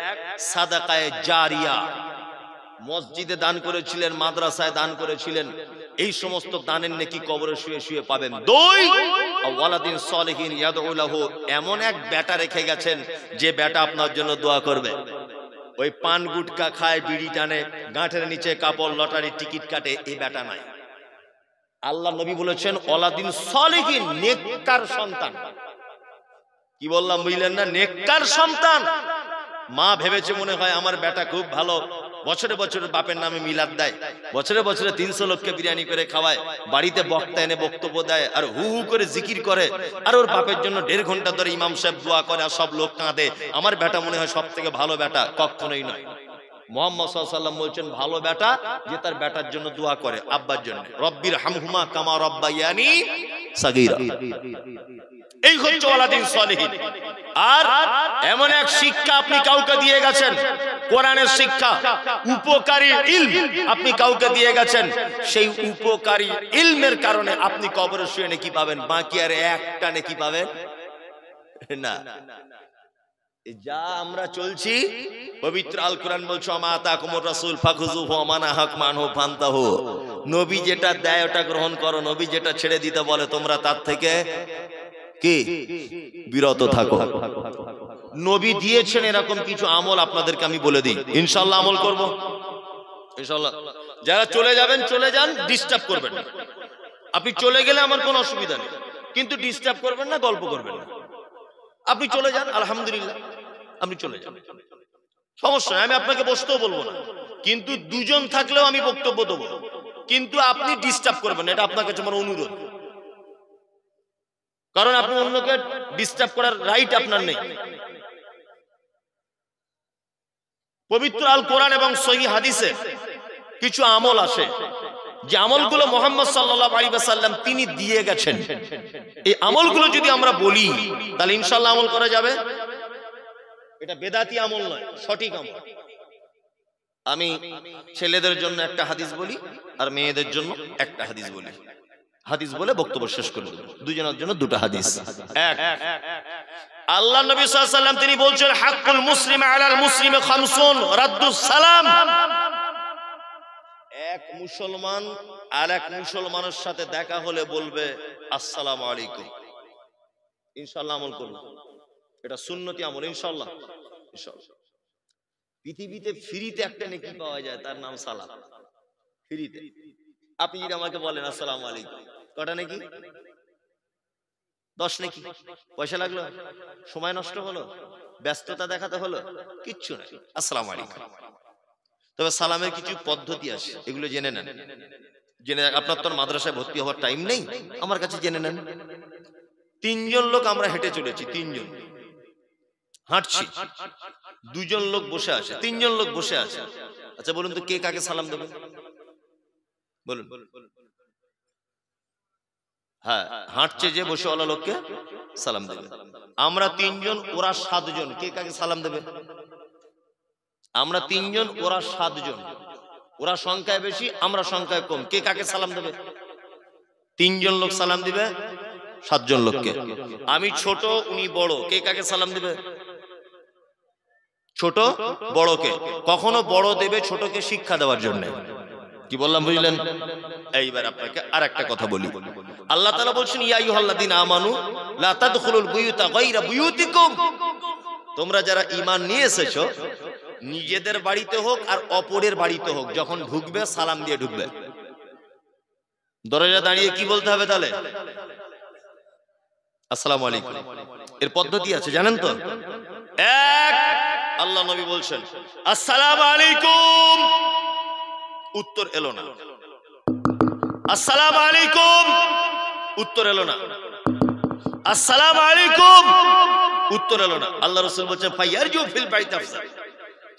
সাদাকায়ে জারিয়া, মসজিদে দান করেছিলেন, মাদ্রাসায় দান করেছিলেন, এই সমস্ত দানের নেকি কবরে শুয়ে শুয়ে পাবেন। 2 ওয়ালাদিন সালিহিন ইয়াদউ লাহু, এমন এক বেটা রেখে গেছেন যে বেটা আপনার জন্য দোয়া করবে। ওই পান গুটকা খায়, বিড়ি টানে, গাঁটের নিচে কাপড়, লটারি টিকিট কাটে, এই বেটা নাই। আল্লাহ নবী বলেছেন ওয়ালাদিন সালিহিন, নেককার সন্তান। কি বললাম বুঝলেন না? নেককার সন্তান। মা ভেবেছে মনে হয় আমার বেটা খুব ভালো, বছরে বছরে বাপের নামে মিলাদ দেয়, বছরে বছরে 300 লোককে বিরিয়ানি করে খাওয়ায়, বাড়িতে বক্তা এনে বক্তব্য দেয়, আর হু হু করে জিকির করে, আর ওর বাপের জন্য 1.5 ঘন্টা ধরে ইমাম সাহেব দোয়া করে, আর সব লোক কাঁদে। আমার বেটা মনে হয় সব থেকে ভালো বেটা। কখনোই নয়। মুহাম্মদ সাল্লাল্লাহু আলাইহি ওয়াসাল্লাম বলছেন ভালো বেটা যে তার বেটার জন্য দোয়া করে, আব্বার জন্য। রব্বির হামহুমা কামা রব্বায়ানি সাগীরা। এই হচ্ছে ওয়ালাদিন সালিহিন। আর এমন এক শিক্ষা আপনি কাউকে দিয়ে গেছেন, কোরআনের শিক্ষা, উপকারী ইলম আপনি কাউকে দিয়ে গেছেন, সেই উপকারী ইলমের কারণে আপনি কবরে শুয়ে নেকি পাবেন, বাকি আর একটা নেকি পাবেন না। যা আমরা চলছি, পবিত্র আল কোরআন বলছো আমা আতাকুমুর রাসূল ফাখুযুহু ওয়া মানাহাকুম আনহু ফান্তাহু। নবী যেটা দেয় ওটা গ্রহণ করো, নবী যেটা ছেড়ে দিতে বলে তোমরা তার থেকে কি বিরত থাকো। নবী দিয়েছেন এরকম কিছু আমল আপনাদেরকে আমি বলে দিই, ইনশাআল্লাহ আমল করব ইনশাআল্লাহ। যারা চলে যাবেন চলে যান, ডিস্টার্ব করবেন না। আপনি চলে গেলে আমার কোনো অসুবিধা নেই, কিন্তু ডিস্টার্ব করবেন না, গল্প করবেন না। আপনি চলে যান, আলহামদুলিল্লাহ, আপনি চলে যান, সমস্যা নেই। আমি আপনাকে বসতেও বলবো না, কিন্তু 2 জন থাকলেও আমি বক্তব্য দেবো, কিন্তু আপনি ডিস্টার্ব করবেন, এটা আপনার কাছে আমার অনুরোধ। কারণ আপনি অন্যকে ডিস্টার্ব করার রাইট আপনার নেই। পবিত্র আল কোরআন এবং সহিহ হাদিসে কিছু আমল আসে, যে আমলগুলো মুহাম্মদ সাল্লাল্লাহু আলাইহি ওয়াসাল্লাম তিনি দিয়ে গেছেন। এই আমলগুলো যদি আমরা বলি তাহলে ইনশাআল্লাহ আমল করা যাবে। এটা বেদাতি আমল নয়, সঠিক আমল। আমি ছেলেদের জন্য একটা হাদিস বলি আর মেয়েদের জন্য একটা হাদিস বলি। হাদিস বলে বক্তব্য শেষ করে দেব। দুজনের জন্য 2টা হাদিস। 1 আল্লাহ নবী সাল্লাল্লাহু আলাইহি ওয়াসাল্লাম তিনি বলছেন হাক্কুল মুসলিম আলাল মুসলিমি খামসুন রাদ্দুস সালাম। এক মুসলমান আর এক মুসলমানের সাথে দেখা হলে বলবে আসসালামু আলাইকুম। ইনশাআল্লাহ আমল করব, এটা সুন্নতি আমল ইনশাআল্লাহ। ইনশাআল্লাহ পৃথিবীতে ফ্রিতে একটা নেকি পাওয়া যায়, তার নাম সালাম। ফ্রিতে আপনি যদি আমাকে বলেন আসসালামু আলাইকুম, কটা নাকি? 10 নাকি? পয়সা লাগলো, সময় নষ্ট হলো, ব্যস্ততা দেখাতে হলো, কিচ্ছু নাই, আসসালামু আলাইকুম। তবে সালামের কিছু পদ্ধতি আছে, এগুলো জেনে নেন। জেনে আপনার তো মাদ্রাসায় ভর্তি হওয়ার টাইম নেই, আমার কাছে জেনে নেন। 3 জন লোক আমরা হেঁটে চলেছি, 3 জন হাঁটছি, 2 জন লোক বসে আছে, 3 জন লোক বসে আছে। আচ্ছা বলুন তো কে কাকে সালাম দেবে? বলুন। হ্যাঁ, হাঁটছে যে বসেওয়ালা লোককে সালাম দেবে। আমরা 3 জন, ওরা 7 জন, কে কাকে সালাম দেবে? আমরা 3 জন, ওরা 7 জন। ওরা সংখ্যায় বেশি, আমরা সংখ্যায় কম, কে কাকে সালাম দেবে? 3 জন লোক সালাম দিবে 7 জন লোককে। আমি ছোট, উনি বড়, কে কাকে সালাম দিবে? ছোট বড়কে। কখনো বড় দেবে ছোটকে শিক্ষা দেওয়ার জন্য। কি বললাম বুঝলেন? এইবার আপনাকে আরেকটা কথা বলি। আল্লাহ তাআলা বলছেন ইয়া আইয়ুহাল্লাযীনা আমানু লা তাদখুলুল বুয়ুতা গায়রা বুয়ুতিকুম। তোমরা যারা ঈমান নিয়ে এসেছো, নিজেদের বাড়িতে হোক আর অপরের বাড়িতে হোক, যখন ঢুকবে সালাম দিয়ে ঢুকবে। দরজা দাঁড়িয়ে কি বলতে হবে তাহলে? আসসালামু আলাইকুম। এর পদ্ধতি আছে জানেন তো? এক, আল্লাহ নবী বলছেন আসসালামু আলাইকুম, উত্তর এলো না। আসসালামু আলাইকুম, উত্তর এলো না। আসসালামু আলাইকুম, উত্তর এলো না। আল্লাহ রাসূল বলছেন ফায়ারজু ফিল বাইত আফসার,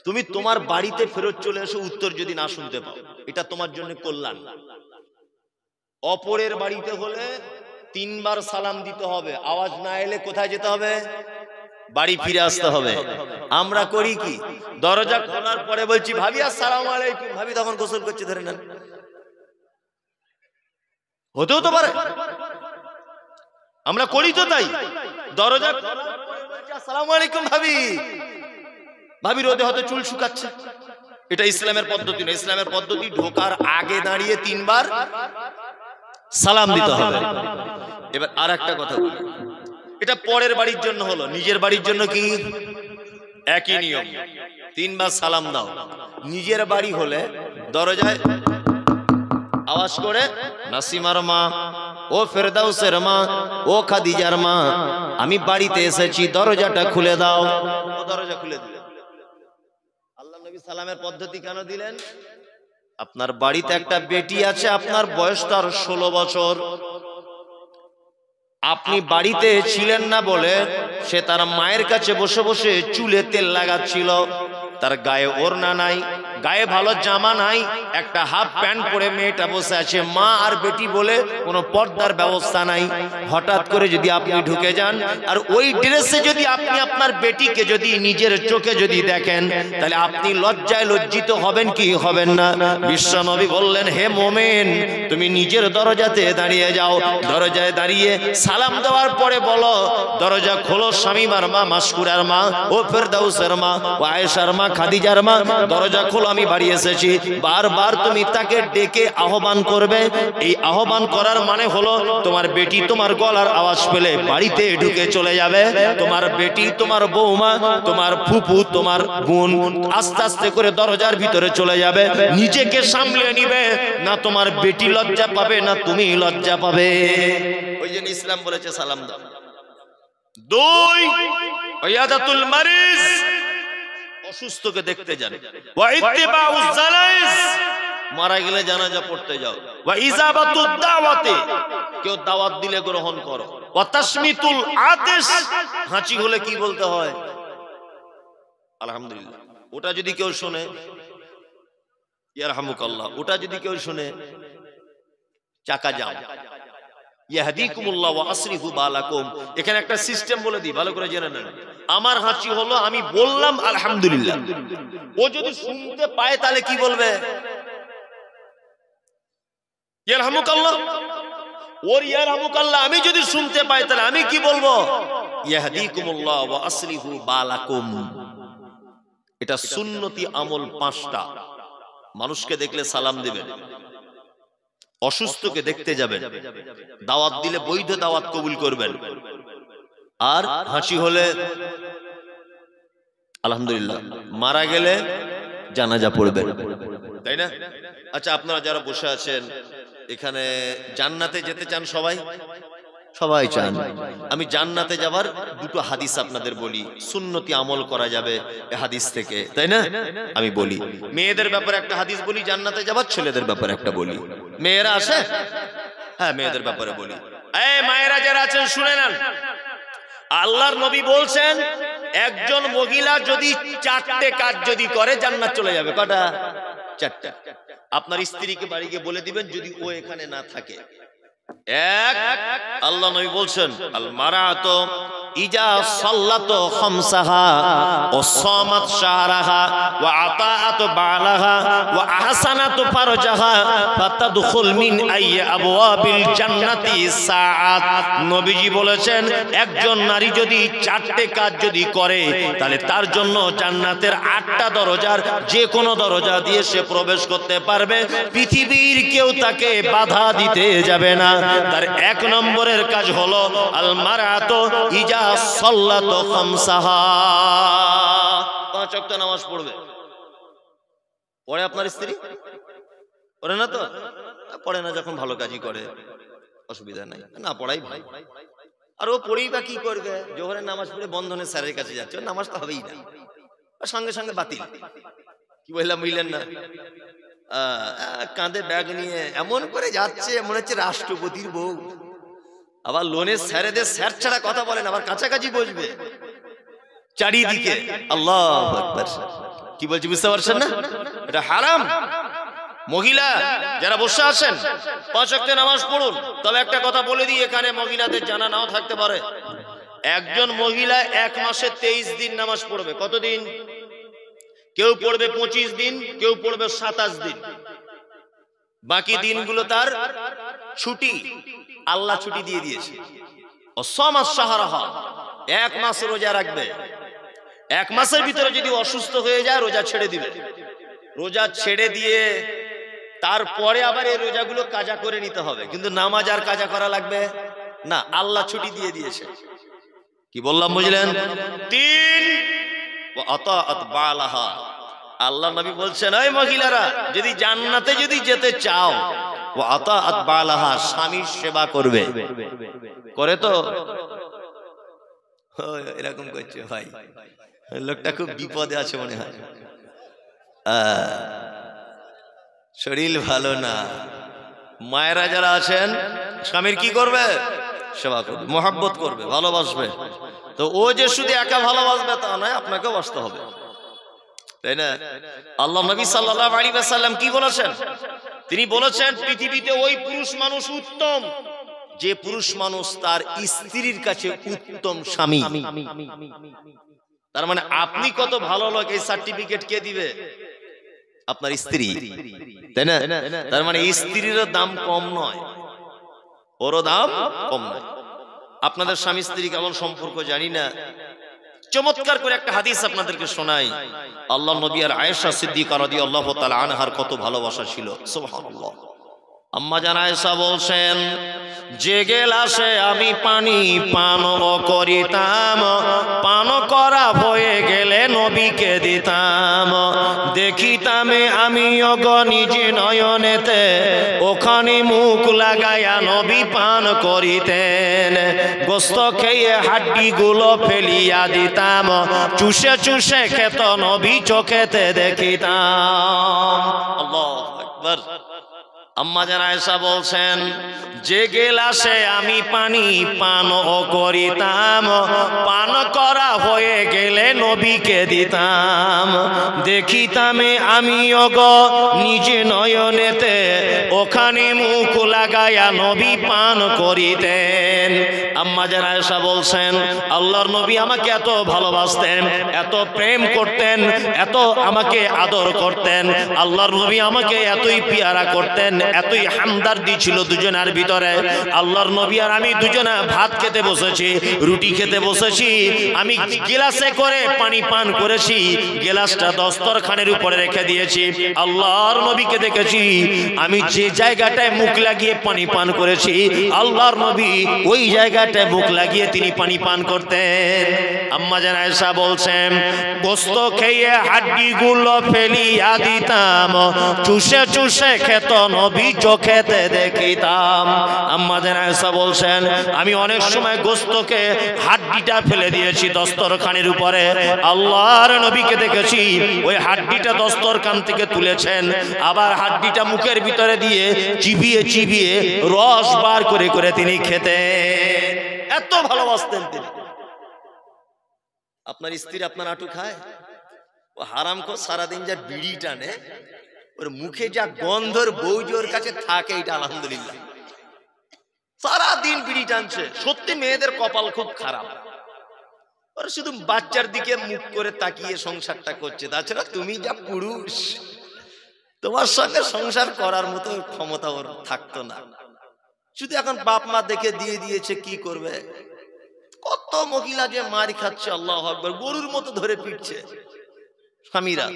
তুমি তোমার বাড়িতে ফেরত চলে এসো উত্তর যদি না শুনতে পাও, এটা তোমার জন্য কল্যাণ। অপরের বাড়িতে হলে 3 বার সালাম দিতে হবে, আওয়াজ না এলে কোথায় যেতে হবে? বাড়ি ফিরে আসতে হবে। আমরা করি কি, দরজা খোলার পরে বলছি ভাবি আসসালামু আলাইকুম, ভাবি তখন গোসল করছে, ধরে নেন। হতেও তো পারে, আমরা করি তো তাই। দরজা খোলার পরে বলছি আসসালামু আলাইকুম ভাবি, ভাবি রোদে হয়তো চুল শুকাচ্ছে। এটা ইসলামের পদ্ধতি না। ইসলামের পদ্ধতি ঢোকার আগে দাঁড়িয়ে 3 বার সালাম দিতে হবে। এবার আর একটা কথা বলি, এটা পরের বাড়ির জন্য হলো, নিজের বাড়ির জন্য কি একই নিয়ম, 3 বার সালাম দাও। নিজের বাড়ি হলে দরজায় আওয়াজ করে নাসিমার মা, ও ফেরদাউসের মা, ও খাদিজার মা, আমি বাড়িতে এসেছি, দরজাটা খুলে দাও। ও দরজা খুলে দিলেন। আল্লাহ নবী সালামের পদ্ধতি কেন দিলেন? আপনার বাড়িতে একটা বেটি আছে, আপনার বয়স তার 16 বছর, আপনি বাড়িতে ছিলেন না বলে সে তার মায়ের কাছে বসে বসে চুলে তেল লাগাচ্ছিল। তার গায়ে ওড়না নাই, গায়ে ভালো জামা নাই, একটা হাফ প্যান্ট পরে মেয়েটা বসে আছে। মা আর বেটি বলে কোনো পর্দার ব্যবস্থা নাই। হঠাৎ করে যদি আপনি ঢুকে যান আর ওই ড্রেসে যদি আপনি আপনার বেটিকে যদি নিজের চোখে যদি দেখেন, তাহলে আপনি লজ্জায় লজ্জিত হবেন কি হবেন না? বিশ্বনবী বললেন হে মোমেন, তুমি নিজের দরজাতে দাঁড়িয়ে যাও, দরজায় দাঁড়িয়ে সালাম দেওয়ার পরে বলো দরজা খোলো শামীমার মা, মাসকুরার মা, ও ফেরদাউসের মা, ও আয়েশার মা, খাদিজার মা, দরজা খোলো, আমি বাড়ি এসেছি। বারবার তুমি তাকে ডেকে আহ্বান করবে। এই আহ্বান করার মানে হলো তোমার বেটি তোমার গলার আওয়াজ পেলে বাড়িতে ঢুকে চলে যাবে। তোমার বেটি, তোমার বৌমা, তোমার ফুপু, তোমার বোন আস্তে আস্তে করে দরজার ভিতরে চলে যাবে। নিজেকে সামলে নিবে না, তোমার বেটি লজ্জা পাবে না তুমি লজ্জা পাবে। ওই জন্য ইসলাম বলেছে সালাম দাও। 2, ইয়াদাতুল মারিজ, অসুস্থকে দেখতে যান। ওয়া ইত্তিবাউজ জানাইজ, মারা গেলে জানাজা পড়তে যাও। ওয়া ইজাবাতুদ দাওয়াতি, কেউ দাওয়াত দিলে গ্রহণ করো। ওয়া তাশমিতুল আতিশ, হাঁচি হলে কি বলতে হয়? আলহামদুলিল্লাহ। ওটা যদি কেউ শুনে ইয়ারহামুকাল্লাহ, ওটা যদি কেউ শুনে চাকা যাও। ইয়াহদিকুমুল্লাহ ওয়া আসরিফু বালাকুম। এখানে একটা সিস্টেম বলে দিই, ভালো করে জেনে নেন। আমার হাঁচি হলো, আমি বললাম আলহামদুলিল্লাহ, ও যদি শুনতে পায় তাহলে কি বলবে? ইয়ারহামুকাল্লাহ। ওর ইয়ারহামুকাল্লাহ আমি যদি শুনতে পাই তাহলে আমি কি বলবো? ইয়াহদিকুমুল্লাহ ওয়া আসলিহু বালাকুম। এটা সুন্নতি আমল 5টা। মানুষকে দেখলে সালাম দিবেন, অসুস্থকে দেখতে যাবেন, দাওয়াত দিলে বৈধ দাওয়াত কবুল করবেন, আর হাসি হলে আলহামদুলিল্লাহ, মারা গেলে জানাজা পড়বেন, তাই না? আচ্ছা, আপনারা যারা বসে আছেন এখানে জান্নাতে যেতে চান? সবাই সবাই চান। আমি জান্নাতে যাবার 2টো হাদিস আপনাদের বলি, সুন্নতি আমল করা যাবে এই হাদিস থেকে, তাই না? আমি বলি, মেয়েদের ব্যাপারে একটা হাদিস বলি জান্নাতে যাবার, ছেলেদের ব্যাপারে একটা বলি। মেয়েরা আসে? হ্যাঁ, মেয়েদের ব্যাপারে বলি। এই মায়েরা যারা আছেন শুনে নেন, আল্লাহর নবী বলছেন একজন মহিলা যদি 4টে কাজ যদি করে জান্নাত চলে যাবে। কটা? 4টা। আপনার স্ত্রীকে বাড়ি গিয়ে বলে দিবেন যদি ও এখানে না থাকে। এক, আল্লাহ নবী বলছেন আল মারাতু ইজা সাল্লাত খামসাহা ওয়া সামাত শাহরাহা ওয়া আতাআত বালাহা ওয়া আহসানাত ফারজাহা ফাতাদখুল মিন আইয়ি আবওয়াবিল জান্নাতি সাআত। নবীজি বলেছেন একজন নারী যদি 4টে কাজ যদি করে তাহলে তার জন্য জান্নাতের 8টা দরজার যে কোনো দরজা দিয়ে সে প্রবেশ করতে পারবে, পৃথিবীর কেউ তাকে বাধা দিতে যাবে না। তার 1 নম্বরের কাজ হলো আল মারাতু ইজা সাল্লাত খামসাহা, 5 ওয়াক্ত নামাজ পড়বে। পড়ে আপনার স্ত্রী? পড়ে না তো? পড়ে না, যখন ভালো কাজই করে অসুবিধা নাই, না পড়াই ভাই। আর ও পড়েই বা কি করবে? জোহরের নামাজ পড়ে বন্ধনের স্যারের কাছে যাচ্ছে, নামাজ তো হবেই না, সঙ্গে সঙ্গে বাতিল। কি বললাম বুঝলেন না? কাঁধে ব্যাগ নিয়ে এমন করে যাচ্ছে মনে হচ্ছে রাষ্ট্রপতির বউ। আবার লোনের স্যারেদের স্যার ছাড়া কথা বলেন, আবার কাছাকাছি বসবে চারিদিকে। আল্লাহু আকবার। কি বলছি বুঝতে পারছেন না? এটা হারাম। মহিলা যারা বসে আছেন 5 ওয়াক্ত নামাজ পড়ুন। তবে একটা কথা বলে দিই, এখানে মহিলাদের জানা নাও থাকতে পারে, একজন মহিলা 1 মাসে 23 দিন নামাজ পড়বে। কতদিন? কেউ পড়বে 25 দিন, কেউ পড়বে 27 দিন। বাকি দিনগুলো তার ছুটি, আল্লাহ ছুটি দিয়ে দিয়েছে। ও সামাত শাহরাহা, 1 মাস রোজা রাখবে। 1 মাসের ভিতরে যদি অসুস্থ হয়ে যায় রোজা ছেড়ে দিবে। রোজা ছেড়ে দিয়ে তারপরে আবার এই রোজাগুলো কাজা করে নিতে হবে, কিন্তু নামাজ আর কাজা করা লাগবে না, আল্লাহ ছুটি দিয়ে দিয়েছে। কি বললাম বুঝলেন? 3 ওয়া আতাআত বালাহা। আল্লাহ নবী বলছেন এই মহিলারা যদি জান্নাতে যদি যেতে চাও, ওয়া আতাআত বালাহা, স্বামীর সেবা করবে। করে তো? এরকম করছে ভাই, লোকটা খুব বিপদে আছে মনে হয়, শরীর ভালো না। মায়েরা যারা আছেন স্বামীর কি করবে? সেবা করবে, মহব্বত করবে, ভালোবাসবে। তো ও যে শুধু একা ভালোবাসবে তা নয়, আপনাকেও বাসতে হবে, তাই না? আল্লাহ নবী সাল্লাল্লাহু আলাইহি ওয়াসাল্লাম কি বলেছেন? তিনি বলেছেন পৃথিবীতে ওই পুরুষ মানুষ উত্তম যে পুরুষ মানুষ তার স্ত্রীর কাছে উত্তম স্বামী। তার মানে আপনি কত ভালো লোক এই সার্টিফিকেট কে দিবে? আপনার স্ত্রী, তাই না? তার মানে স্ত্রীর দাম কম নয়, ওরও দাম কম নয়। আপনাদের স্বামী স্ত্রী কেমন সম্পর্ক জানি না, চমৎকার করে একটা হাদিস আপনাদেরকে শোনাই। আল্লাহ নবী আর আয়েশা সিদ্দিকা রাদিয়াল্লাহু তাআলা আনহার কত ভালোবাসা ছিল, সুবহানাল্লাহ। আম্মা জান আয়েশা বলছেন, যে গেলাসে আমি পানি পান করিতাম, পান করা হয়ে গেলে নবীকে দিতাম, দেখিতাম আমি নিজে নয়নেতে, ওখানে মুখ লাগাইয়া নবী পান করিতেন। গোস্ত খেয়ে হাড্ডি গুলো ফেলিয়া দিতাম, চুষে চুষে খেত নবী চোখেতে দেখিতাম। আল্লাহু আকবার। আম্মা জান আয়েশা বলছেন, যে গেলাসে আমি পানি পান করিতাম, পান করা হয়ে গেলে নবীকে দিতাম, দেখিতাম আমি নিজে নয়নেতে, ওখানে মুখ লাগাইয়া নবী পান করিতেন। আম্মা জান আয়েশা বলছেন, আল্লাহর নবী আমাকে এত ভালোবাসতেন, এত প্রেম করতেন, এত আমাকে আদর করতেন, আল্লাহর নবী আমাকে এতই পিয়ারা করতেন, এতই হামদর্দি ছিল দুজনের ভিতরে। আল্লাহর নবী আর আমি দুজনে ভাত খেতে বসেছি, রুটি খেতে বসেছি, আমি গ্লাসে করে পানি পান করেছি, গ্লাসটা দস্তরখানের উপরে রেখে দিয়েছি। আল্লাহর নবীকে দেখেছি আমি যে জায়গাটায় মুখ লাগিয়ে পানি পান করেছি, আল্লাহর নবী ওই জায়গাটায় মুখ লাগিয়ে তিনি পানি পান করতেন। আম্মা জান আয়েশা বলছেন, গোশত খেয়ে হাড্ডিগুলো ফেলিয়া দিতাম, চুষে চুষে খেত নবী চোখেতে দেখিতাম। আম্মা জান আয়েশা বলছেন, আমি অনেক সময় গোশতকে হাড্ডিটা ফেলে দিয়েছি দস্তরখানের উপরে, আল্লাহর নবীকে দেখেছি ওই হাড্ডিটা দস্তরখান থেকে তুলেছেন, আবার হাড্ডিটা মুখের ভিতরে দিয়ে চিবিয়ে চিবিয়ে রস বার করে করে তিনি খেতেন। এত ভালোবাসতেন তিনি। আপনার স্ত্রী আপনার আটু খায়? ও হারামখোর সারাদিন যা বিড়ি টানে, ওর মুখে যা গন্ধর বউ ওর কাছে থাকে, এটা আলহামদুলিল্লাহ। সারাদিন বিড়ি টানছে। সত্যি মেয়েদের কপাল খুব খারাপ, ওরা শুধু বাচ্চার দিকে মুখ করে তাকিয়ে সংসারটা করছে। তাছাড়া তুমি যা পুরুষ, তোমার সঙ্গে সংসার করার মতো ক্ষমতা ওর থাকতো না। শুধু এখন বাপ মা দেখে দিয়ে দিয়েছে, কি করবে? কত মহিলা যে মার খাচ্ছে, আল্লাহু আকবার, গরুর মতো ধরে পিটছে স্বামীরা।